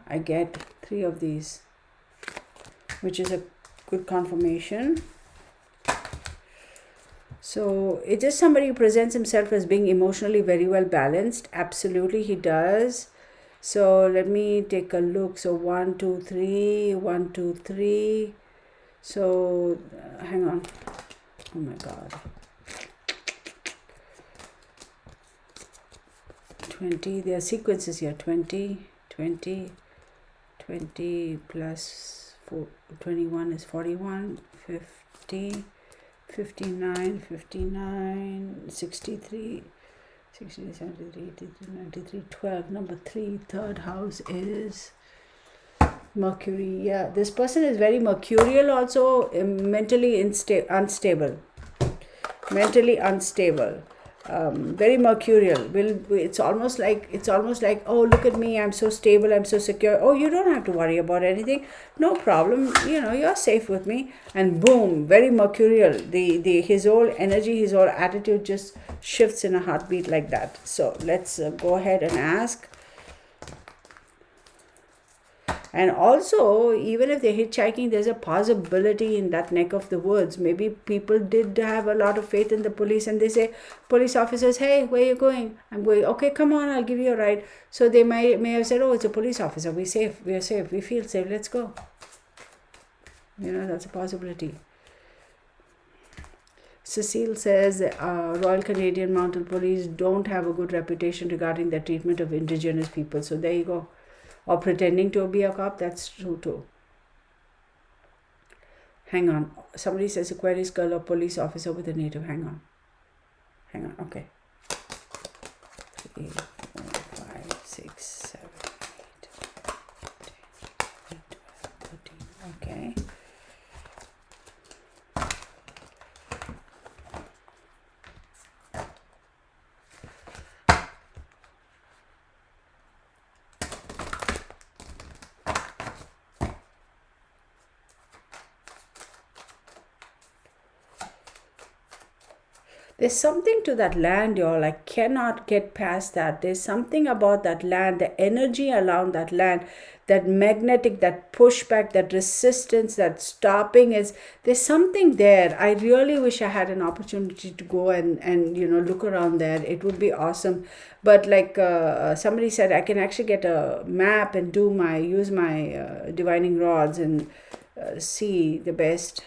I get 3 of these, which is a good confirmation. So it is somebody who presents himself as being emotionally very well balanced. Absolutely, he does. So let me take a look. So 1, 2, 3, 1, 2, 3. So hang on. Oh my God. 20. There are sequences here. 20, 20, 20 plus 4, 21 is 41, 50. 59, 59, 63, 63, 73, 83, 93, 12. Number 3, third house is Mercury. Yeah, this person is very mercurial, also mentally unstable. Mentally unstable. Very mercurial. It's almost like, oh, look at me, I'm so stable, I'm so secure. Oh, you don't have to worry about anything, no problem, you're safe with me. And boom, very mercurial. His whole energy, his whole attitude just shifts in a heartbeat like that. So let's go ahead and ask. And also, even if they're hitchhiking, there's a possibility in that neck of the woods. Maybe people did have a lot of faith in the police, and they say, police officers, hey, where are you going? I'm going, okay, come on, I'll give you a ride. So they may have said, oh, it's a police officer. We're safe. We are safe. We feel safe. Let's go. That's a possibility. Cecile says Royal Canadian Mounted Police don't have a good reputation regarding their treatment of Indigenous people. So there you go. Or pretending to be a cop, that's true too. Hang on. Somebody says Aquarius girl or police officer with a native. Hang on. Okay. 3, 4, 5, 6, 7, 8, 10, 12, 13. Okay. There's something to that land, y'all. I cannot get past that. There's something about that land, the energy around that land, that magnetic, that pushback, that resistance, that stopping there's something there. I really wish I had an opportunity to go and look around there. It would be awesome. But like somebody said, I can actually get a map and use my divining rods and see the best.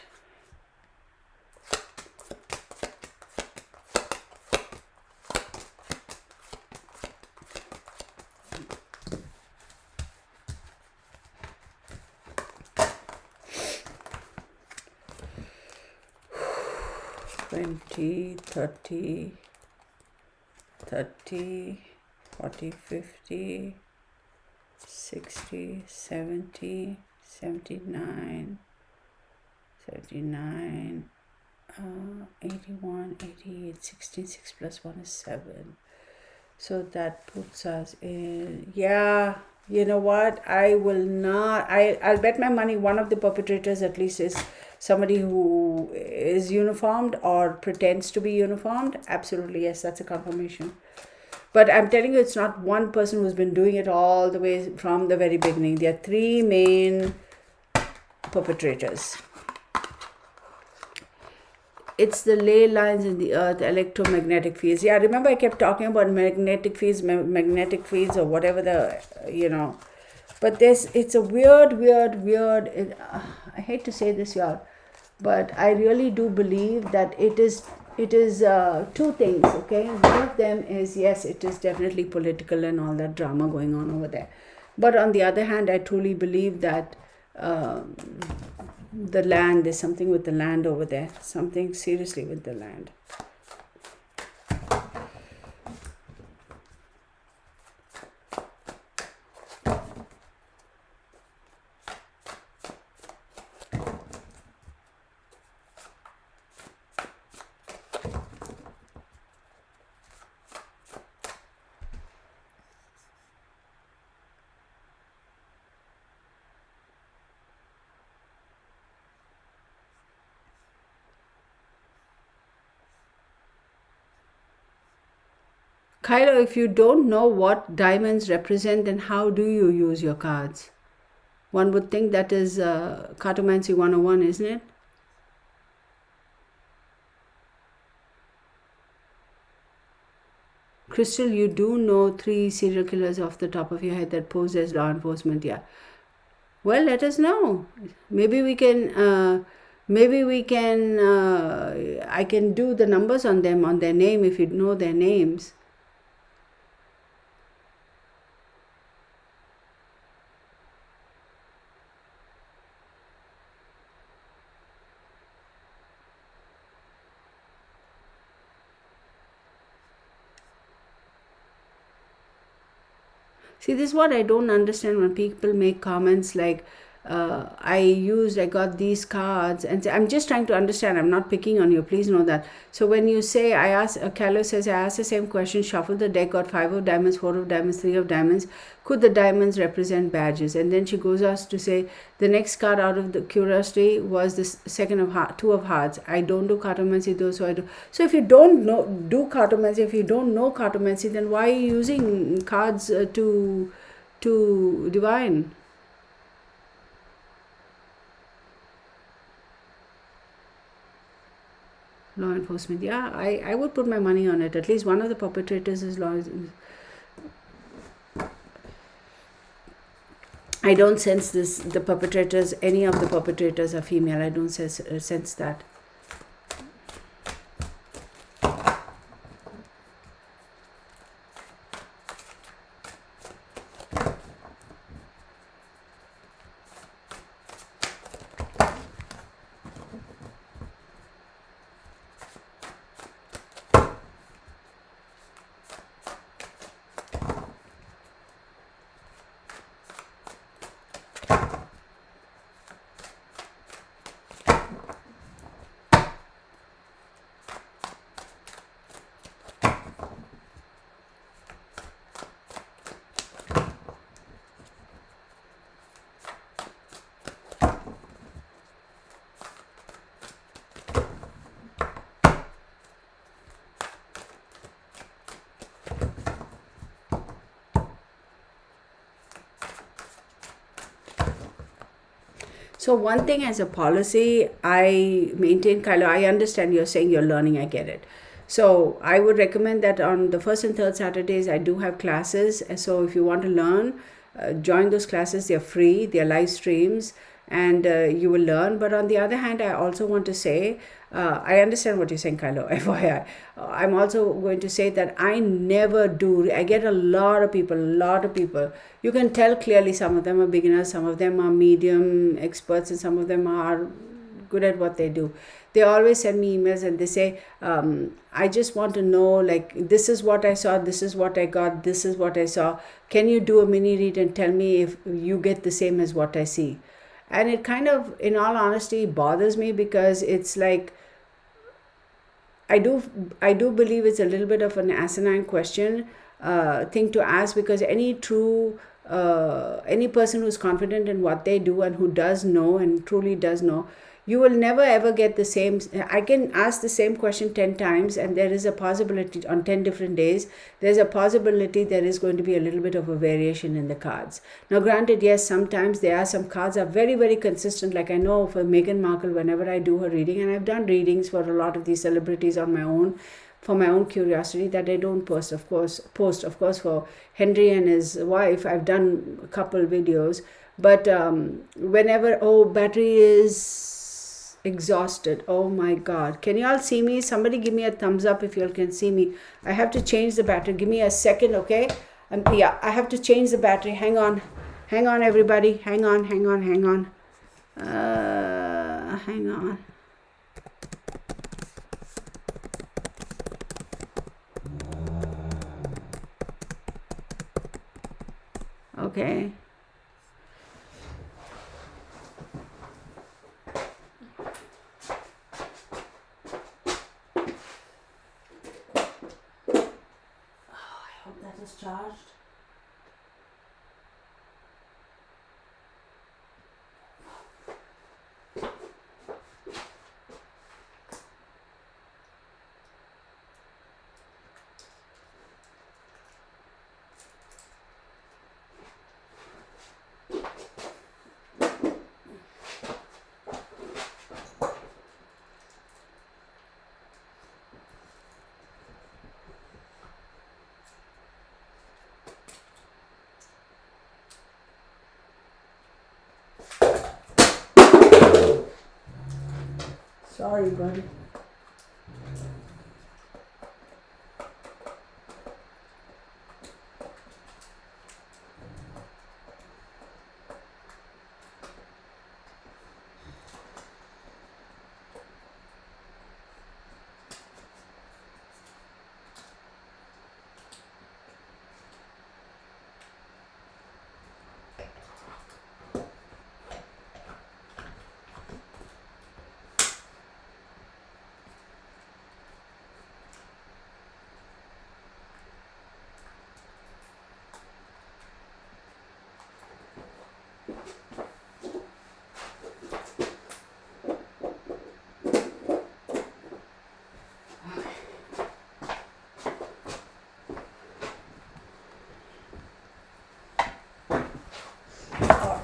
$20, $30, $40, $50, $60, $70, $79, $79, $81, $88, 16, 6 plus 1 is 7. So that puts us in, you know what? I will not, I'll bet my money one of the perpetrators at least is somebody who is uniformed or pretends to be uniformed. Absolutely, yes, that's a confirmation. But I'm telling you, it's not one person who's been doing it all the way from the very beginning. There are 3 main perpetrators. It's the ley lines in the earth, electromagnetic fields. Yeah, remember I kept talking about magnetic fields or whatever but it's a weird, I hate to say this, y'all, but I really do believe that it is 2 things, okay? One of them is, yes, it is definitely political and all that drama going on over there. But on the other hand, I truly believe that the land, there's something with the land over there, something seriously with the land. Kylo, if you don't know what diamonds represent, then how do you use your cards? One would think that is Cartomancy 101, isn't it? Crystal, you do know 3 serial killers off the top of your head that pose as law enforcement, yeah. Well, let us know. Maybe we can, I can do the numbers on them, on their name, if you know their names. See, this is what I don't understand when people make comments like, I got these cards, and I'm just trying to understand. I'm not picking on you. Please know that. So when you say, Carlo says, I asked the same question, shuffle the deck, got 5 of diamonds, 4 of diamonds, 3 of diamonds. Could the diamonds represent badges? And then she goes on to say, the next card out of the curiosity was the second of heart, 2 of hearts. I don't do cartomancy though, so I do. So if you don't do cartomancy, if you don't know cartomancy, then why are you using cards to divine? Law enforcement. Yeah, I would put my money on it. At least one of the perpetrators is law. I don't sense this. The perpetrators, any of the perpetrators are female. I don't sense that. So one thing as a policy, I maintain, Kylo, I understand you're saying you're learning, I get it. So I would recommend that on the first and third Saturdays, I do have classes. So if you want to learn, join those classes. They're free, they're live streams, and you will learn. But on the other hand, I also want to say, I understand what you're saying, Kylo, FYI. I'm also going to say that I never do. I get a lot of people. You can tell clearly some of them are beginners, some of them are medium experts, and some of them are good at what they do. They always send me emails and they say, I just want to know, like, this is what I saw, this is what I got, this is what I saw. Can you do a mini read and tell me if you get the same as what I see? And it kind of, in all honesty, bothers me because it's like, I do believe it's a little bit of an asinine question thing to ask, because any person who's confident in what they do and who does know and truly does know, you will never ever get the same. I can ask the same question 10 times and there is a possibility on 10 different days, there's a possibility there is going to be a little bit of a variation in the cards. Now granted, yes, sometimes there are some cards are very, very consistent. Like I know for Meghan Markle, whenever I do her reading, and I've done readings for a lot of these celebrities on my own, for my own curiosity, that I don't post. Of course, for Henry and his wife, I've done a couple videos. But whenever, battery is exhausted. Oh my God. Can you all see me? Somebody give me a thumbs up if you all can see me. I have to change the battery. Give me a second, okay? I have to change the battery. Hang on, everybody. Hang on. Hang on. Okay. That is charged. Sorry, buddy.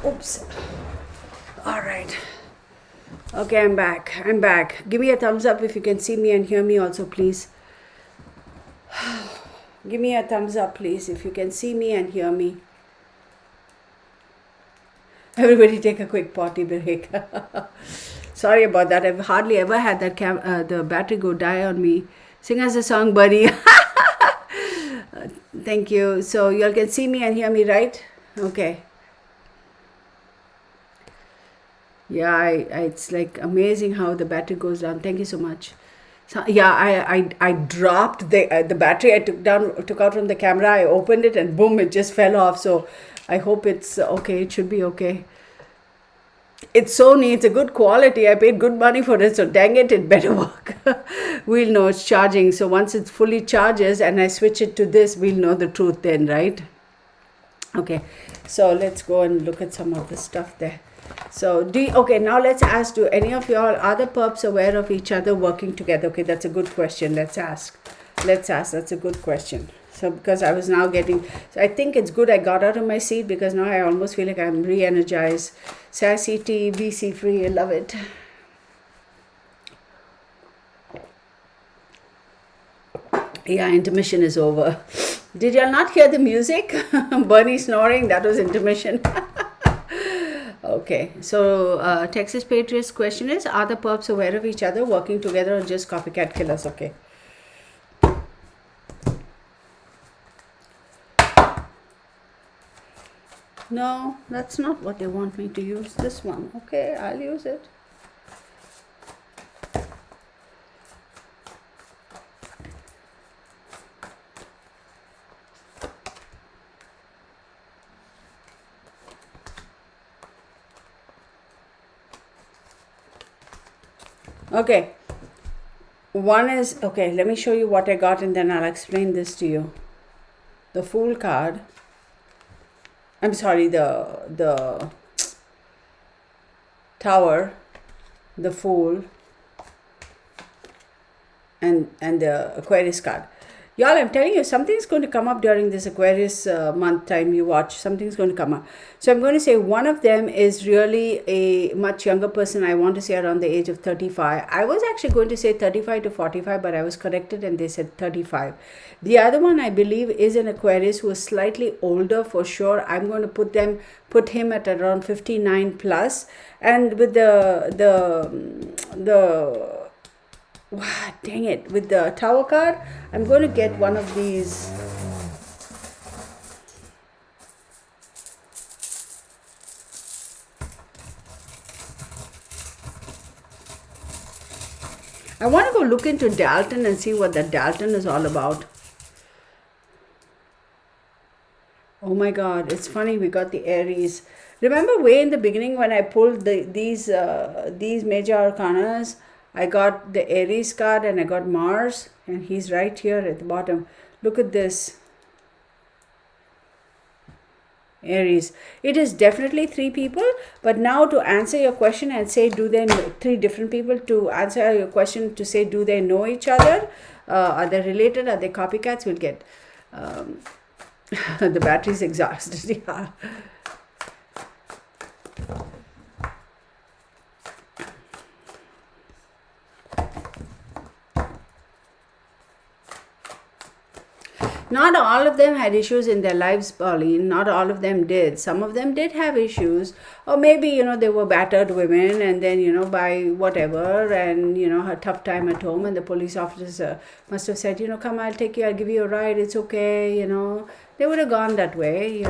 Oops. All right. Okay, I'm back. I'm back. Give me a thumbs up if you can see me and hear me also, please. Give me a thumbs up, please, if you can see me and hear me. Everybody take a quick potty break. Sorry about that. I've hardly ever had that the battery go die on me. Sing us a song, buddy. Thank you. So you all can see me and hear me, right? Okay. Yeah, it's like amazing how the battery goes down. Thank you so much. So, yeah, I dropped the battery. I took out from the camera. I opened it and boom, it just fell off. So I hope it's okay. It should be okay. It's Sony. It's a good quality. I paid good money for it. So dang it, it better work. We'll know it's charging. So once it fully charges and I switch it to this, we'll know the truth then, right? Okay. So let's go and look at some of the stuff there. So okay, now let's ask, do any of y'all, are the perps aware of each other working together? Okay, that's a good question. Let's ask. That's a good question. So because I was now getting, so I think it's good I got out of my seat because now I almost feel like I'm re-energized. Sassy tea, VC free, I love it. Yeah, intermission is over. Did y'all not hear the music? Bernie snoring, that was intermission. Okay, so Texas Patriots question is, are the perps aware of each other working together or just copycat killers? Okay. No, that's not what they want me to use. This one. Okay, I'll use it. Okay. One is, okay, let me show you what I got and then I'll explain this to you. The Fool card. I'm sorry, the Tower, the Fool, and the Aquarius card. Y'all, I'm telling you, something's going to come up during this Aquarius month time you watch. Something's going to come up. So I'm going to say one of them is really a much younger person. I want to say around the age of 35. I was actually going to say 35 to 45, but I was corrected and they said 35. The other one I believe is an Aquarius who is slightly older for sure. I'm going to put him at around 59 plus. And with dang it, with the Tower card, I'm going to get one of these. I want to go look into Dalton and see what that Dalton is all about. Oh my God, it's funny, we got the Aries. Remember way in the beginning when I pulled these major arcanas, I got the Aries card and I got Mars, and he's right here at the bottom. Look at this. Aries. It is definitely 3 people, but now to answer your question and say, do they know, 3 different people to answer your question to say, do they know each other? Are they related? Are they copycats? We'll get. The battery's exhausted. Yeah. Not all of them had issues in their lives, Pauline. Not all of them did. Some of them did have issues. Or maybe, they were battered women and then, by whatever and, a tough time at home. And the police officer must have said, come, I'll take you, I'll give you a ride. It's okay, They would have gone that way,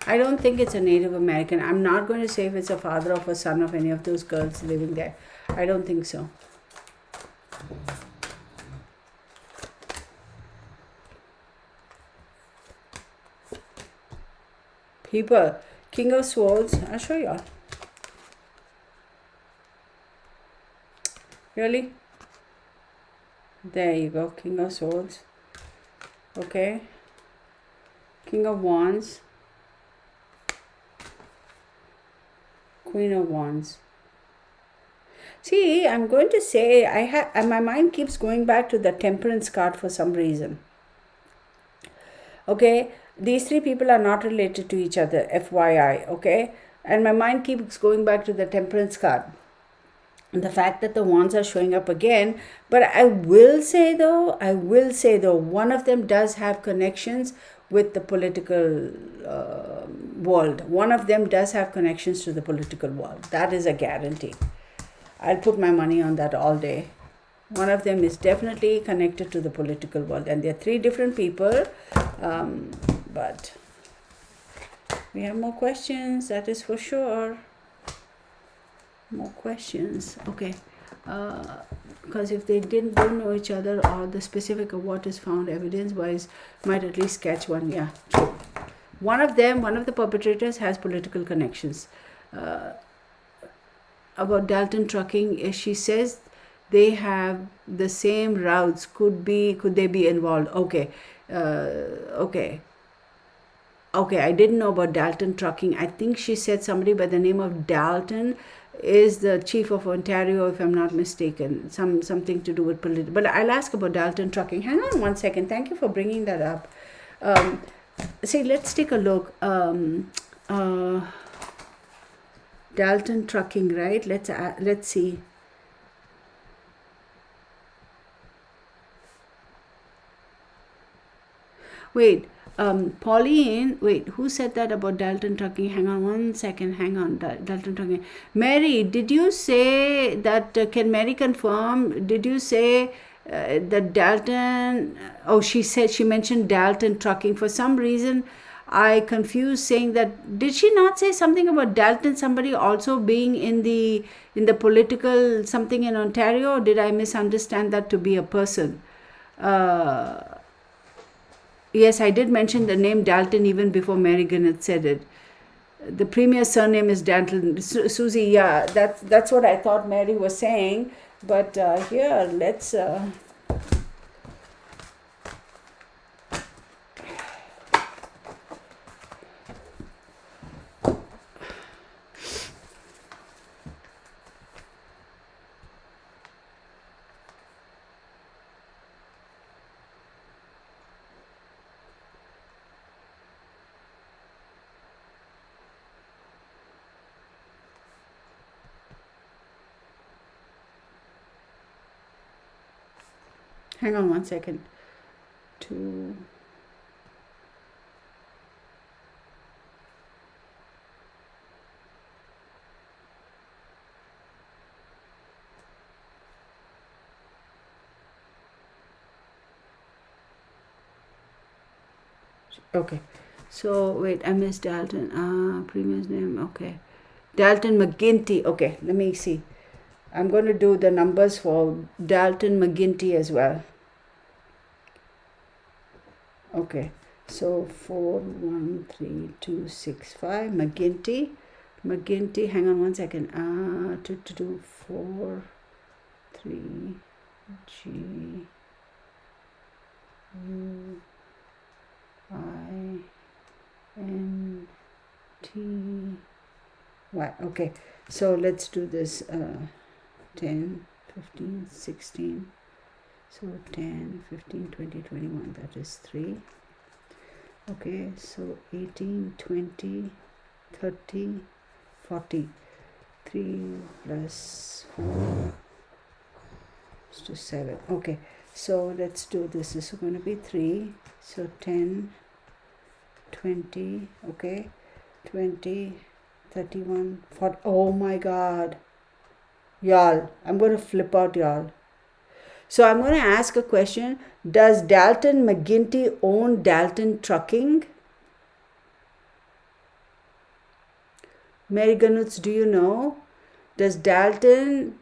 I don't think it's a Native American. I'm not going to say if it's a father or a son of any of those girls living there. I don't think so. People, King of Swords. I'll show you all. Really? There you go, King of Swords. Okay. King of Wands. Queen of Wands. See, I'm going to say my mind keeps going back to the Temperance card for some reason. Okay, these three people are not related to each other, FYI. Okay, and my mind keeps going back to the Temperance card. And the fact that the wands are showing up again, but I will say though, one of them does have connections with the political world. One of them does have connections to the political world. That is a guarantee. I'll put my money on that all day. One of them is definitely connected to the political world, and they're three different people. But we have more questions, that is for sure. More questions. Okay. Because if they don't know each other, or the specific of what is found evidence-wise, might at least catch one. Yeah, true. One of the perpetrators has political connections. About Dalton Trucking, she says they have the same routes. Could they be involved? Okay. Okay, I didn't know about Dalton Trucking. I think she said somebody by the name of Dalton is the chief of Ontario, if I'm not mistaken. Something to do with political. But I'll ask about Dalton Trucking. Hang on one second. Thank you for bringing that up. Let's take a look. Dalton Trucking, right? Let's see. Wait, Pauline, who said that about Dalton Trucking? Hang on one second. Dalton Trucking. Mary, did you say that, can Mary confirm? Did you say that Dalton, she mentioned Dalton Trucking. For some reason, I confused saying that, did she not say something about Dalton, somebody also being in the political something in Ontario? Or did I misunderstand that to be a person? Yes, I did mention the name Dalton even before Mary Gunnett said it. The premier's surname is Dalton. Susie, yeah, that's what I thought Mary was saying. But here, let's... Hang on one second. Okay. So wait, I missed Dalton. Previous name. Okay. Dalton McGuinty. Okay, let me see. I'm going to do the numbers for Dalton McGuinty as well. Okay, so 413265 McGuinty. Hang on one second. 4 3 G U I N T Y. Okay, so let's do this. 10, 15, 16. So 10, 15, 20, 21. That is 3. Okay, so 18, 20, 30, 40. 3 plus 4 is to 7. Okay, so let's do this. This is going to be 3. So 10, 20. Okay, 20, 31, 40. Oh my God. Y'all, I'm going to flip out, y'all. So I'm going to ask a question. Does Dalton McGuinty own Dalton Trucking? Mary Gunnett, do you know? Does Dalton...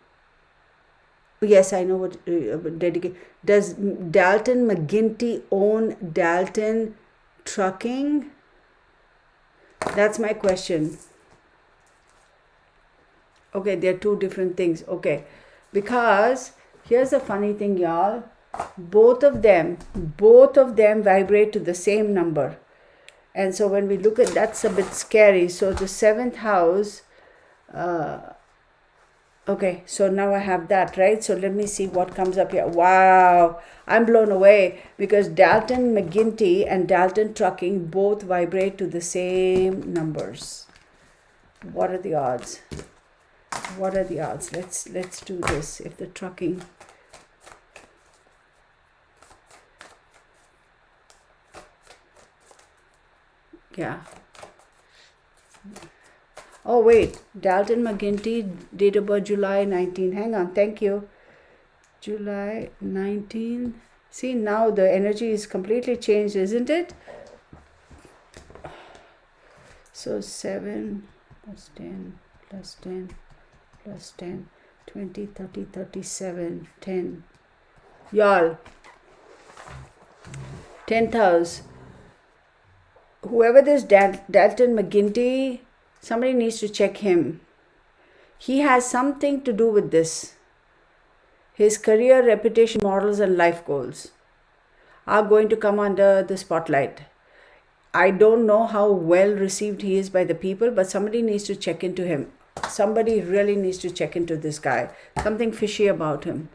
Yes, I know what... Does Dalton McGuinty own Dalton Trucking? That's my question. Okay, they're two different things. Okay, because here's the funny thing, y'all. Both of them vibrate to the same number. And so when we look at, that's a bit scary. So the 7th house, Okay, so now I have that, right? So let me see what comes up here. Wow, I'm blown away because Dalton McGuinty and Dalton Trucking both vibrate to the same numbers. What are the odds? What are the odds? Let's do this. If the trucking, yeah. Oh wait, Dalton McGuinty, date of birth July 19. Hang on, thank you. July 19. See, now the energy is completely changed, isn't it? So 7 plus 10 plus 10 plus 10, 20, 30, 37, 10. Y'all, 10,000. Whoever this Dalton McGuinty, somebody needs to check him. He has something to do with this. His career, reputation, morals, and life goals are going to come under the spotlight. I don't know how well received he is by the people, but somebody needs to check into him. Somebody really needs to check into this guy. Something fishy about him.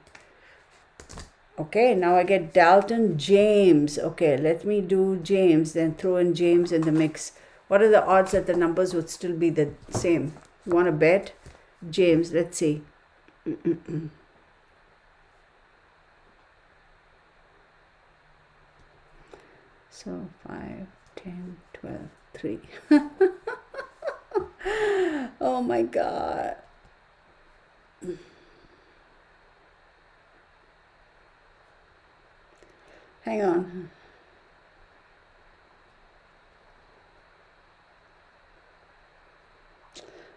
Okay, now I get Dalton James. Okay, let me do James, then throw in James in the mix. What are the odds that the numbers would still be the same? You want to bet? James, let's see. So 5, 10, 12, 3. Oh my God. Hang on.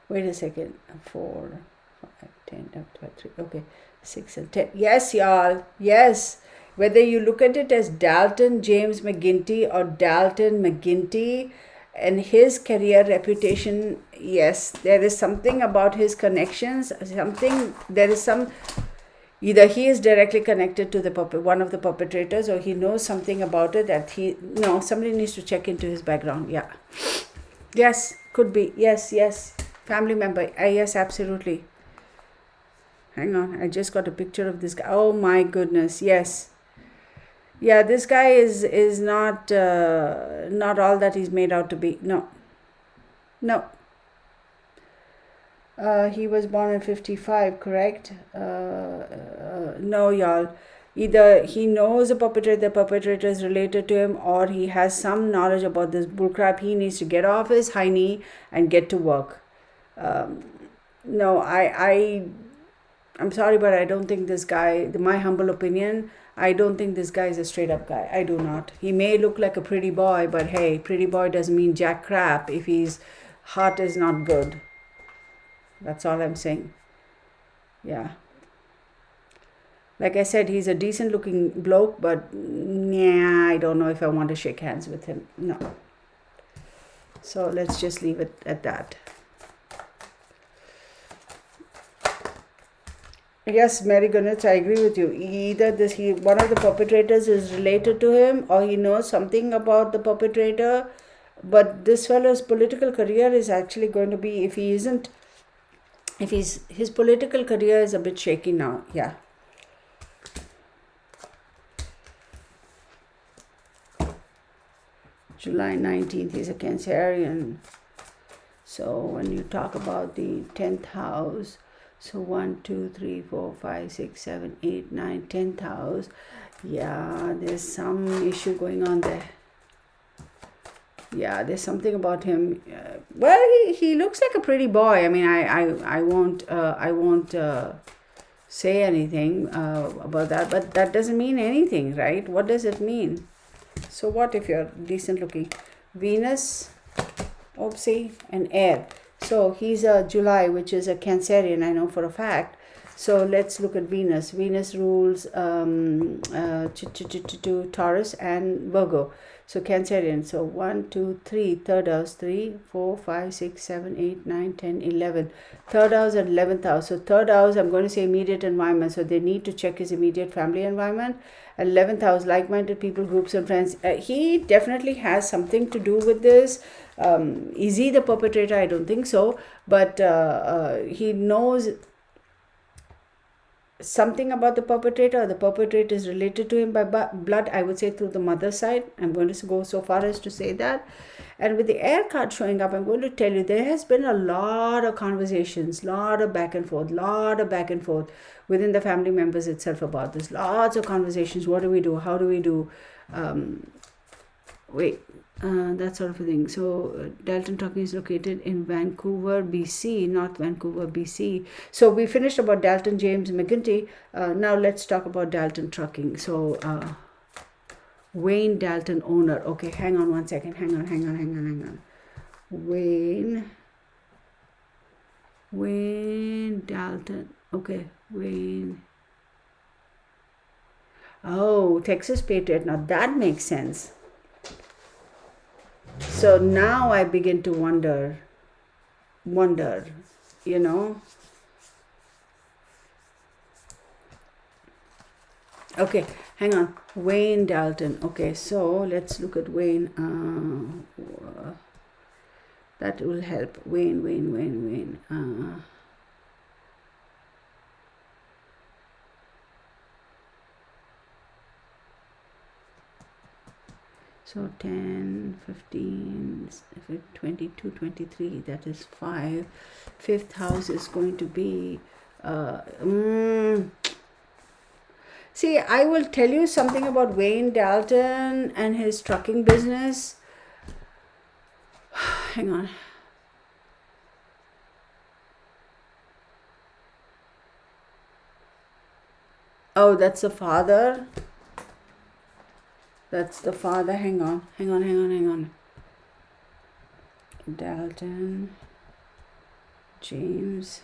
Wait a second. 4, 5, 10, 12, 3. Okay. 6 and 10. Yes, y'all. Yes. Whether you look at it as Dalton James McGuinty or Dalton McGuinty and his career reputation, yes, there is something about his connections. Either he is directly connected to one of the perpetrators, or he knows something about it that somebody needs to check into his background. Yeah. Yes, could be. Yes. Family member. Yes, absolutely. Hang on. I just got a picture of this guy. Oh my goodness. Yes. Yeah, this guy is not all that he's made out to be. No. He was born in 55, correct? No, y'all. Either he knows the perpetrator is related to him, or he has some knowledge about this bullcrap. He needs to get off his high knee and get to work. No, I'm sorry, but I don't think this guy, my humble opinion, I don't think this guy is a straight up guy. I do not. He may look like a pretty boy, but hey, pretty boy doesn't mean jack crap if his heart is not good. That's all I'm saying. Yeah. Like I said, he's a decent looking bloke, but yeah, I don't know if I want to shake hands with him. No. So let's just leave it at that. Yes, Mary Goodness, I agree with you. Either one of the perpetrators is related to him, or he knows something about the perpetrator. But this fellow's political career is actually going to be, his political career is a bit shaky now. Yeah. July 19th, he's a Cancerian. So when you talk about the 10th house, so 1, 2, 3, 4, 5, 6, 7, 8, 9, 10th house. Yeah, there's some issue going on there. Yeah, there's something about him. Well, he looks like a pretty boy. I mean, I won't say anything about that, but that doesn't mean anything, right? What does it mean? So what if you're decent looking? Venus, and air. So he's a July, which is a Cancerian, I know for a fact. So let's look at Venus. Venus rules Taurus and Virgo. So Cancerian. So 1, 2, 3, third house, 3, 4, 5, 6, 7, 8, 9, 10, 11. Third house and 11th house. So third house, I'm going to say immediate environment. So they need to check his immediate family environment. 11th house, like-minded people, groups and friends. He definitely has something to do with this. Is he the perpetrator? I don't think so. But he knows something about the perpetrator, or the perpetrator is related to him by blood. I would say through the mother's side. I'm going to go so far as to say that. And with the air card showing up, I'm going to tell you there has been a lot of conversations, lot of back and forth within the family members itself about this. Lots of conversations. What do we do? How do we do? That sort of a thing. So Dalton Trucking is located in Vancouver, BC, North Vancouver, BC. So we finished about Dalton James McGinty. Now let's talk about Dalton Trucking. So Wayne Dalton, owner. Okay, hang on one second. Hang on. Wayne Dalton. Okay, Wayne. Oh, Texas Patriot. Now that makes sense. So now I begin to wonder, you know. Okay, hang on. Wayne Dalton. Okay, so let's look at Wayne. That will help. Wayne. So 10, 15, 22, 23, that is 5. Fifth house is going to be... See, I will tell you something about Wayne Dalton and his trucking business. Hang on. Oh, that's the father. That's the father. Hang on. Dalton, James,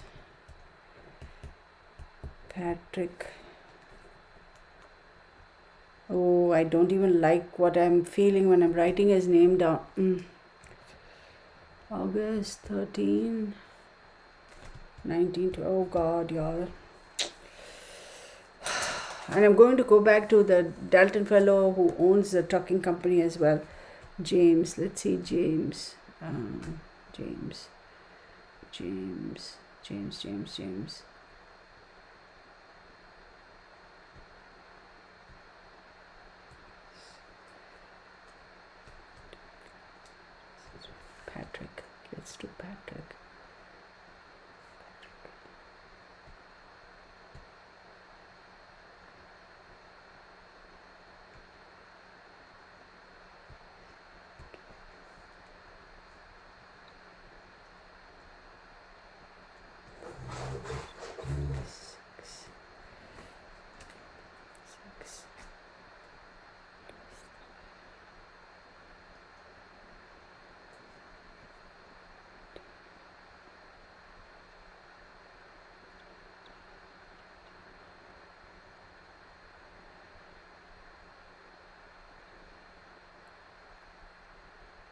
Patrick. Oh, I don't even like what I'm feeling when I'm writing his name down. August 13, 19, oh God, y'all. And I'm going to go back to the Dalton fellow who owns the trucking company as well. James. Let's see, James. James. Patrick. Let's do Patrick.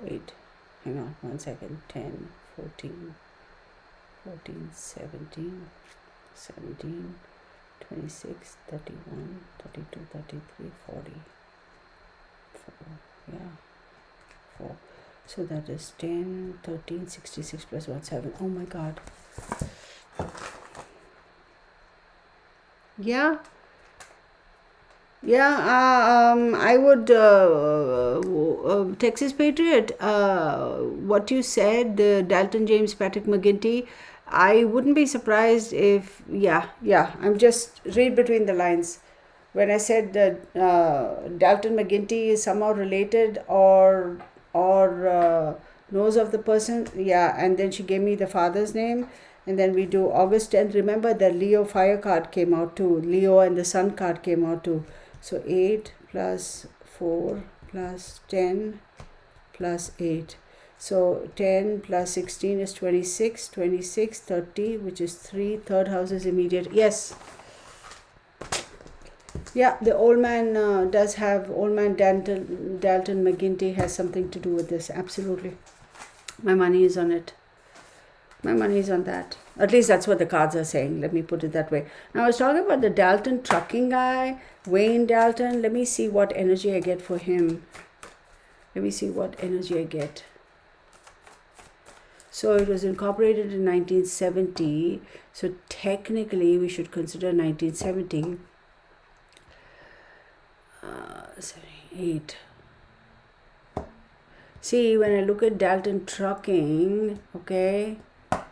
Wait, hang on one second. 10, 14, 17, 26, 31, 32, 33, 40. 4. So that is 10, 13, 66 plus 1, 7. Oh my God. Yeah. I would, Texas Patriot, what you said, the Dalton James Patrick McGinty, I wouldn't be surprised if, I'm just read between the lines. When I said that Dalton McGinty is somehow related or knows of the person, and then she gave me the father's name. And then we do August 10th. Remember the Leo fire card came out too. Leo and the sun card came out too. So 8 plus 4 plus 10 plus 8. So 10 plus 16 is 26, 26, 30, which is 3. Third house is immediate. Yes. Yeah, the old man does have, old man Dalton McGinty has something to do with this. Absolutely. My money is on it. My money is on that. At least that's what the cards are saying. Let me put it that way. Now I was talking about the Dalton trucking guy, Wayne Dalton. Let me see what energy I get for him. Let me see what energy I get. So it was incorporated in 1970. So technically we should consider 1970. 78. See, when I look at Dalton trucking, okay, 10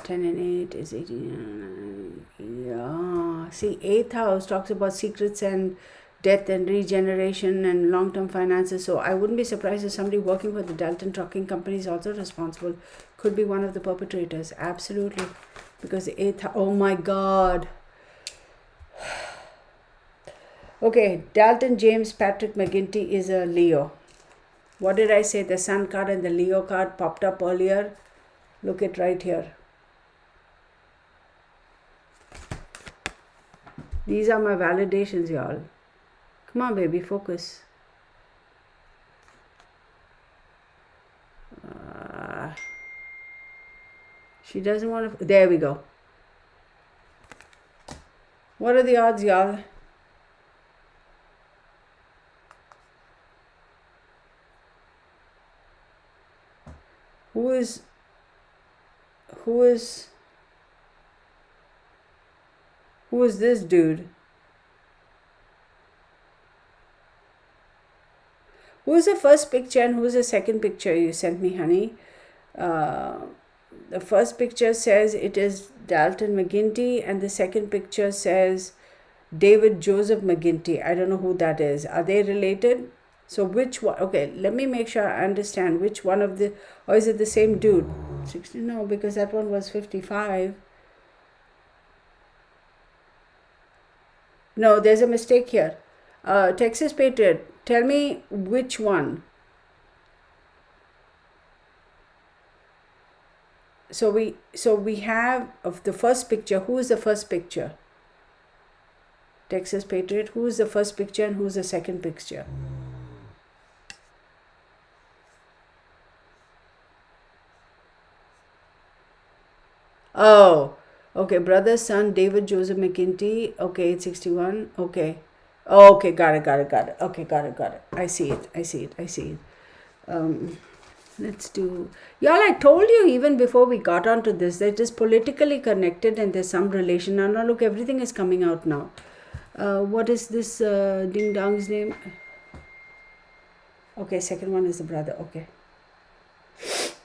and 8 is 18. Yeah. See, 8th house talks about secrets and death and regeneration and long-term finances. So I wouldn't be surprised if somebody working for the Dalton Trucking Company is also responsible. Could be one of the perpetrators. Absolutely. Because the 8th, oh my God. Okay, Dalton James Patrick McGinty is a Leo. What did I say? The Sun card and the Leo card popped up earlier. Look at right here. These are my validations, y'all. Come on, baby, focus. She doesn't want to. There we go. What are the odds, y'all? Who is this dude? Who is the first picture and who is the second picture you sent me, honey? The first picture says it is Dalton McGinty, and the second picture says David Joseph McGinty. I don't know who that is. Are they related? So which one? Okay, let me make sure I understand which one of the, or is it the same dude? 60? No, because that one was 55. No, there's a mistake here. Texas Patriot, tell me which one. So we have of the first picture. Who is the first picture? Texas Patriot. Who is the first picture and who is the second picture? Oh, okay. Brother, son, David Joseph McGinty. Okay, it's 61. Okay. Oh, okay, got it. Okay, got it. I see it. Let's do, y'all, I told you even before we got onto this that it is politically connected and there's some relation. Now look, everything is coming out now. What is this ding dong's name? Okay, second one is the brother. Okay,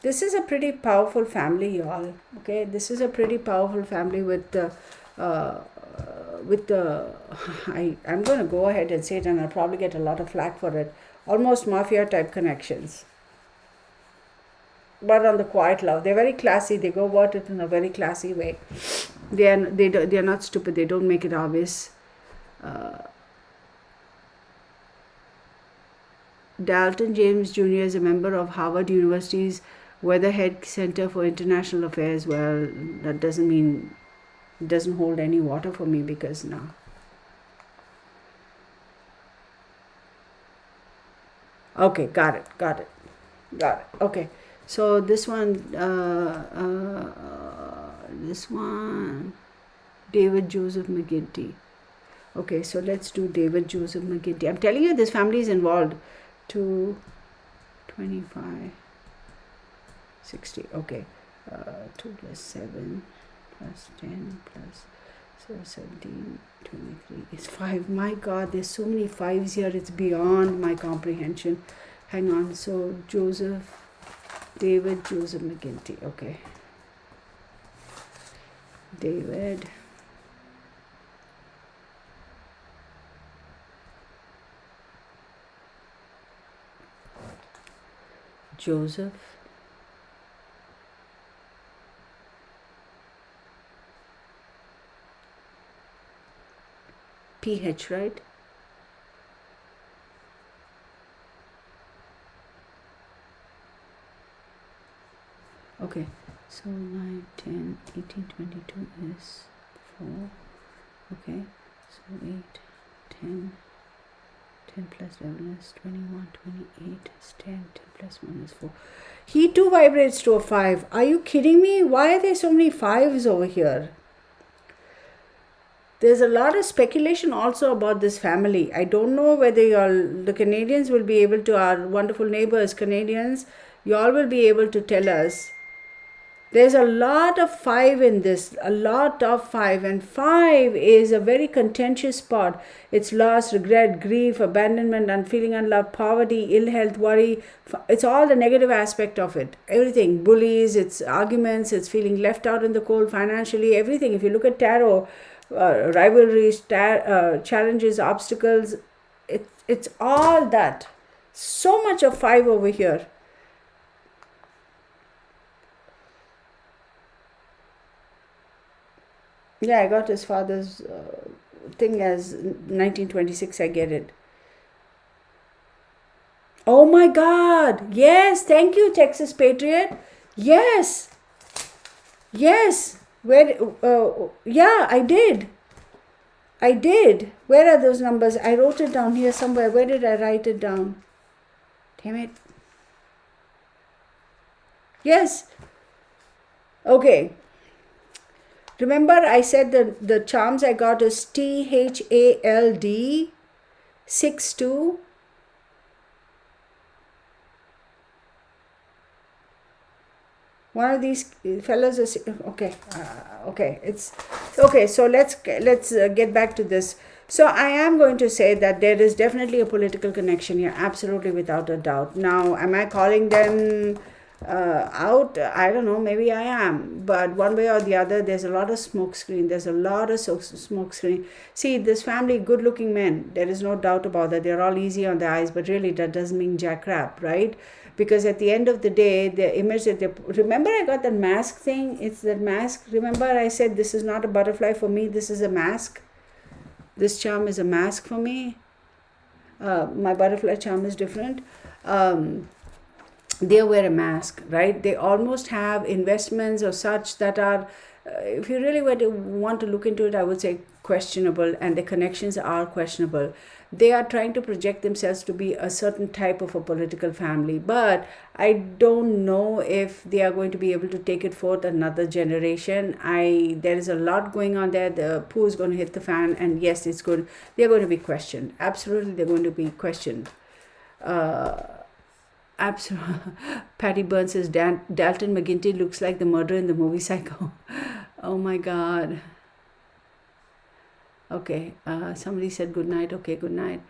this is a pretty powerful family, y'all. Okay, this is a pretty powerful family with the I'm going to go ahead and say it, and I'll probably get a lot of flack for it. Almost mafia type connections, but on the quiet love. They're very classy. They go about it in a very classy way. They are not stupid. They don't make it obvious. Dalton James Jr. is a member of Harvard University's Weatherhead Center for International Affairs. Well, that doesn't mean it doesn't hold any water for me, because no. Okay, got it. Okay, so this one, David Joseph McGinty. Okay, so let's do David Joseph McGinty. I'm telling you, this family is involved. 2, 25, 60. Okay, 2 plus 7 plus 10 plus 17, 23 is 5. My God, there's so many 5s here. It's beyond my comprehension. Hang on. So David Joseph McGinty. Okay. David Joseph PH, right? Okay, so 9, 10, 18, 22 is 4. Okay, so 8, 10, 10 plus 11 is 21, 28 is 10, 10 plus 1 is 4. He too vibrates to a 5. Are you kidding me? Why are there so many 5s over here? There's a lot of speculation also about this family. I don't know whether the Canadians will be able to, our wonderful neighbors, Canadians, y'all will be able to tell us. There's a lot of 5 in this, a lot of 5, and 5 is a very contentious spot. It's loss, regret, grief, abandonment, unfeeling unloved, poverty, ill health, worry. It's all the negative aspect of it. Everything, bullies, it's arguments, it's feeling left out in the cold financially, everything. If you look at tarot, rivalries, challenges, obstacles, it's all that. So much of 5 over here. Yeah, I got his father's thing as 1926. I get it. Oh my God. Yes. Thank you, Texas Patriot. Yes. Yes. Where? Yeah, I did. I did. Where are those numbers? I wrote it down here somewhere. Where did I write it down? Damn it. Yes. Okay. Remember, I said that the charms I got is THALD 62. One of these fellows is okay. Okay, it's okay. So let's get back to this. So I am going to say that there is definitely a political connection here, absolutely without a doubt. Now, am I calling them out? I don't know. Maybe I am, but one way or the other, there's a lot of smoke screen. There's a lot of smoke screen. See, this family, good-looking men. There is no doubt about that. They're all easy on the eyes, but really, that doesn't mean jack crap, right? Because at the end of the day, the image that they remember, I got that mask thing. It's that mask. Remember, I said this is not a butterfly for me. This is a mask. This charm is a mask for me. My butterfly charm is different. They wear a mask, right? They almost have investments or such that are, if you really want to look into it, I would say questionable, and the connections are questionable. They are trying to project themselves to be a certain type of a political family, but I don't know if they are going to be able to take it forth another generation. There is a lot going on there. The poo is going to hit the fan, and yes, it's good. They're going to be questioned. Absolutely, they're going to be questioned. Absolutely. Patty Burns says Dalton McGuinty looks like the murderer in the movie Psycho. Oh my God. Okay. Somebody said good night. Okay, good night.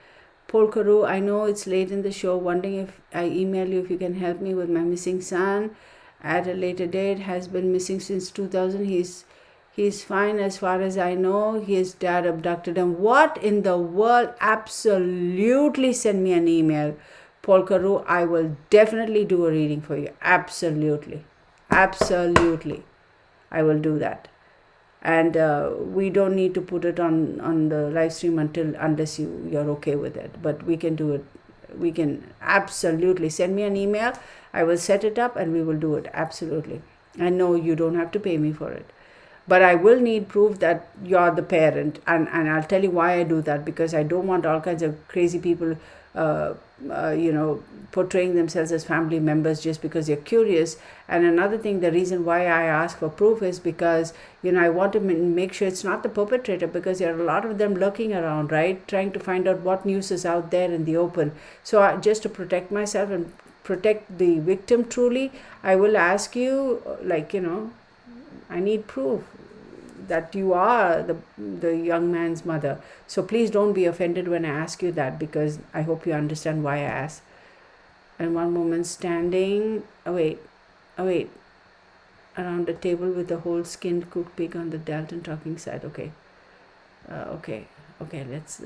Paul Carew, I know it's late in the show. Wondering if I email you if you can help me with my missing son at a later date. Has been missing since 2000. He's fine as far as I know. His dad abducted him. What in the world? Absolutely send me an email. Paul Carew, I will definitely do a reading for you. Absolutely. Absolutely. I will do that. And we don't need to put it on the live stream unless you're okay with it. But we can do it. We can absolutely send me an email. I will set it up and we will do it. Absolutely. I know you don't have to pay me for it. But I will need proof that you're the parent. And I'll tell you why I do that. Because I don't want all kinds of crazy people portraying themselves as family members just because they're curious. And another thing, the reason why I ask for proof is because, I want to make sure it's not the perpetrator, because there are a lot of them lurking around, right? Trying to find out what news is out there in the open. So just to protect myself and protect the victim truly, I will ask you, I need proof that you are the young man's mother. So please don't be offended when I ask you that, because I hope you understand why I ask. And one woman standing, wait, around a table with a whole skinned cooked pig on the Dalton talking side. Okay, let's.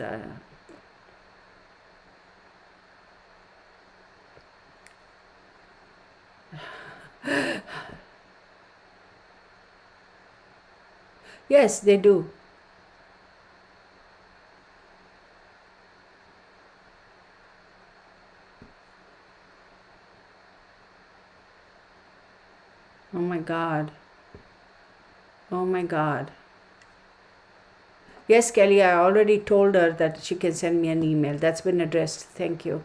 Yes, they do. Oh my God. Oh my God. Yes, Kelly, I already told her that she can send me an email. That's been addressed. Thank you.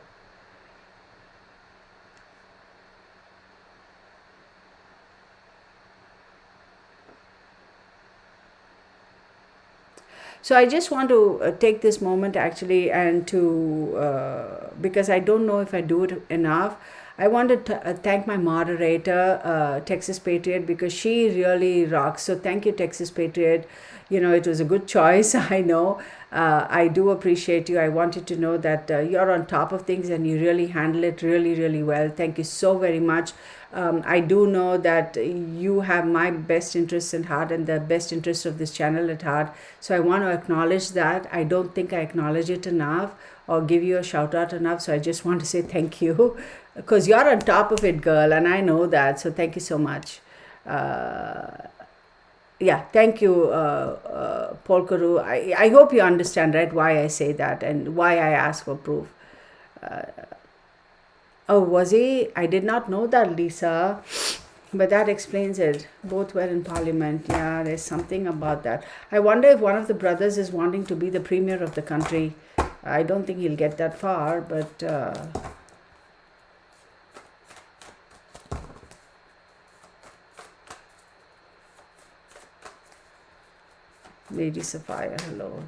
So I just want to take this moment actually and to, because I don't know if I do it enough, I want to thank my moderator, Texas Patriot, because she really rocks. So thank you, Texas Patriot. You know, it was a good choice. I know. I do appreciate you. I wanted to know that you're on top of things and you really handle it really, really well. Thank you so very much. I do know that you have my best interests at heart and the best interests of this channel at heart. So I want to acknowledge that. I don't think I acknowledge it enough or give you a shout out enough. So I just want to say thank you because you're on top of it, girl, and I know that. So thank you so much. Yeah, thank you, Polkaru. I hope you understand, right, why I say that and why I ask for proof. Oh, was he? I did not know that, Lisa. But that explains it. Both were in parliament. Yeah, there's something about that. I wonder if one of the brothers is wanting to be the premier of the country. I don't think he'll get that far, but Lady Sapphire, hello.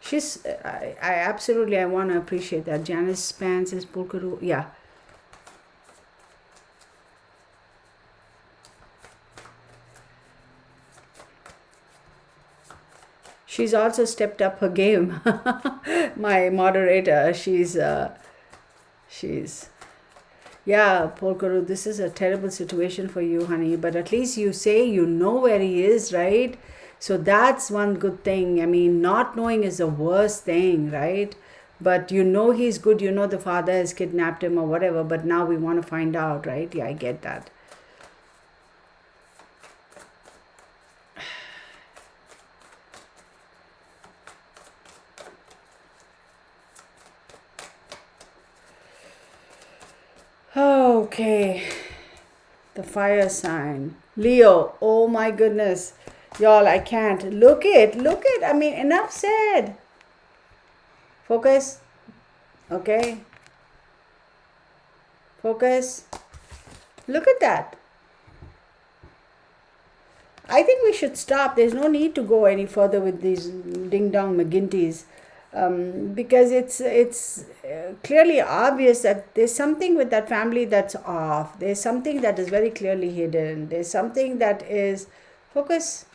She's, I absolutely, I want to appreciate that. Janice Span says Pulkaru. Yeah. She's also stepped up her game. My moderator, she's, yeah, Polkaru, this is a terrible situation for you, honey. But at least you say you know where he is, right? So that's one good thing. I mean, not knowing is the worst thing, right? But you know he's good. You know the father has kidnapped him or whatever. But now we want to find out, right? Yeah, I get that. Okay. The fire sign. Leo. Oh my goodness. Y'all, I can't. Look it. Look it. I mean, enough said. Focus. Okay. Focus. Look at that. I think we should stop. There's no need to go any further with these ding dong McGinty's. Because it's clearly obvious that there's something with that family that's off. There's something that is very clearly hidden. There's something that is focus.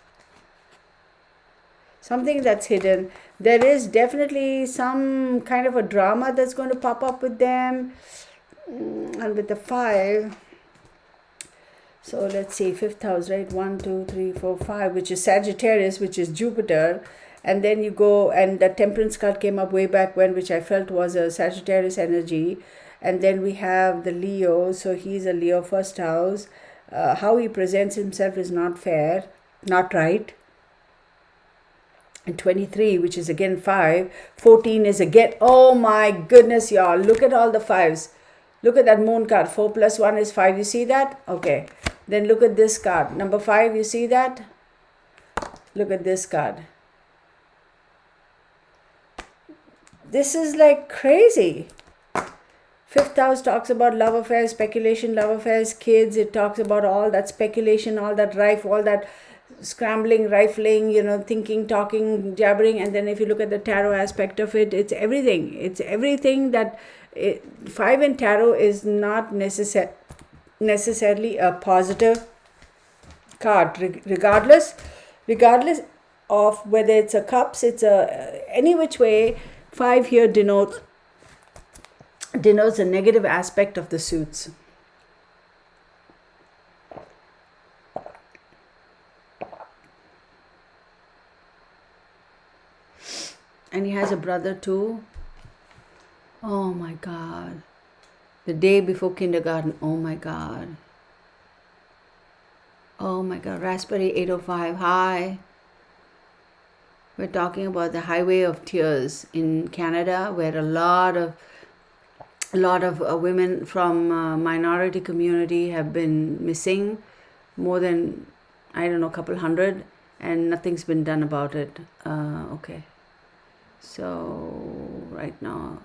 Something that's hidden. There is definitely some kind of a drama that's going to pop up with them. And with the 5. So let's see, 5th house, right? 1, 2, 3, 4, 5, which is Sagittarius, which is Jupiter. And then you go, and the Temperance card came up way back when, which I felt was a Sagittarius energy. And then we have the Leo, so he's a Leo 1st house. How he presents himself is not fair, not right. And 23, which is again 5. 14 is again, oh my goodness, y'all, look at all the 5s. Look at that moon card, 4 plus 1 is 5, you see that? Okay, then look at this card, number 5, you see that? Look at this card. This is like crazy. 5th house talks about love affairs, speculation, love affairs, kids. It talks about all that speculation, all that all that scrambling, rifling, thinking, talking, jabbering. And then if you look at the tarot aspect of it, it's everything. It's everything that 5 in tarot is not necessarily a positive card, regardless of whether it's a cups, it's a any which way. 5 here denotes a negative aspect of the suits. And he has a brother too. Oh my God. The day before kindergarten. Oh my God. Oh my God. Raspberry 805. Hi. We're talking about the Highway of Tears in Canada, where a lot of a lot of women from minority community have been missing, more than, I don't know, a couple hundred, and nothing's been done about it. Okay, so right now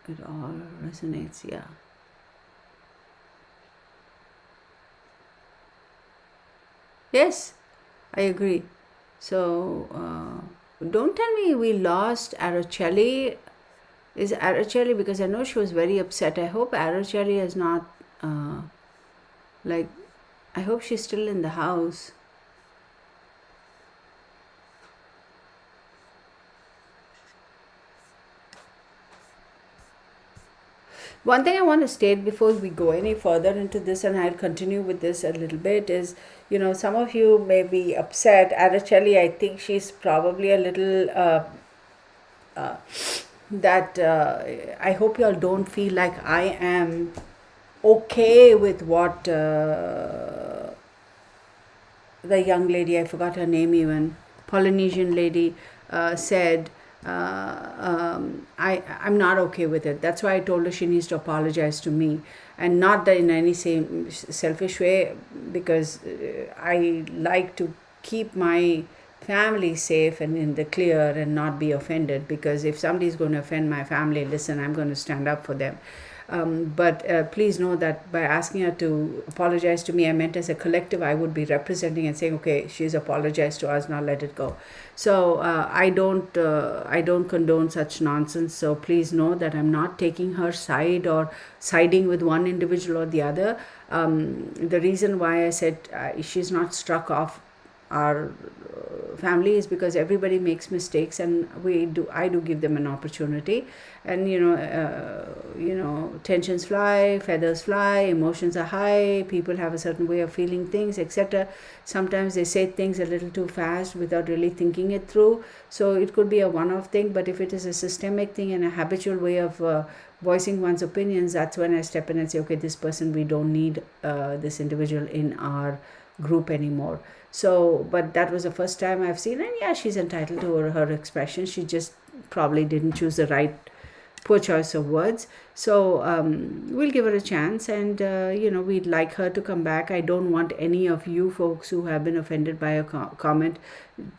it all resonates. Yeah. Yes, I agree. So don't tell me we lost Araceli. Is Araceli, because I know she was very upset. I hope Araceli is not like, I hope she's still in the house. One thing I want to state before we go any further into this, and I'll continue with this a little bit, is, some of you may be upset. Araceli, I think she's probably a little that I hope y'all don't feel like I am okay with what the young lady, I forgot her name even, Polynesian lady, said. I'm not okay with it. That's why I told her she needs to apologize to me, and not that in any same selfish way, because I like to keep my family safe and in the clear and not be offended, because if somebody's going to offend my family, listen, I'm going to stand up for them. But please know that by asking her to apologize to me, I meant as a collective, I would be representing and saying, okay, she's apologized to us, now let it go. So I don't condone such nonsense. So please know that I'm not taking her side or siding with one individual or the other. The reason why I said she's not struck off our family is because everybody makes mistakes, and I do give them an opportunity. And tensions fly, feathers fly, emotions are high, people have a certain way of feeling things, etc. Sometimes they say things a little too fast without really thinking it through. So it could be a one-off thing, but if it is a systemic thing and a habitual way of voicing one's opinions, that's when I step in and say, okay, this person, we don't need this individual in our group anymore. So, but that was the first time I've seen, and yeah, she's entitled to her expression. She just probably didn't choose the right, poor choice of words. So we'll give her a chance, and we'd like her to come back. I don't want any of you folks who have been offended by a comment.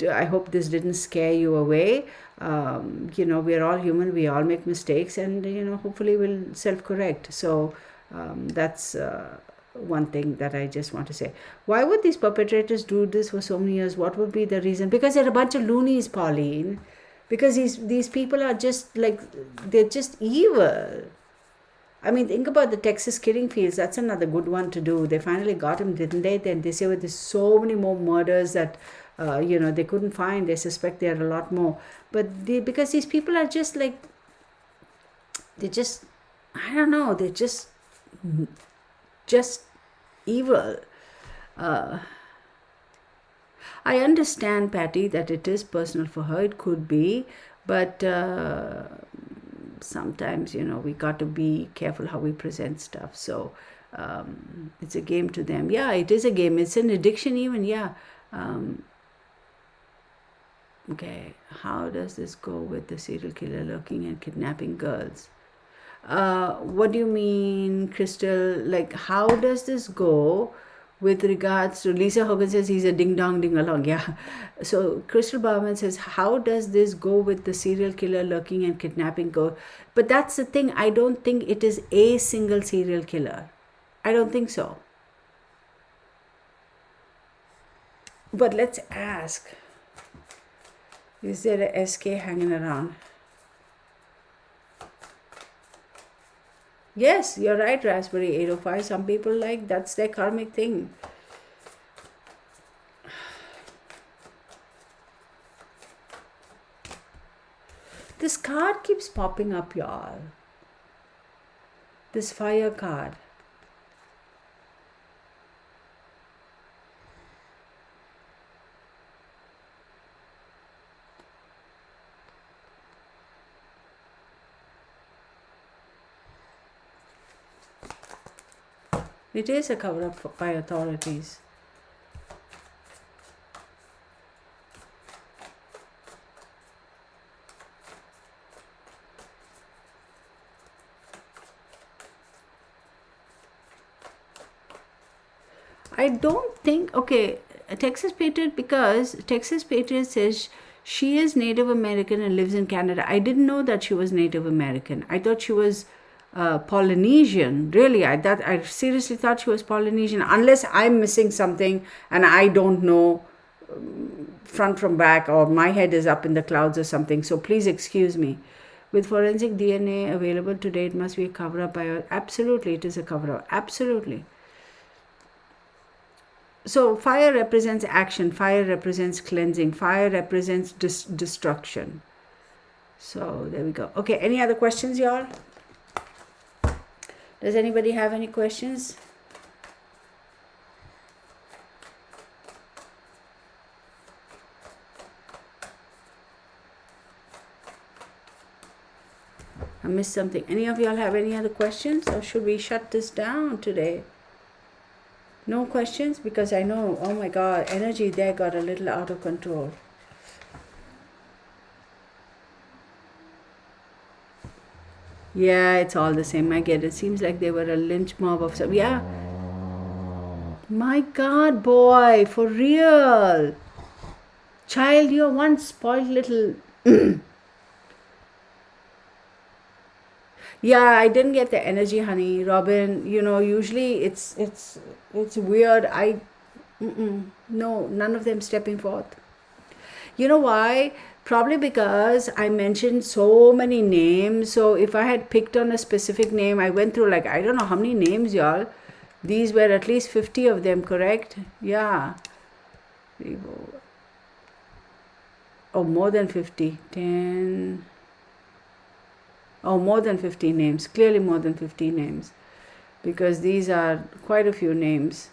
I hope this didn't scare you away. We're all human. We all make mistakes, and hopefully we'll self-correct. So that's one thing that I just want to say. Why would these perpetrators do this for so many years? What would be the reason? Because they're a bunch of loonies, Pauline. Because these people are just like, they're just evil. I mean, think about the Texas killing fields. That's another good one to do. They finally got him, didn't they? Then they say, well, there's so many more murders that they couldn't find. They suspect there are a lot more. But because these people are just like, they just, I don't know, they're just evil. I understand, Patty, that it is personal for her. It could be, but sometimes we got to be careful how we present stuff. So it's a game to them. Yeah, it is a game. It's an addiction even. Yeah. Okay, how does this go with the serial killer lurking and kidnapping girls? What do you mean, Crystal? Like, how does this go with regards to, Lisa Hogan says he's a ding dong ding along? Yeah. So Crystal Bauman says, how does this go with the serial killer lurking and kidnapping girl? But that's the thing. I don't think it is a single serial killer. I don't think so. But let's ask, is there a SK hanging around? Yes, you're right, Raspberry 805. Some people like, that's their karmic thing. This card keeps popping up, y'all. This fire card. It is a cover-up by authorities. I don't think, okay, Texas Patriot, because Texas Patriot says she is Native American and lives in Canada. I didn't know that she was Native American. I thought she was Polynesian. Really, I seriously thought she was Polynesian, unless I'm missing something and I don't know front from back, or my head is up in the clouds or something. So please excuse me. With forensic DNA available today, it must be a cover up by. Absolutely, it is a cover up. Absolutely. So fire represents action, fire represents cleansing, fire represents destruction. So there we go. Okay, any other questions, y'all? Does anybody have any questions? I missed something. Any of y'all have any other questions, or should we shut this down today? No questions? Because I know, oh my God, energy there got a little out of control. Yeah, it's all the same. I get it. Seems like they were a lynch mob of some. Yeah. My God, boy, for real. Child, you're one spoiled little. Yeah, I didn't get the energy, honey. Robin, usually it's weird. No, none of them stepping forth. You know why? Probably because I mentioned so many names. So if I had picked on a specific name, I went through, like, I don't know how many names, y'all. These were at least 50 of them, correct? Yeah. Oh, more than 50. 10. Oh, more than 50 names. Clearly more than 50 names. Because these are quite a few names.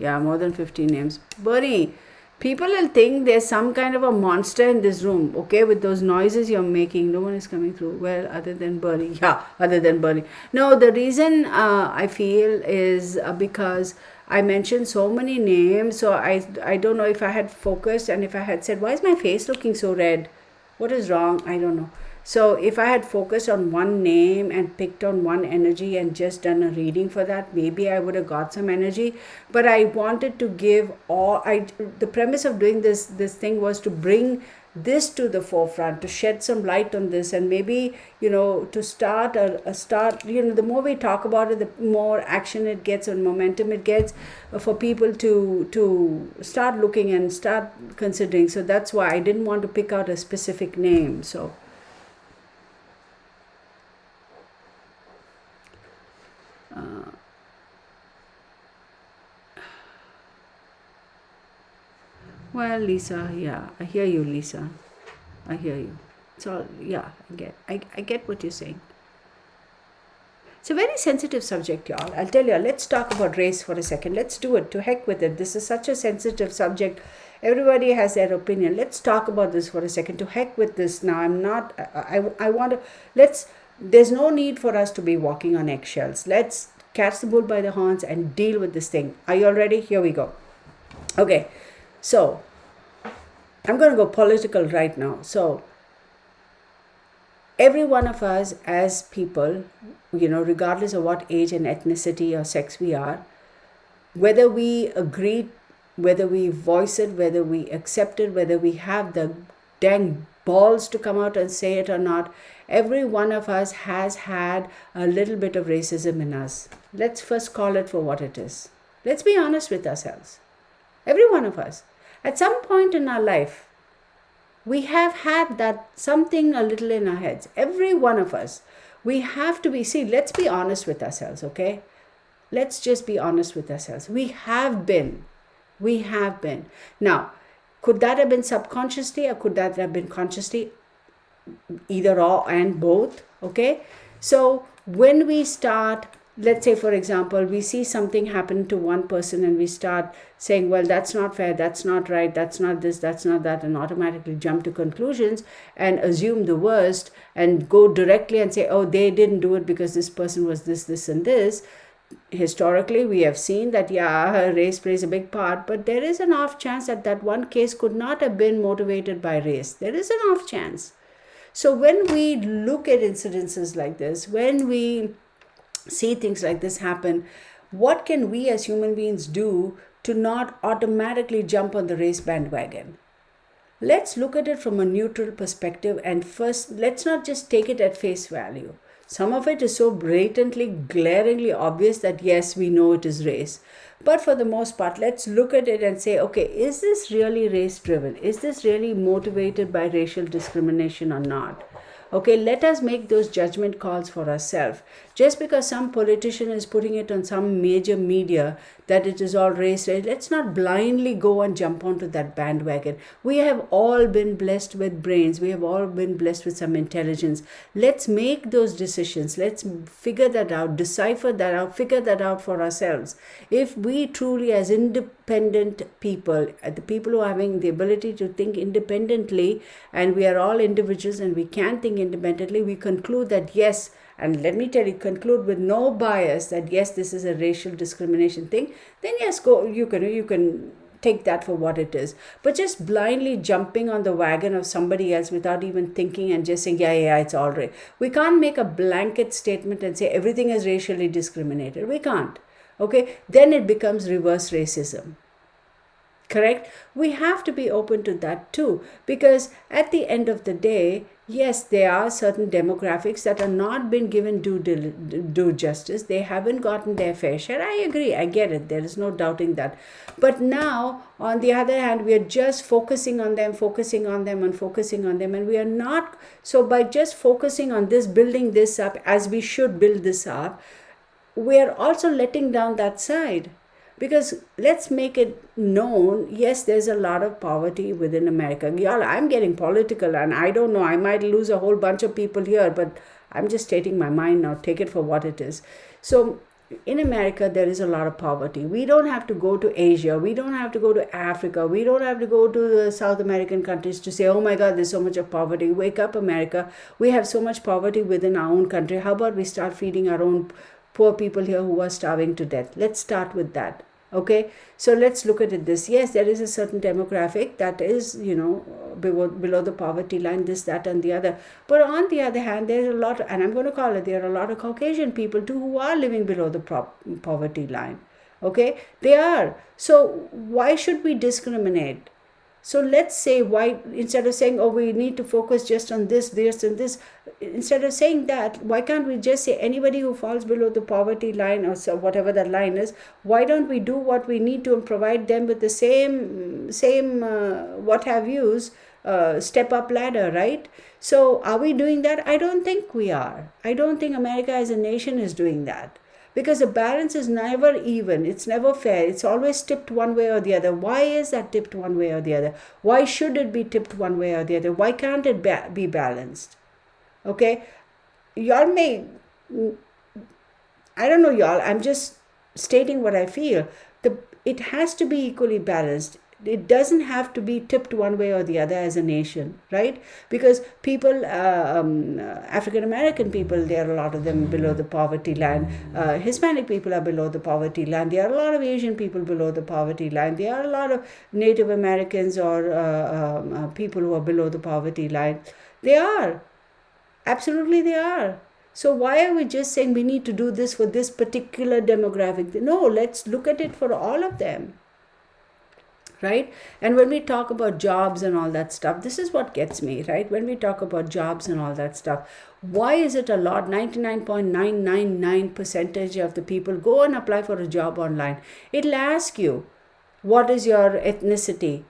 Yeah, more than 50 names. Bernie, people will think there's some kind of a monster in this room, okay, with those noises you're making. No one is coming through. Well, other than Bernie. Yeah, other than Bernie. No, the reason I feel is because I mentioned so many names. So I don't know if I had focused, and if I had said, why is my face looking so red? What is wrong? I don't know. So if I had focused on one name and picked on one energy and just done a reading for that, maybe I would have got some energy. But I wanted to give the premise of doing this thing was to bring this to the forefront, to shed some light on this, and maybe, to start the more we talk about it, the more action it gets and momentum it gets for people to start looking and start considering. So that's why I didn't want to pick out a specific name. So well, Lisa, yeah, I hear you, Lisa. I hear you. So yeah, I get what you're saying. It's a very sensitive subject, y'all. I'll tell you. Let's talk about race for a second. Let's do it. To heck with it. This is such a sensitive subject. Everybody has their opinion. Let's talk about this for a second. To heck with this. Now, I'm not. I want to. There's no need for us to be walking on eggshells. Let's catch the bull by the horns and deal with this thing. Are you all ready? Here we go. Okay. So, I'm going to go political right now. So, every one of us as people, regardless of what age and ethnicity or sex we are, whether we agree, whether we voice it, whether we accept it, whether we have the dang balls to come out and say it or not, every one of us has had a little bit of racism in us. Let's first call it for what it is. Let's be honest with ourselves. Every one of us. At some point in our life, we have had that something a little in our heads. Every one of us. We have to let's be honest with ourselves, okay? Let's just be honest with ourselves. We have been. Now, could that have been subconsciously or could that have been consciously? Either or and both, okay? So when we start let's say, for example, we see something happen to one person and we start saying, well, that's not fair, that's not right, that's not this, that's not that, and automatically jump to conclusions and assume the worst and go directly and say, oh, they didn't do it because this person was this, and this. Historically, we have seen that, yeah, race plays a big part, but there is an off chance that that one case could not have been motivated by race. There is an off chance. So when we look at incidences like this, when we see things like this happen, what can we as human beings do to not automatically jump on the race bandwagon? Let's look at it from a neutral perspective, and first, let's not just take it at face value. Some of it is so blatantly, glaringly obvious that yes, we know it is race. But for the most part, let's look at it and say, okay, is this really race driven? Is this really motivated by racial discrimination or not? Okay, let us make those judgment calls for ourselves. Just because some politician is putting it on some major media that it is all race, let's not blindly go and jump onto that bandwagon. We have all been blessed with brains. We have all been blessed with some intelligence. Let's make those decisions. Let's figure that out, decipher that out, figure that out for ourselves. If we truly, as independent people, the people who are having the ability to think independently, and we are all individuals and we can think independently, we conclude that yes, and let me tell you, conclude with no bias that yes, this is a racial discrimination thing, then yes, go, you can take that for what it is. But just blindly jumping on the wagon of somebody else without even thinking and just saying, yeah, it's all right. We can't make a blanket statement and say everything is racially discriminated. We can't. Okay, then it becomes reverse racism. Correct? We have to be open to that too, because at the end of the day, yes, there are certain demographics that are not been given due justice. They haven't gotten their fair share. I agree. I get it. There is no doubting that. But now, on the other hand, we are just focusing on them, and we are not. So by just focusing on this, building this up as we should build this up, we are also letting down that side. Because let's make it known, yes, there's a lot of poverty within America. Y'all, I'm getting political and I don't know, I might lose a whole bunch of people here, but I'm just stating my mind now. Take it for what it is. So in America, there is a lot of poverty. We don't have to go to Asia. We don't have to go to Africa. We don't have to go to the South American countries to say, oh my God, there's so much of poverty. Wake up, America. We have so much poverty within our own country. How about we start feeding our own poor people here who are starving to death? Let's start with that. Okay, so let's look at it this. Yes, there is a certain demographic that is, below the poverty line, this, that, and the other. But on the other hand, there's a lot, and I'm going to call it, there are a lot of Caucasian people too who are living below the poverty line. Okay, they are. So why should we discriminate? So let's say, why, instead of saying, oh, we need to focus just on this, and this, instead of saying that, why can't we just say anybody who falls below the poverty line or so, whatever that line is, why don't we do what we need to and provide them with the same what have yous, step up ladder, right? So are we doing that? I don't think we are. I don't think America as a nation is doing that. Because the balance is never even. It's never fair. It's always tipped one way or the other. Why is that tipped one way or the other? Why should it be tipped one way or the other? Why can't it be balanced? Okay? Y'all may... I don't know, y'all. I'm just stating what I feel. It has to be equally balanced. It doesn't have to be tipped one way or the other as a nation, right? Because people, African American people, there are a lot of them below the poverty line. Hispanic people are below the poverty line. There are a lot of Asian people below the poverty line. There are a lot of Native Americans or people who are below the poverty line. They are. Absolutely they are. So why are we just saying we need to do this for this particular demographic? No, let's look at it for all of them. Right? And when we talk about jobs and all that stuff, this is what gets me, right? When we talk about jobs and all that stuff, why is it a lot? 99.999% of the people go and apply for a job online. It'll ask you, what is your ethnicity?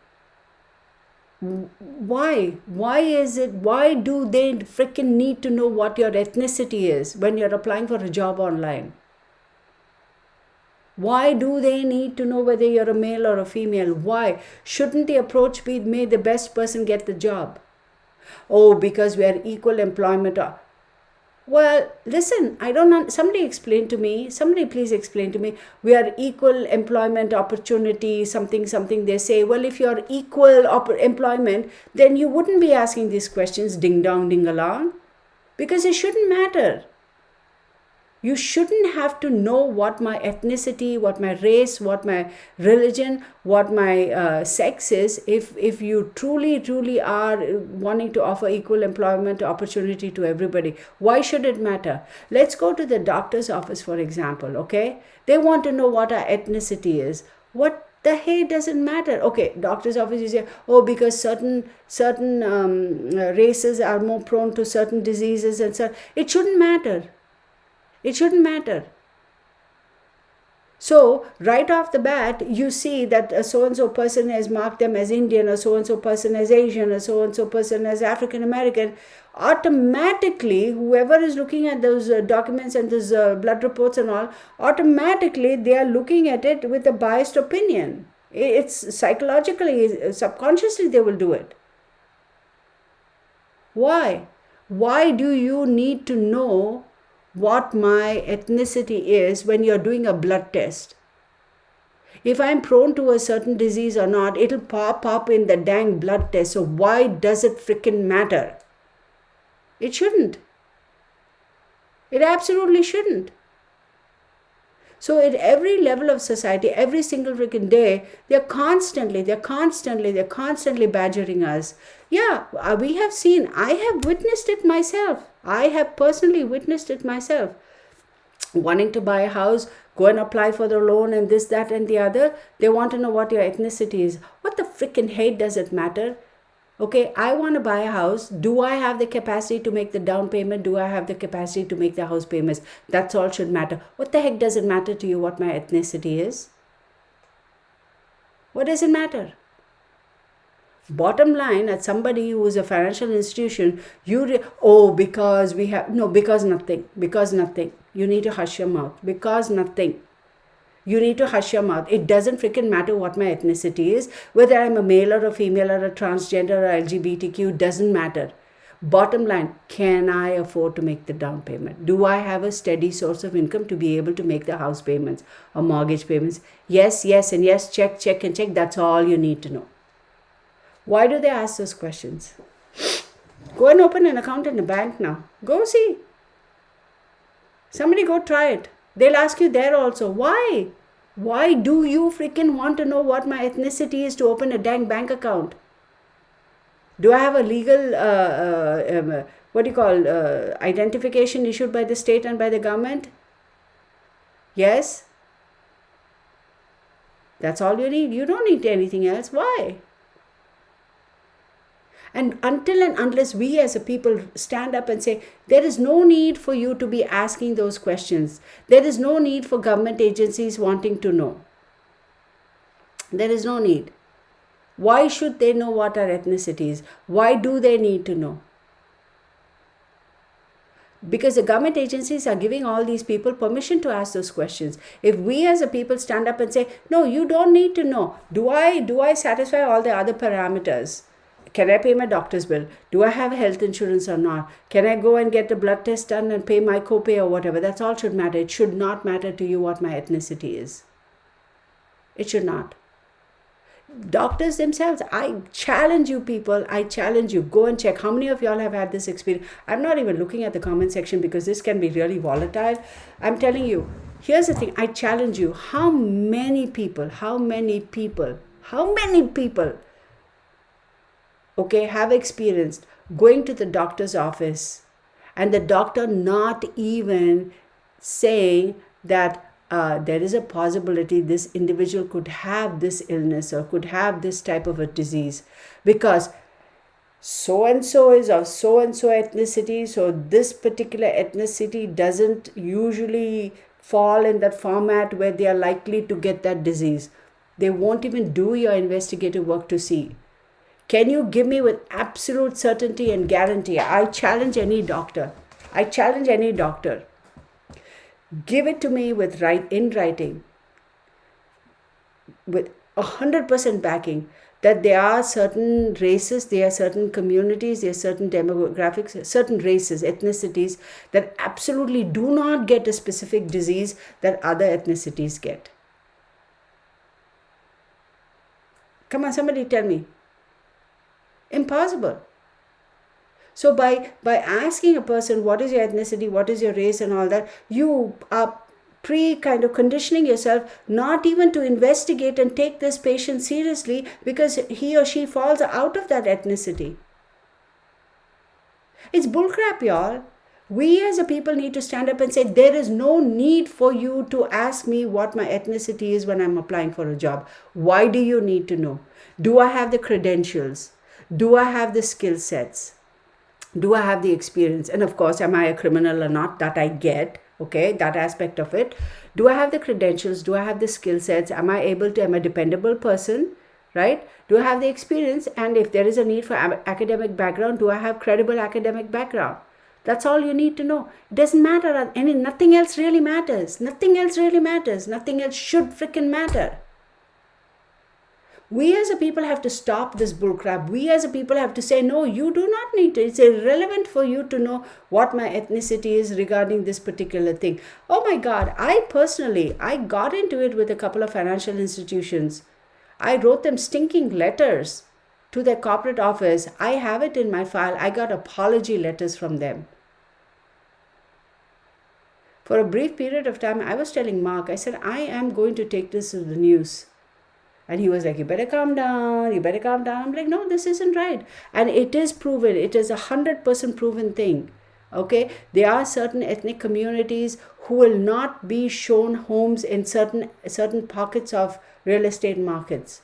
Why? Why is it? Why do they freaking need to know what your ethnicity is when you're applying for a job online? Why do they need to know whether you're a male or a female? Why? Shouldn't the approach be, may the best person get the job? Oh, because we are equal employment. Well, listen, I don't know. Somebody please explain to me. We are equal employment opportunity, something. They say, well, if you're equal employment, then you wouldn't be asking these questions, ding dong, ding along, because it shouldn't matter. You shouldn't have to know what my ethnicity, what my race, what my religion, what my sex is, if you truly are wanting to offer equal employment opportunity to everybody. Why should it matter? Let's go to the doctor's office, for example, okay? They want to know what our ethnicity is. What the hey doesn't matter. Okay, doctor's office, you say, oh, because certain races are more prone to certain diseases and so. It shouldn't matter. It shouldn't matter. So right off the bat, you see that a so-and-so person has marked them as Indian, a so-and-so person as Asian, a so-and-so person as African American. Automatically, whoever is looking at those documents and those blood reports and all, automatically they are looking at it with a biased opinion. It's psychologically, subconsciously they will do it. Why? Why do you need to know what my ethnicity is when you're doing a blood test? If I'm prone to a certain disease or not, it'll pop up in the dang blood test. So why does it freaking matter? It shouldn't. It absolutely shouldn't. So at every level of society, every single freaking day, they're constantly badgering us. Yeah, we have seen, I have witnessed it myself. I have personally witnessed it myself. Wanting to buy a house, go and apply for the loan and this, that and the other. They want to know what your ethnicity is. What the freaking hate does it matter? Okay, I want to buy a house. Do I have the capacity to make the down payment? Do I have the capacity to make the house payments? That's all should matter. What the heck does it matter to you what my ethnicity is? What does it matter? Bottom line, at somebody who is a financial institution, because we have, no, because nothing. You need to hush your mouth. Because nothing. You need to hush your mouth. It doesn't freaking matter what my ethnicity is. Whether I'm a male or a female or a transgender or LGBTQ, doesn't matter. Bottom line, can I afford to make the down payment? Do I have a steady source of income to be able to make the house payments or mortgage payments? Yes, and yes, check. That's all you need to know. Why do they ask those questions? Go and open an account in a bank now. Go see. Somebody go try it. They'll ask you there also. Why? Why do you freaking want to know what my ethnicity is to open a dang bank account? Do I have a legal, identification issued by the state and by the government? Yes. That's all you need. You don't need anything else. Why? And until and unless we as a people stand up and say, there is no need for you to be asking those questions. There is no need for government agencies wanting to know. There is no need. Why should they know what our ethnicity is? Why do they need to know? Because the government agencies are giving all these people permission to ask those questions. If we as a people stand up and say, no, you don't need to know. Do I satisfy all the other parameters? Can I pay my doctor's bill? Do I have health insurance or not? Can I go and get a blood test done and pay my copay or whatever? That's all should matter. It should not matter to you what my ethnicity is. It should not. Doctors themselves, I challenge you people, go and check. How many of y'all have had this experience? I'm not even looking at the comment section because this can be really volatile. I'm telling you, here's the thing, I challenge you. How many people, okay, have experienced going to the doctor's office and the doctor not even saying that there is a possibility this individual could have this illness or could have this type of a disease because so-and-so is of so-and-so ethnicity, so this particular ethnicity doesn't usually fall in that format where they are likely to get that disease. They won't even do your investigative work to see. Can you give me with absolute certainty and guarantee? I challenge any doctor. Give it to me in writing, with 100% backing. that there are certain races, there are certain communities, there are certain demographics, certain races, ethnicities that absolutely do not get a specific disease that other ethnicities get. Come on, somebody tell me. Impossible. So by asking a person what is your ethnicity, what is your race and all that, you are kind of conditioning yourself not even to investigate and take this patient seriously because he or she falls out of that ethnicity. It's bullcrap, y'all. We as a people need to stand up and say, there is no need for you to ask me what my ethnicity is when I'm applying for a job. Why do you need to know? Do I have the credentials? Do I have the skill sets? Do I have the experience? And of course, am I a criminal or not? That I get, okay, that aspect of it. Do I have the credentials? Do I have the skill sets? Am I a dependable person, right? Do I have the experience? And if there is a need for academic background, do I have credible academic background? That's all you need to know. It doesn't matter. Nothing else really matters. Nothing else really matters. Nothing else should freaking matter. We as a people have to stop this bullcrap. We as a people have to say, no, you do not need to. It's irrelevant for you to know what my ethnicity is regarding this particular thing. Oh my God, I got into it with a couple of financial institutions. I wrote them stinking letters to their corporate office. I have it in my file. I got apology letters from them. For a brief period of time, I was telling Mark, I said, I am going to take this to the news. And he was like, you better calm down. You better calm down. I'm like, no, this isn't right. And it is proven. It is 100% proven thing. Okay. There are certain ethnic communities who will not be shown homes in certain pockets of real estate markets.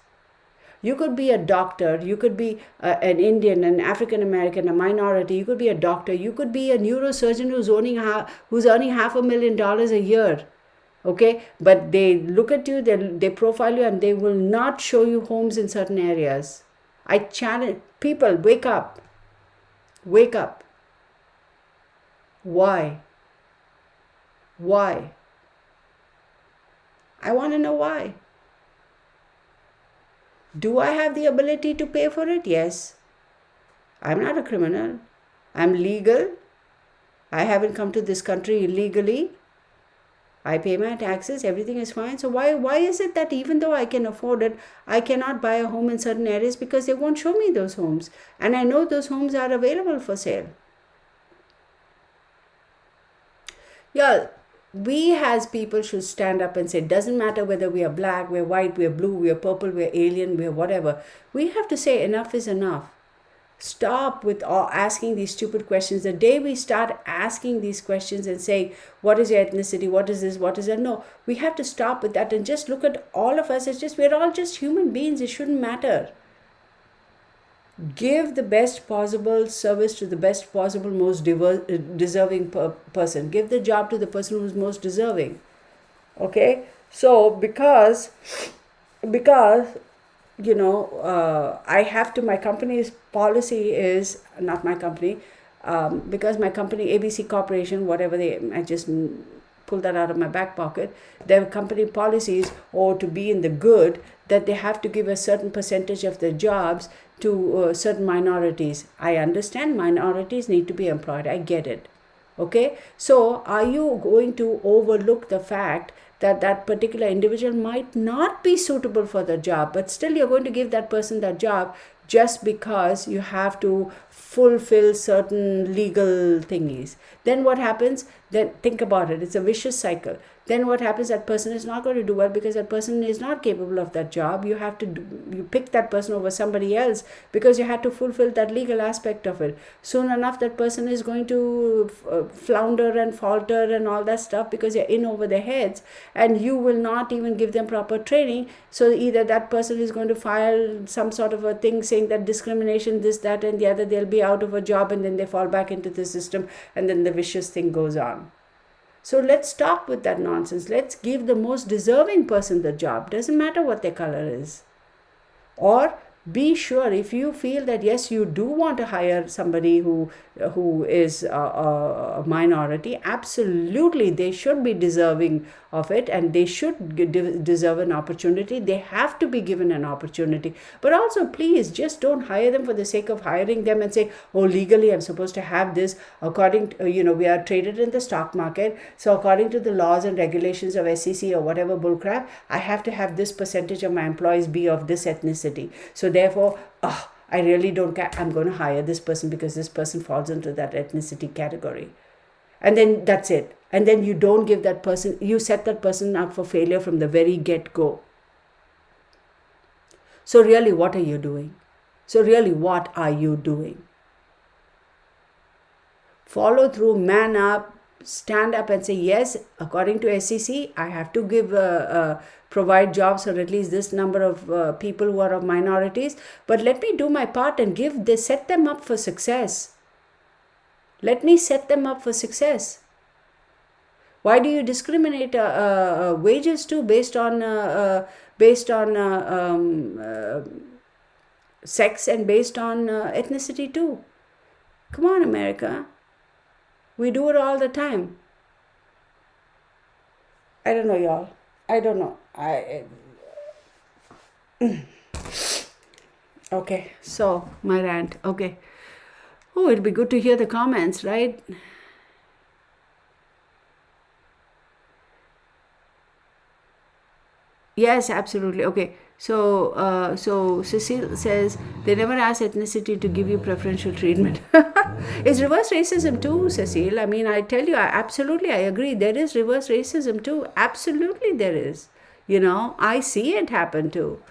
You could be a doctor. You could be an Indian, an African American, a minority. You could be a doctor. You could be a neurosurgeon who's earning $500,000 a year. Okay, but they look at you, they profile you, and they will not show you homes in certain areas. I challenge people, wake up. Wake up. Why? Why? I want to know why. Do I have the ability to pay for it? Yes. I'm not a criminal. I'm legal. I haven't come to this country illegally. I pay my taxes, everything is fine. So why is it that even though I can afford it, I cannot buy a home in certain areas because they won't show me those homes? And I know those homes are available for sale. Yeah, we as people should stand up and say, it doesn't matter whether we are black, we're white, we're blue, we're purple, we're alien, we're whatever. We have to say enough is enough. Stop with asking these stupid questions. The day we start asking these questions and saying, what is your ethnicity? What is this? What is that? No, we have to stop with that and just look at all of us. We're all just human beings. It shouldn't matter. Give the best possible service to the best possible, most deserving person. Give the job to the person who's most deserving. Okay? So, because I have to, my company's policy is, not my company, because my company, ABC Corporation, I just pulled that out of my back pocket, their company policies, or to be in the good, that they have to give a certain percentage of their jobs to certain minorities. I understand minorities need to be employed. I get it. Okay? So are you going to overlook the fact that that particular individual might not be suitable for the job, but still you're going to give that person that job just because you have to fulfill certain legal thingies? Then what happens? Then think about it. It's a vicious cycle. Then what happens? That person is not going to do well because that person is not capable of that job. You pick that person over somebody else because you had to fulfill that legal aspect of it. Soon enough, that person is going to flounder and falter and all that stuff because you're in over their heads, and you will not even give them proper training. So either that person is going to file some sort of a thing saying that discrimination, this, that, and the other, they'll be out of a job, and then they fall back into the system, and then the vicious thing goes on. So let's stop with that nonsense. Let's give the most deserving person the job. Doesn't matter what their color is. Or be sure, if you feel that yes, you do want to hire somebody who is a minority, absolutely they should be deserving of it, and they should deserve an opportunity. They have to be given an opportunity. But also, please just don't hire them for the sake of hiring them and say, oh, legally I'm supposed to have this according to, we are traded in the stock market, so according to the laws and regulations of SEC or whatever bullcrap, I have to have this percentage of my employees be of this ethnicity. So therefore, I really don't care. I'm going to hire this person because this person falls into that ethnicity category. And then that's it. And then you don't give that person, you set that person up for failure from the very get-go. So really, what are you doing? Follow through, man up, stand up and say, yes, according to SEC, I have to provide jobs for at least this number of people who are of minorities. But let me do my part and set them up for success. Let me set them up for success. Why do you discriminate wages too based on sex and based on ethnicity too? Come on, America. We do it all the time. I don't know, y'all. I don't know. Okay, so my rant. Okay. Oh, it'd be good to hear the comments, right? Yes, absolutely. Okay. So Cecile says they never ask ethnicity to give you preferential treatment. It's reverse racism too, Cecile. I mean, I tell you, I agree. There is reverse racism too. Absolutely, there is. I see it happen too.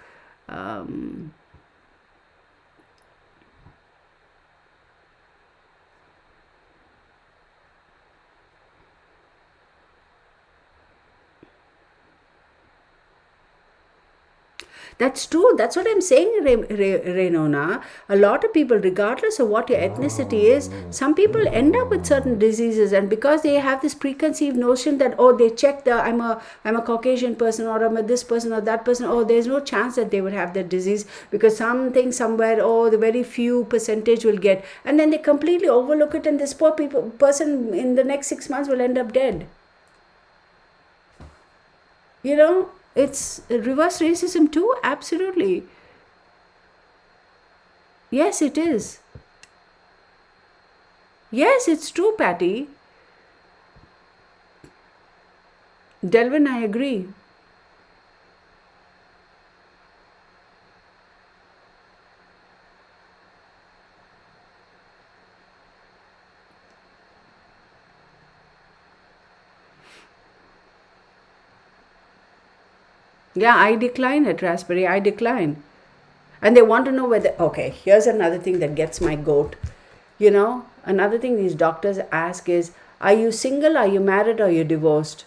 That's true. That's what I'm saying, Renona. A lot of people, regardless of what your ethnicity is, some people end up with certain diseases, and because they have this preconceived notion that, oh, they check I'm a Caucasian person, or I'm a this person or that person, oh, there's no chance that they would have that disease because something somewhere, oh, the very few percentage will get, and then they completely overlook it, and this poor person in the next 6 months will end up dead. It's reverse racism too, absolutely. Yes, it is. Yes, it's true, Patty. Delvin, I agree. Yeah, I decline it, Raspberry. I decline. And they want to know whether, okay, here's another thing that gets my goat. Another thing these doctors ask is, are you single, are you married, or are you divorced?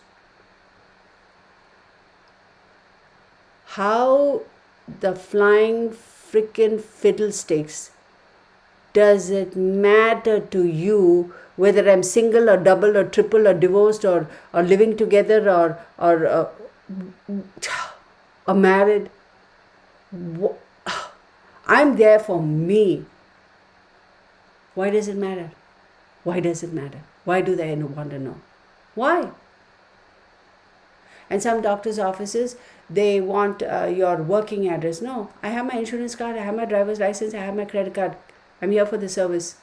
How the flying freaking fiddlesticks does it matter to you whether I'm single or double or triple or divorced or living together or married? I'm there for me. Why does it matter? Why does it matter? Why do they want to know? Why? And some doctors' offices, they want your working address. No, I have my insurance card, I have my driver's license, I have my credit card. I'm here for the service.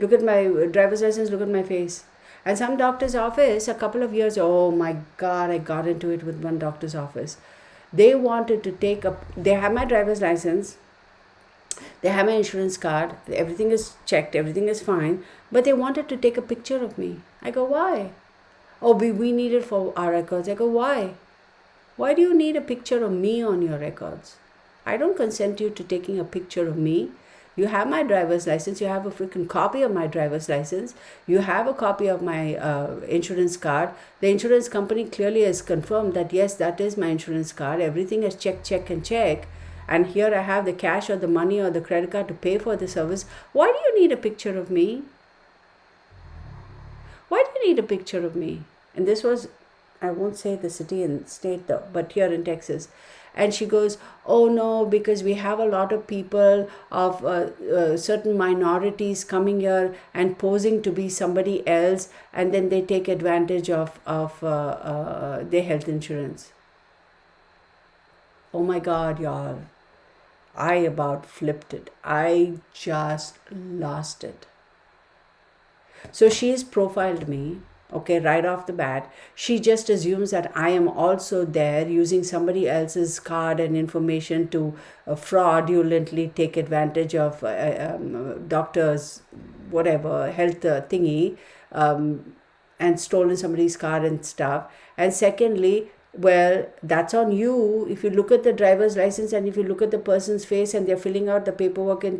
Look at my driver's license, look at my face. And some doctor's office, a couple of years, oh my God, I got into it with one doctor's office. They wanted to they have my driver's license, they have my insurance card, everything is checked, everything is fine, but they wanted to take a picture of me. I go, why? Oh, we need it for our records. I go, why? Why do you need a picture of me on your records? I don't consent you to taking a picture of me. You have my driver's license. You have a freaking copy of my driver's license. You have a copy of my insurance card. The insurance company clearly has confirmed that, yes, that is my insurance card. Everything is check. And here I have the cash or the money or the credit card to pay for the service. Why do you need a picture of me? Why do you need a picture of me? And this was, I won't say the city and state though, but here in Texas. And she goes, oh no, because we have a lot of people of certain minorities coming here and posing to be somebody else, and then they take advantage of their health insurance. Oh my God, y'all. I about flipped it. I just lost it. So she's profiled me, okay, right off the bat. She just assumes that I am also there using somebody else's card and information to fraudulently take advantage of doctors, whatever, health thingy, and stolen somebody's car and stuff. And secondly, well, that's on you. If you look at the driver's license and if you look at the person's face and they're filling out the paperwork in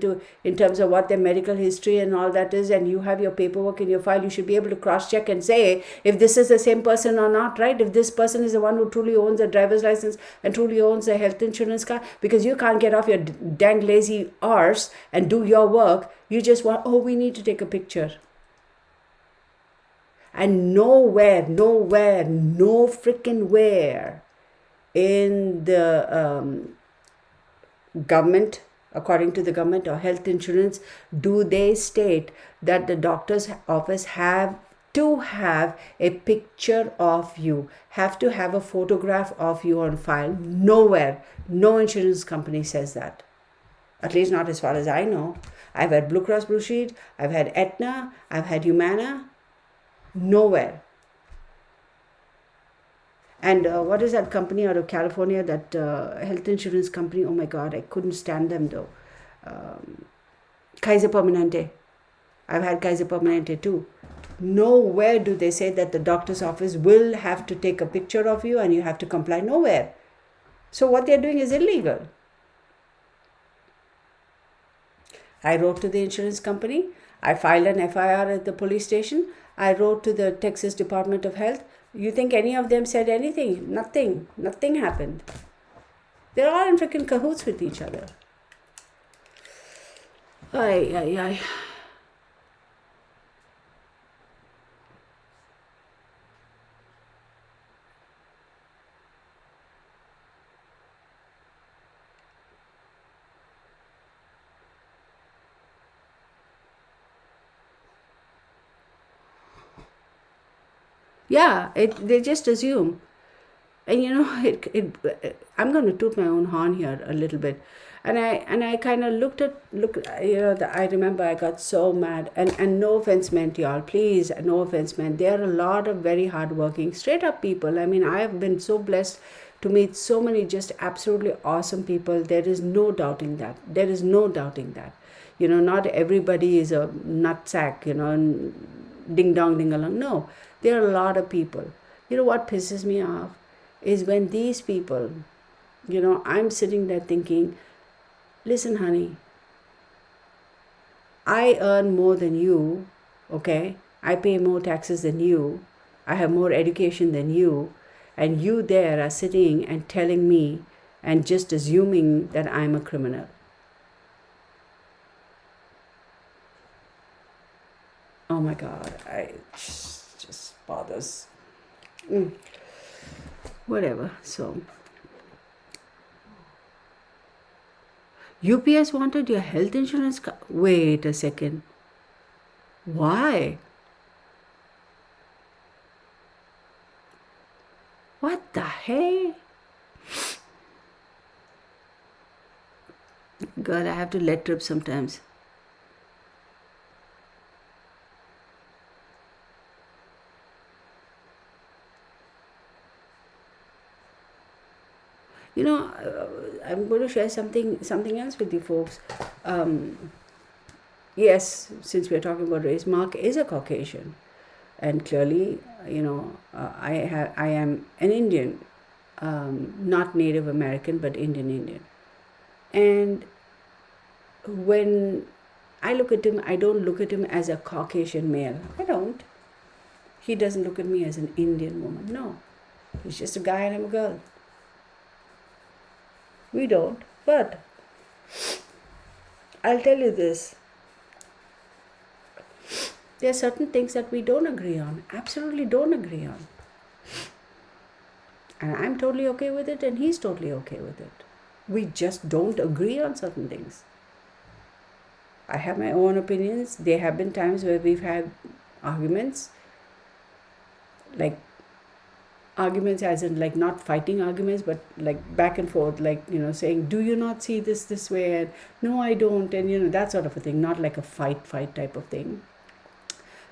terms of what their medical history and all that is, and you have your paperwork in your file, you should be able to cross check and say if this is the same person or not, right? If this person is the one who truly owns a driver's license and truly owns a health insurance card, because you can't get off your dang lazy arse and do your work. You just want, oh, we need to take a picture. And nowhere, no freaking where in the government, according to the government or health insurance, do they state that the doctor's office have to have a picture of you, have to have a photograph of you on file. Nowhere, no insurance company says that. At least not as far as I know. I've had Blue Cross Blue Shield, I've had Aetna, I've had Humana. Nowhere. And what is that company out of California, that health insurance company? Oh my God, I couldn't stand them though. Kaiser Permanente. I've had Kaiser Permanente too. Nowhere do they say that the doctor's office will have to take a picture of you and you have to comply. Nowhere. So what they're doing is illegal. I wrote to the insurance company. I filed an FIR at the police station. I wrote to the Texas Department of Health. You think any of them said anything? Nothing. Nothing happened. They're all in freaking cahoots with each other. Ay. Yeah, they just assume. And I'm going to toot my own horn here a little bit. And I kind of I remember I got so mad. And no offense meant, y'all. Please, no offense meant. There are a lot of very hardworking, straight up people. I mean, I have been so blessed to meet so many just absolutely awesome people. There is no doubting that. There is no doubting that. Not everybody is a nutsack, ding dong, ding along. No, there are a lot of people. You know what pisses me off is when these people, I'm sitting there thinking, listen, honey, I earn more than you, okay? I pay more taxes than you. I have more education than you. And you there are sitting and telling me and just assuming that I'm a criminal. Oh my God, it just bothers. Whatever, so. UPS wanted your health insurance card. Wait a second. Why? What the hell? God, I have to let trip sometimes. I'm going to share something else with you folks. Yes, since we're talking about race, Mark is a Caucasian, and clearly, I am an Indian, not Native American, but Indian. And when I look at him, I don't look at him as a Caucasian male. I don't. He doesn't look at me as an Indian woman. No, he's just a guy and I'm a girl. We don't, but I'll tell you this. There are certain things that we don't agree on, absolutely don't agree on. And I'm totally okay with it, and he's totally okay with it. We just don't agree on certain things. I have my own opinions. There have been times where we've had arguments, like arguments as in like not fighting arguments, but like back and forth, like, saying, do you not see this way? And no, I don't. And that sort of a thing, not like a fight type of thing.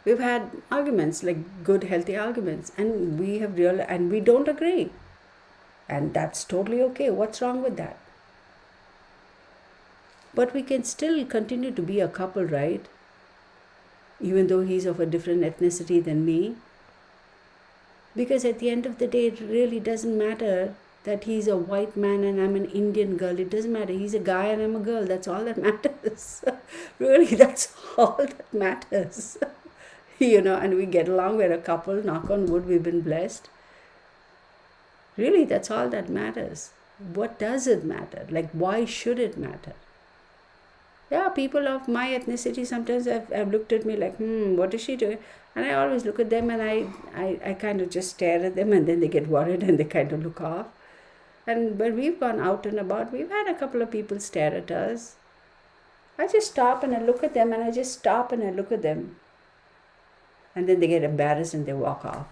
We've had arguments, like good, healthy arguments, and we don't agree. And that's totally okay. What's wrong with that? But we can still continue to be a couple, right? Even though he's of a different ethnicity than me. Because at the end of the day, it really doesn't matter that he's a white man and I'm an Indian girl. It doesn't matter. He's a guy and I'm a girl. That's all that matters. Really, that's all that matters. And we get along. We're a couple. Knock on wood, we've been blessed. Really, that's all that matters. What does it matter? Like, why should it matter? Yeah, people of my ethnicity sometimes have looked at me like, what is she doing? And I always look at them and I kind of just stare at them, and then they get worried and they kind of look off. And when we've gone out and about, we've had a couple of people stare at us. I just stop and I look at them, and I just stop and I look at them. And then they get embarrassed and they walk off.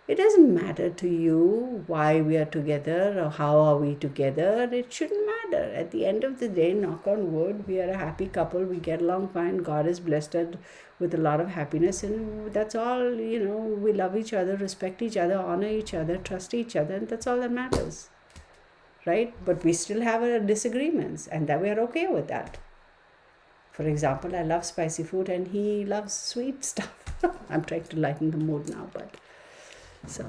It doesn't matter to you why we are together or how are we together. It shouldn't matter. At the end of the day, knock on wood, we are a happy couple. We get along fine. God has blessed us with a lot of happiness, and that's all. We love each other, respect each other, honor each other, trust each other, and that's all that matters, right? But we still have our disagreements, and that we are okay with that. For example, I love spicy food and he loves sweet stuff. I'm trying to lighten the mood now, but so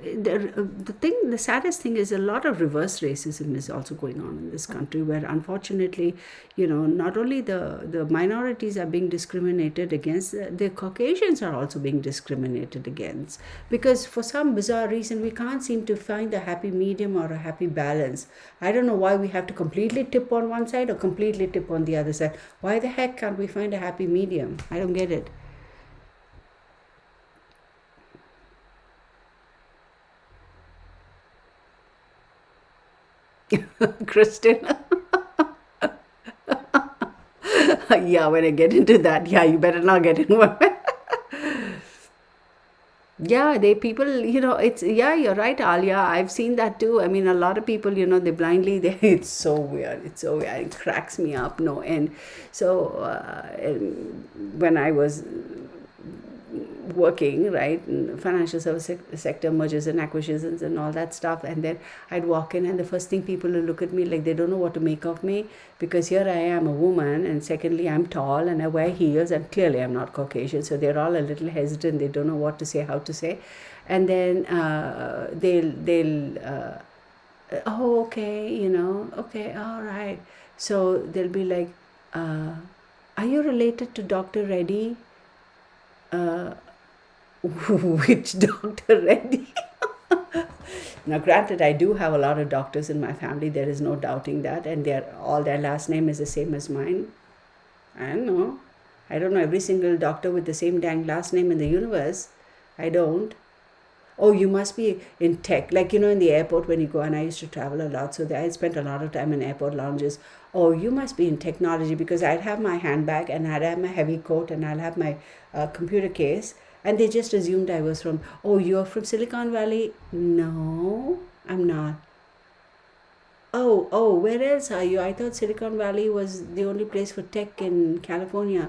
the saddest thing is a lot of reverse racism is also going on in this country, where unfortunately, not only the minorities are being discriminated against, the Caucasians are also being discriminated against, because for some bizarre reason we can't seem to find a happy medium or a happy balance. I don't know why we have to completely tip on one side or completely tip on the other side. Why the heck can't we find a happy medium? I don't get it. Kristen. Yeah, when I get into that, yeah, you better not get in one. Yeah, people, you're right, Alia. I've seen that too. I mean, a lot of people, they blindly, it's so weird. It's so weird. It cracks me up, no end. So, when I was working, right, in financial service sector, mergers and acquisitions and all that stuff, and then I'd walk in and the first thing people will look at me like they don't know what to make of me, because here I am, a woman, and secondly I'm tall and I wear heels, and clearly I'm not Caucasian, so they're all a little hesitant. They don't know what to say, how to say. And then they'll oh, okay, okay, all right. So they'll be like, are you related to Dr. Reddy? Which Dr. Reddy? Now, granted, I do have a lot of doctors in my family. There is no doubting that, and all their last name is the same as mine. I don't know. I don't know every single doctor with the same dang last name in the universe. I don't. Oh, you must be in tech. Like, in the airport when you go, and I used to travel a lot, so I spent a lot of time in airport lounges. Oh, you must be in technology, because I'd have my handbag and I'd have my heavy coat and I'll have my computer case. And they just assumed I was from, oh, you're from Silicon Valley? No, I'm not. Oh, where else are you? I thought Silicon Valley was the only place for tech in California.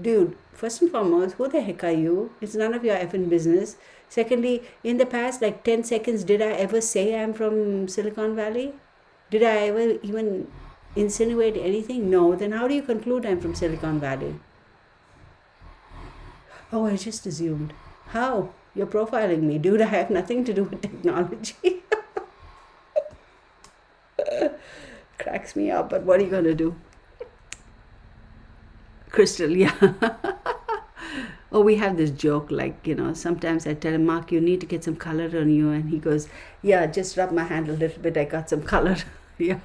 Dude, first and foremost, who the heck are you? It's none of your effing business. Secondly, in the past, like 10 seconds, did I ever say I'm from Silicon Valley? Did I ever even insinuate anything? No. Then how do you conclude I'm from Silicon Valley? Oh, I just assumed. How? You're profiling me. Dude, I have nothing to do with technology. Cracks me up, but what are you going to do? Crystal, yeah. Oh, we have this joke, like, sometimes I tell him, Mark, you need to get some color on you. And he goes, yeah, just rub my hand a little bit. I got some color. Yeah.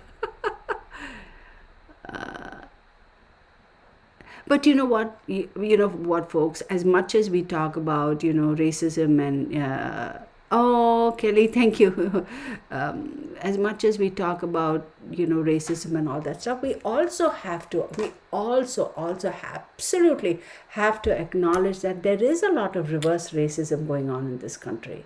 But you know what? You know what, folks? As much as we talk about, racism and oh, Kelly, thank you. As much as we talk about, racism and all that stuff, we also absolutely have to acknowledge that there is a lot of reverse racism going on in this country.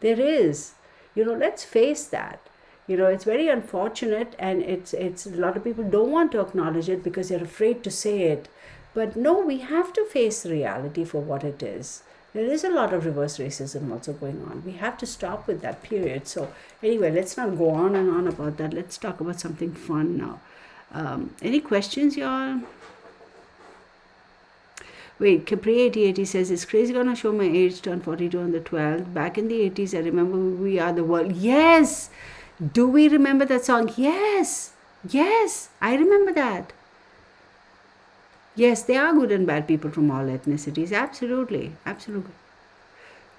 There is. Let's face that. It's very unfortunate, and it's a lot of people don't want to acknowledge it because they're afraid to say it. But no, we have to face reality for what it is. There is a lot of reverse racism also going on. We have to stop with that, period. So anyway, let's not go on and on about that. Let's talk about something fun now. Any questions, y'all? Wait, Capri 8080 says, it's crazy gonna show my age, turned 42 on the 12th. Back in the 80s, I remember We Are the World. Yes! Do we remember that song? Yes! Yes! I remember that. Yes, there are good and bad people from all ethnicities. Absolutely. Absolutely.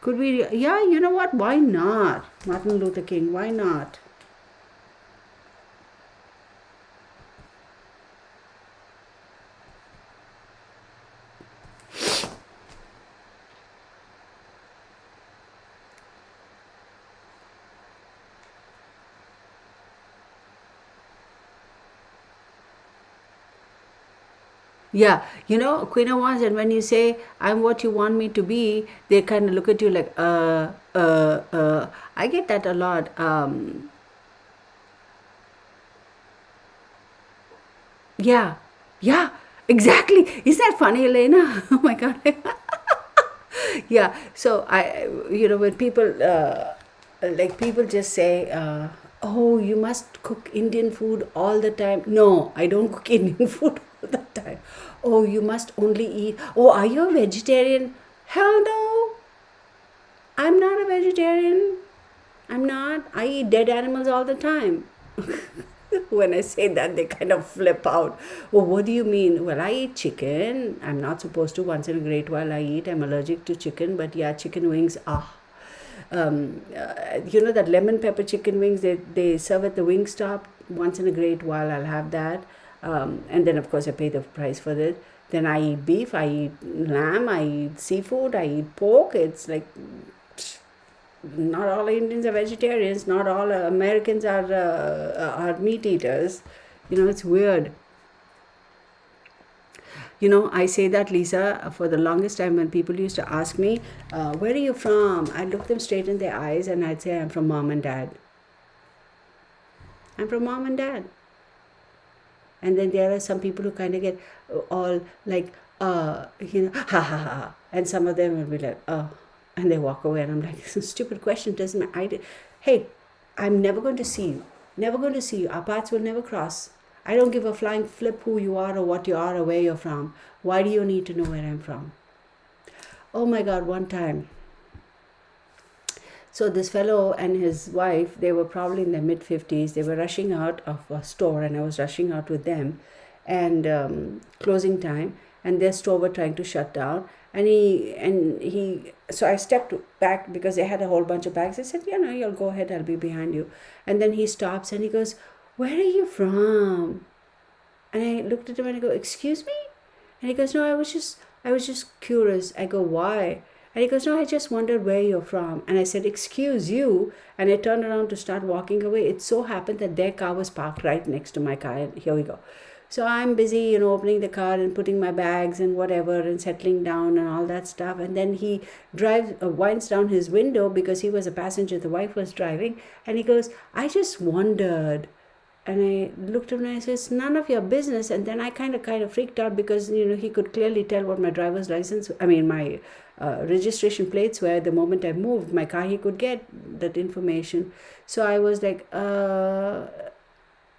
Could we? Yeah, you know what? Why not? Martin Luther King, why not? Yeah, Queen of Wands, and when you say, I'm what you want me to be, they kind of look at you like, I get that a lot. Yeah, yeah, exactly. Is that funny, Elena? Oh my God. Yeah, so when people, like people just say, oh, you must cook Indian food all the time. No, I don't cook Indian food all the time. Oh, you must only eat. Oh, are you a vegetarian? Hell no. I'm not a vegetarian. I'm not. I eat dead animals all the time. When I say that, they kind of flip out. Oh, what do you mean? Well, I eat chicken. I'm not supposed to. Once in a great while, I eat. I'm allergic to chicken, but yeah, chicken wings. That lemon pepper chicken wings they serve at the Wingstop. Once in a great while, I'll have that. And then, of course, I pay the price for it. Then I eat beef, I eat lamb, I eat seafood, I eat pork. It's like, not all Indians are vegetarians. Not all Americans are meat eaters. It's weird. I say that, Lisa, for the longest time when people used to ask me, where are you from? I'd look them straight in their eyes and I'd say, I'm from mom and dad. I'm from mom and dad. And then there are some people who kind of get all like, ha ha ha. And some of them will be like, oh. And they walk away, and I'm like, it's a stupid question, doesn't matter. Hey, I'm never going to see you. Never going to see you. Our paths will never cross. I don't give a flying flip who you are or what you are or where you're from. Why do you need to know where I'm from? Oh my God, one time. So this fellow and his wife, they were probably in their mid-50s. They were rushing out of a store, and I was rushing out with them. And closing time, and their store were trying to shut down. So I stepped back because they had a whole bunch of bags. I said, you'll go ahead, I'll be behind you. And then he stops and he goes, where are you from? And I looked at him and I go, excuse me? And he goes, no, I was just curious. I go, why? And he goes, no, I just wondered where you're from. And I said, excuse you. And I turned around to start walking away. It so happened that their car was parked right next to my car. And here we go. So I'm busy, opening the car and putting my bags and whatever and settling down and all that stuff. And then he winds down his window because he was a passenger. The wife was driving. And he goes, I just wondered. And I looked at him and I said, it's none of your business. And then I kind of freaked out because, he could clearly tell what my driver's license, my registration plates were. The moment I moved my car, he could get that information. So I was like,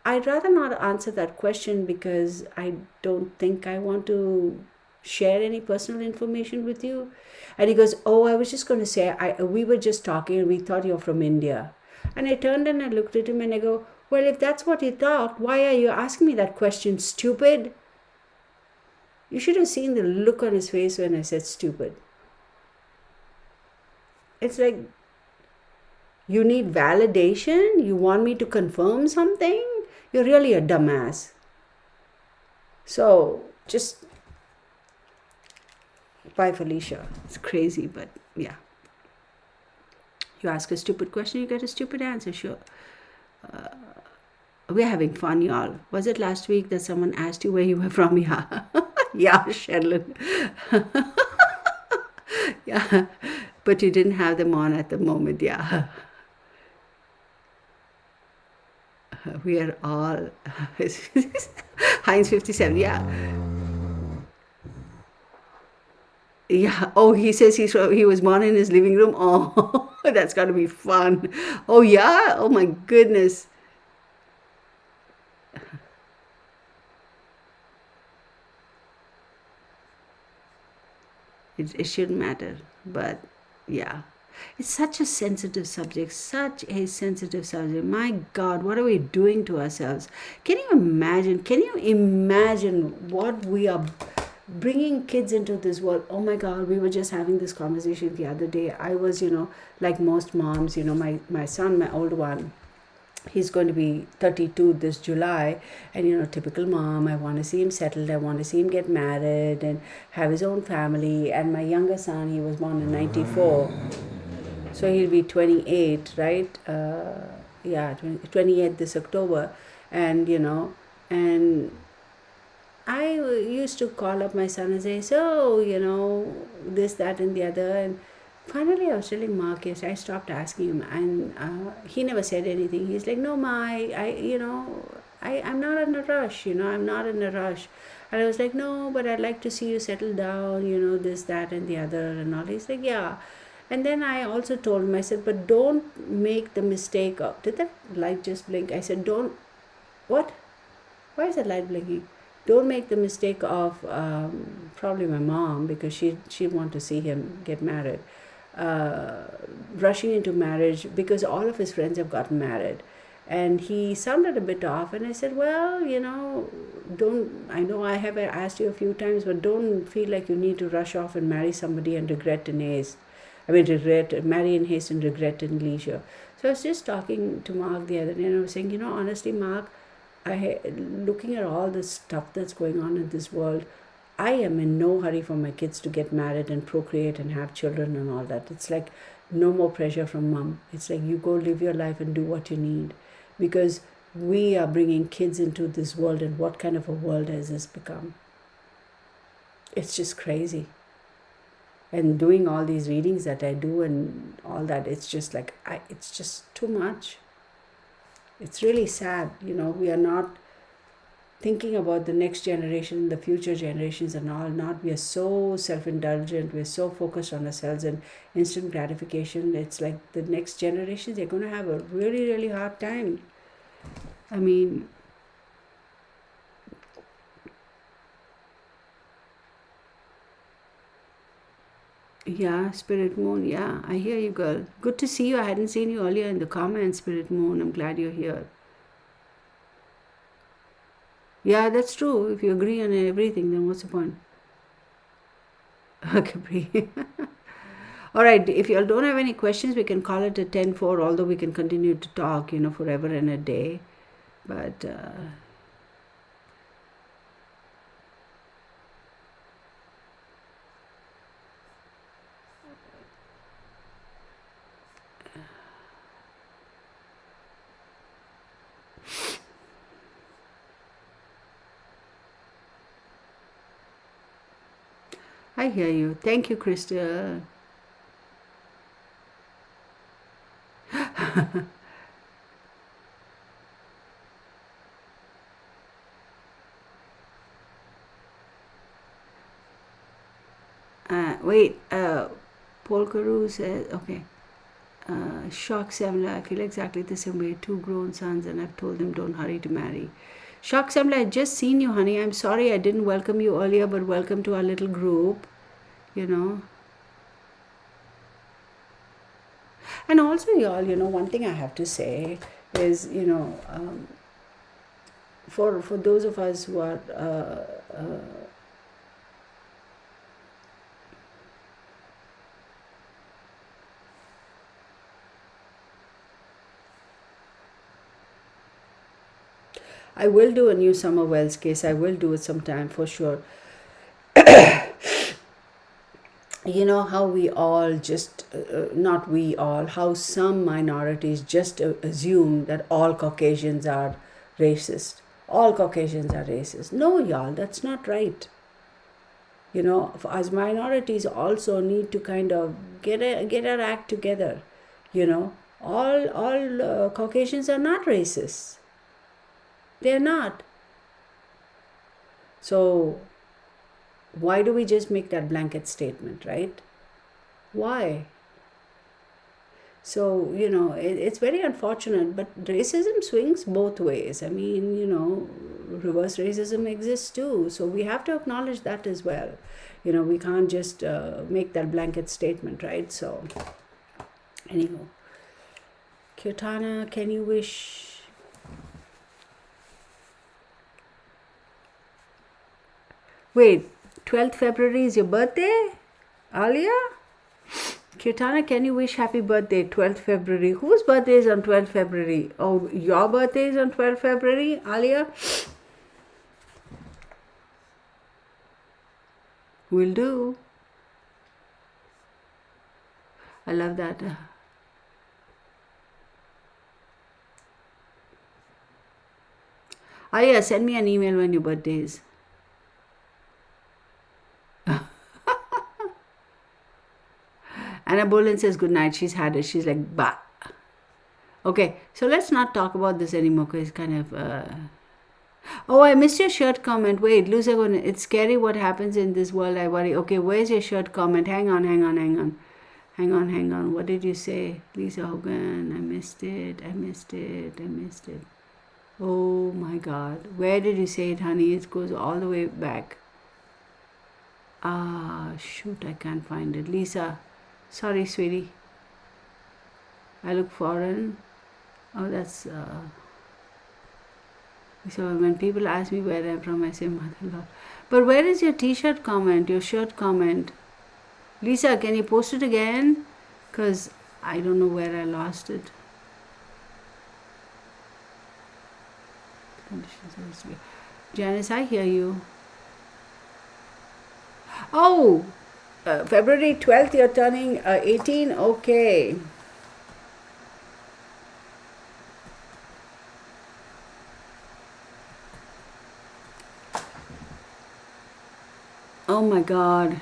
I'd rather not answer that question because I don't think I want to share any personal information with you. And he goes, oh, I was just going to say, we were just talking and we thought you're from India. And I turned and I looked at him and I go, well, if that's what you thought, why are you asking me that question, stupid? You should have seen the look on his face when I said stupid. It's like, you need validation? You want me to confirm something? You're really a dumbass. So just Bye, Felicia. It's crazy, but yeah. You ask a stupid question, you get a stupid answer, sure. We're having fun, y'all. Was it last week that someone asked you where you were from? Yeah. Yeah, Sherlyn. Yeah. But you didn't have them on at the moment, yeah. We are all Heinz 57, yeah. Yeah. Oh, he says he was born in his living room. Oh, that's got to be fun. Oh yeah. Oh my goodness. It shouldn't matter, but yeah. It's such a sensitive subject, such a sensitive subject. My God, what are we doing to ourselves? Can you imagine? Can you imagine what we are bringing kids into this world? Oh my God, we were just having this conversation the other day. I was, like most moms, my son, my old one, he's going to be 32 this July, and typical mom, I want to see him settled, I want to see him get married and have his own family. And my younger son, he was born in 94, so he'll be 28, right? Yeah, 28 this October. And and I used to call up my son and say, so, this, that, and the other. And finally, I was telling Mark, yes, I stopped asking him. And he never said anything. He's like, no, Ma, I'm not in a rush, I'm not in a rush. And I was like, no, but I'd like to see you settle down, this, that, and the other, and all. He's like, yeah. And then I also told him, I said, but don't make the mistake of, did that light just blink? I said, don't, what? Why is that light blinking? Don't make the mistake of probably my mom, because she'd want to see him get married, rushing into marriage because all of his friends have gotten married. And he sounded a bit off, and I said, well, don't, I know I have asked you a few times, but don't feel like you need to rush off and marry somebody and regret in haste. Marry in haste and regret in leisure. So I was just talking to Mark the other day, and I was saying, honestly, Mark, looking at all the stuff that's going on in this world, I am in no hurry for my kids to get married and procreate and have children and all that. It's like no more pressure from mom. It's like you go live your life and do what you need, because we are bringing kids into this world, and what kind of a world has this become? It's just crazy. And doing all these readings that I do and all that, it's just like it's just too much. It's really sad, we are not thinking about the next generation, the future generations and all. Not, we are so self-indulgent, we're so focused on ourselves and instant gratification. It's like the next generations, they're going to have a really, really hard time. I mean, yeah, Spirit Moon, yeah, I hear you, girl. Good to see you. I hadn't seen you earlier in the comments, Spirit Moon. I'm glad you're here. Yeah, that's true. If you agree on everything, then what's the point? Capri. All right, if you all don't have any questions, we can call it a 10-4, although we can continue to talk, forever and a day. But I hear you. Thank you, Crystal. Wait, Polkaru says, okay. Shock Samla, I feel exactly the same way. 2 grown sons, and I've told them don't hurry to marry. Shock Samla, I just seen you, honey. I'm sorry I didn't welcome you earlier, but welcome to our little group, And also, y'all, one thing I have to say is, for those of us who are I will do a new Summer Wells case. I will do it sometime for sure. you know how we all just not we all, how some minorities just assume that all Caucasians are racist. All Caucasians are racist. No, y'all, that's not right. You know, as minorities also need to kind of get our act together. You know, all Caucasians are not racist. They're not. So why do we just make that blanket statement, right? Why? So, you know, it's very unfortunate, but racism swings both ways. I mean, you know, reverse racism exists too. So we have to acknowledge that as well. You know, we can't just make that blanket statement, right? So, anyhow, Kirtana, can you wish? Wait, 12th February is your birthday, Alia? Kirtana, can you wish happy birthday, 12th February? Whose birthday is on 12th February? Oh, your birthday is on 12th February, Alia? Will do. I love that. Alia, send me an email when your birthday is. Anna Bolin says good night. She's had it. She's like, bah. Okay, so let's not talk about this anymore because it's kind of. Oh, I missed your shirt comment. Wait, Lucia, it's scary what happens in this world. I worry. Okay, where's your shirt comment? Hang on. Hang on. What did you say? Lisa Hogan, I missed it. Oh my God. Where did you say it, honey? It goes all the way back. Ah, shoot, I can't find it. Lisa, sorry, sweetie. I look foreign. Oh, that's. So when people ask me where I'm from, I say mother-in-law. But where is your t-shirt comment, your shirt comment? Lisa, can you post it again? Because I don't know where I lost it. Janice, I hear you. Oh, February 12th, you're turning 18? Okay. Oh my God.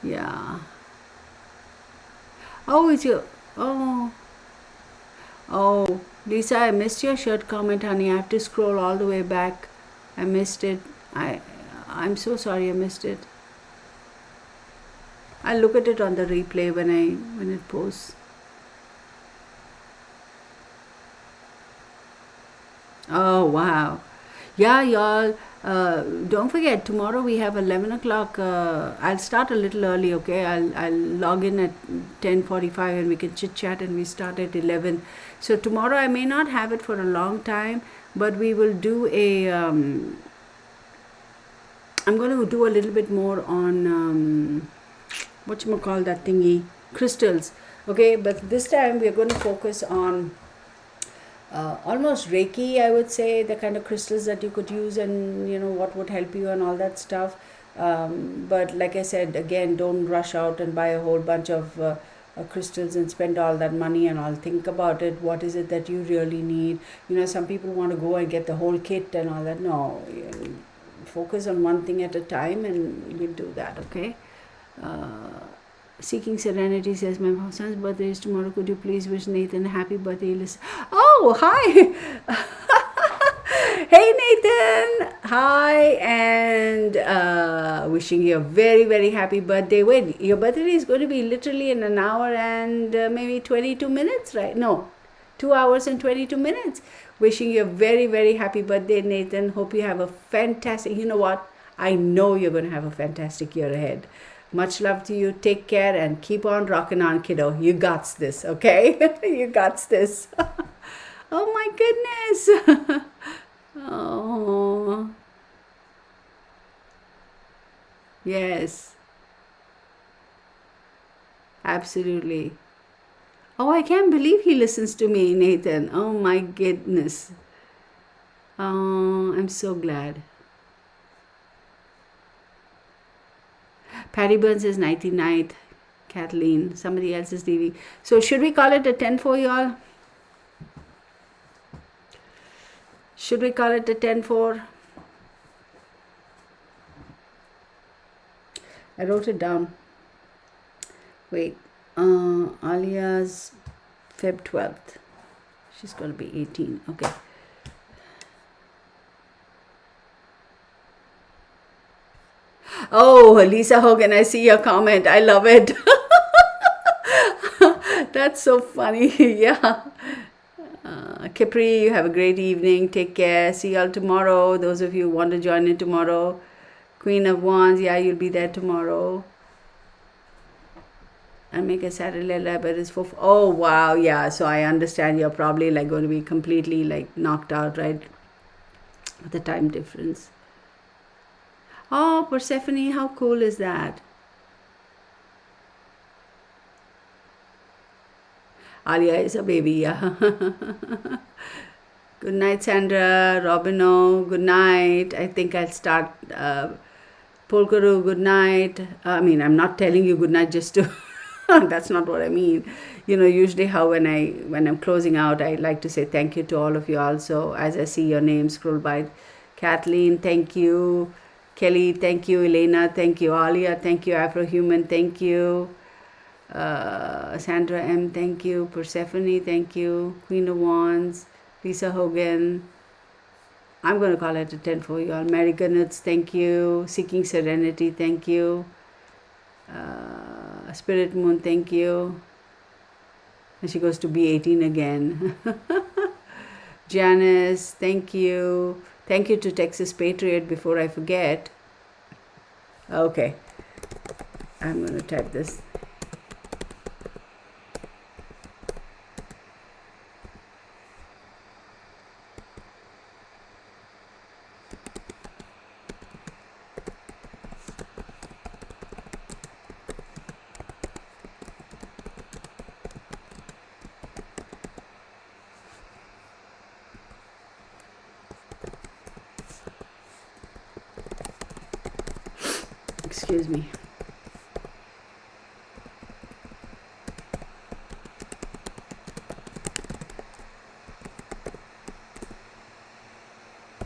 Yeah. Oh, it's your. Oh. Oh, Lisa, I missed your shirt comment, honey. I have to scroll all the way back. I missed it. I'm so sorry I missed it. I'll look at it on the replay when it posts. Oh wow. Yeah, y'all. Don't forget, tomorrow we have 11 o'clock. I'll start a little early, okay? I'll log in at 10:45 and we can chit chat and we start at 11. So tomorrow I may not have it for a long time, but we will do a. I'm going to do a little bit more on whatchamacall that thingy, crystals, okay? But this time we're going to focus on almost Reiki, I would say, the kind of crystals that you could use and, you know, what would help you and all that stuff. But like I said, again, don't rush out and buy a whole bunch of crystals and spend all that money and all. Think about it. What is it that you really need? You know, some people want to go and get the whole kit and all that. No, focus on one thing at a time and we'll do that, okay? Seeking Serenity says, my son's birthday is tomorrow. Could you please wish Nathan a happy birthday? Listen. Oh, hi. Hey, Nathan. Hi. And wishing you a very, very happy birthday. Wait, your birthday is going to be literally in an hour and maybe 22 minutes, right? No, 2 hours and 22 minutes. Wishing you a very, very happy birthday, Nathan. Hope you have a fantastic, you know what? I know you're going to have a fantastic year ahead. Much love to you. Take care and keep on rocking on, kiddo. You got this, okay? You got this. Oh my goodness. Oh, yes, absolutely. Oh, I can't believe he listens to me, Nathan. Oh my goodness. Oh, I'm so glad. Patty Burns is nighty night. Kathleen, somebody else is leaving. So should we call it a 10-4, y'all? Should we call it a 10-4? I wrote it down. Wait. Alia's Feb 12th. She's going to be 18. Okay. Oh, Lisa Hogan, I see your comment. I love it. That's so funny. Yeah. Kipri, you have a great evening. Take care. See y'all tomorrow. Those of you who want to join in tomorrow. Queen of Wands, yeah, you'll be there tomorrow. And make a Saturday lab, but it's for. Oh, wow. Yeah. So I understand you're probably like going to be completely like knocked out, right? With the time difference. Oh, Persephone, how cool is that? Alia is a baby, yeah. Good night, Sandra. Robino, good night. I think I'll start. Polkaru, good night. I mean, I'm not telling you good night just to. That's not what I mean. You know, usually how when I'm closing out, I like to say thank you to all of you also. As I see your name scroll by, Kathleen, thank you. Kelly, thank you. Elena, thank you. Alia, thank you. Afrohuman, thank you. Sandra M, thank you. Persephone, thank you. Queen of Wands, Lisa Hogan. I'm going to call it a 10 for you all. Mary Gunnets, thank you. Seeking Serenity, thank you. Spirit Moon, thank you. And she goes to be 18 again. Janice, thank you. Thank you to Texas Patriot before I forget. Okay. I'm going to type this. Excuse me.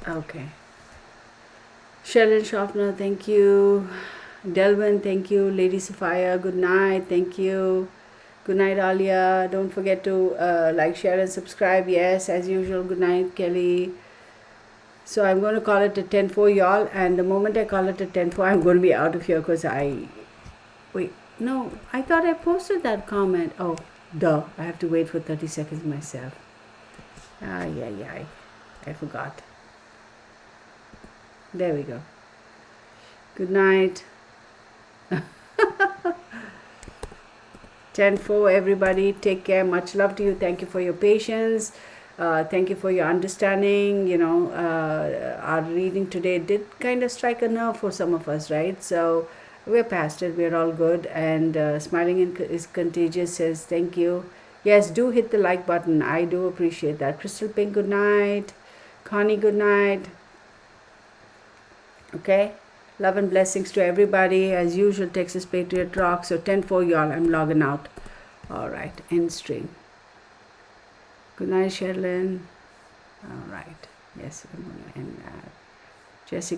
Okay. Sheldon Schaffner, thank you. Delvin, thank you. Lady Sophia, good night. Thank you. Good night, Alia. Don't forget to like, share, and subscribe. Yes, as usual. Good night, Kelly. So I'm going to call it a 10-4, y'all. And the moment I call it a 10-4, I'm going to be out of here because wait, no, I thought I posted that comment. Oh, duh. I have to wait for 30 seconds myself. I forgot. There we go. Good night. 10-4, everybody. Take care. Much love to you. Thank you for your patience. Thank you for your understanding. You know, our reading today did kind of strike a nerve for some of us, right? So we're past it. We're all good. And Smiling is Contagious says thank you. Yes, do hit the like button. I do appreciate that. Crystal Pink, good night. Connie, good night. Okay. Love and blessings to everybody. As usual, Texas Patriot Rock. So 10-4, y'all. I'm logging out. All right. End stream. Good night, Sherilyn. All right. Yes, I'm going to end that. Jessica.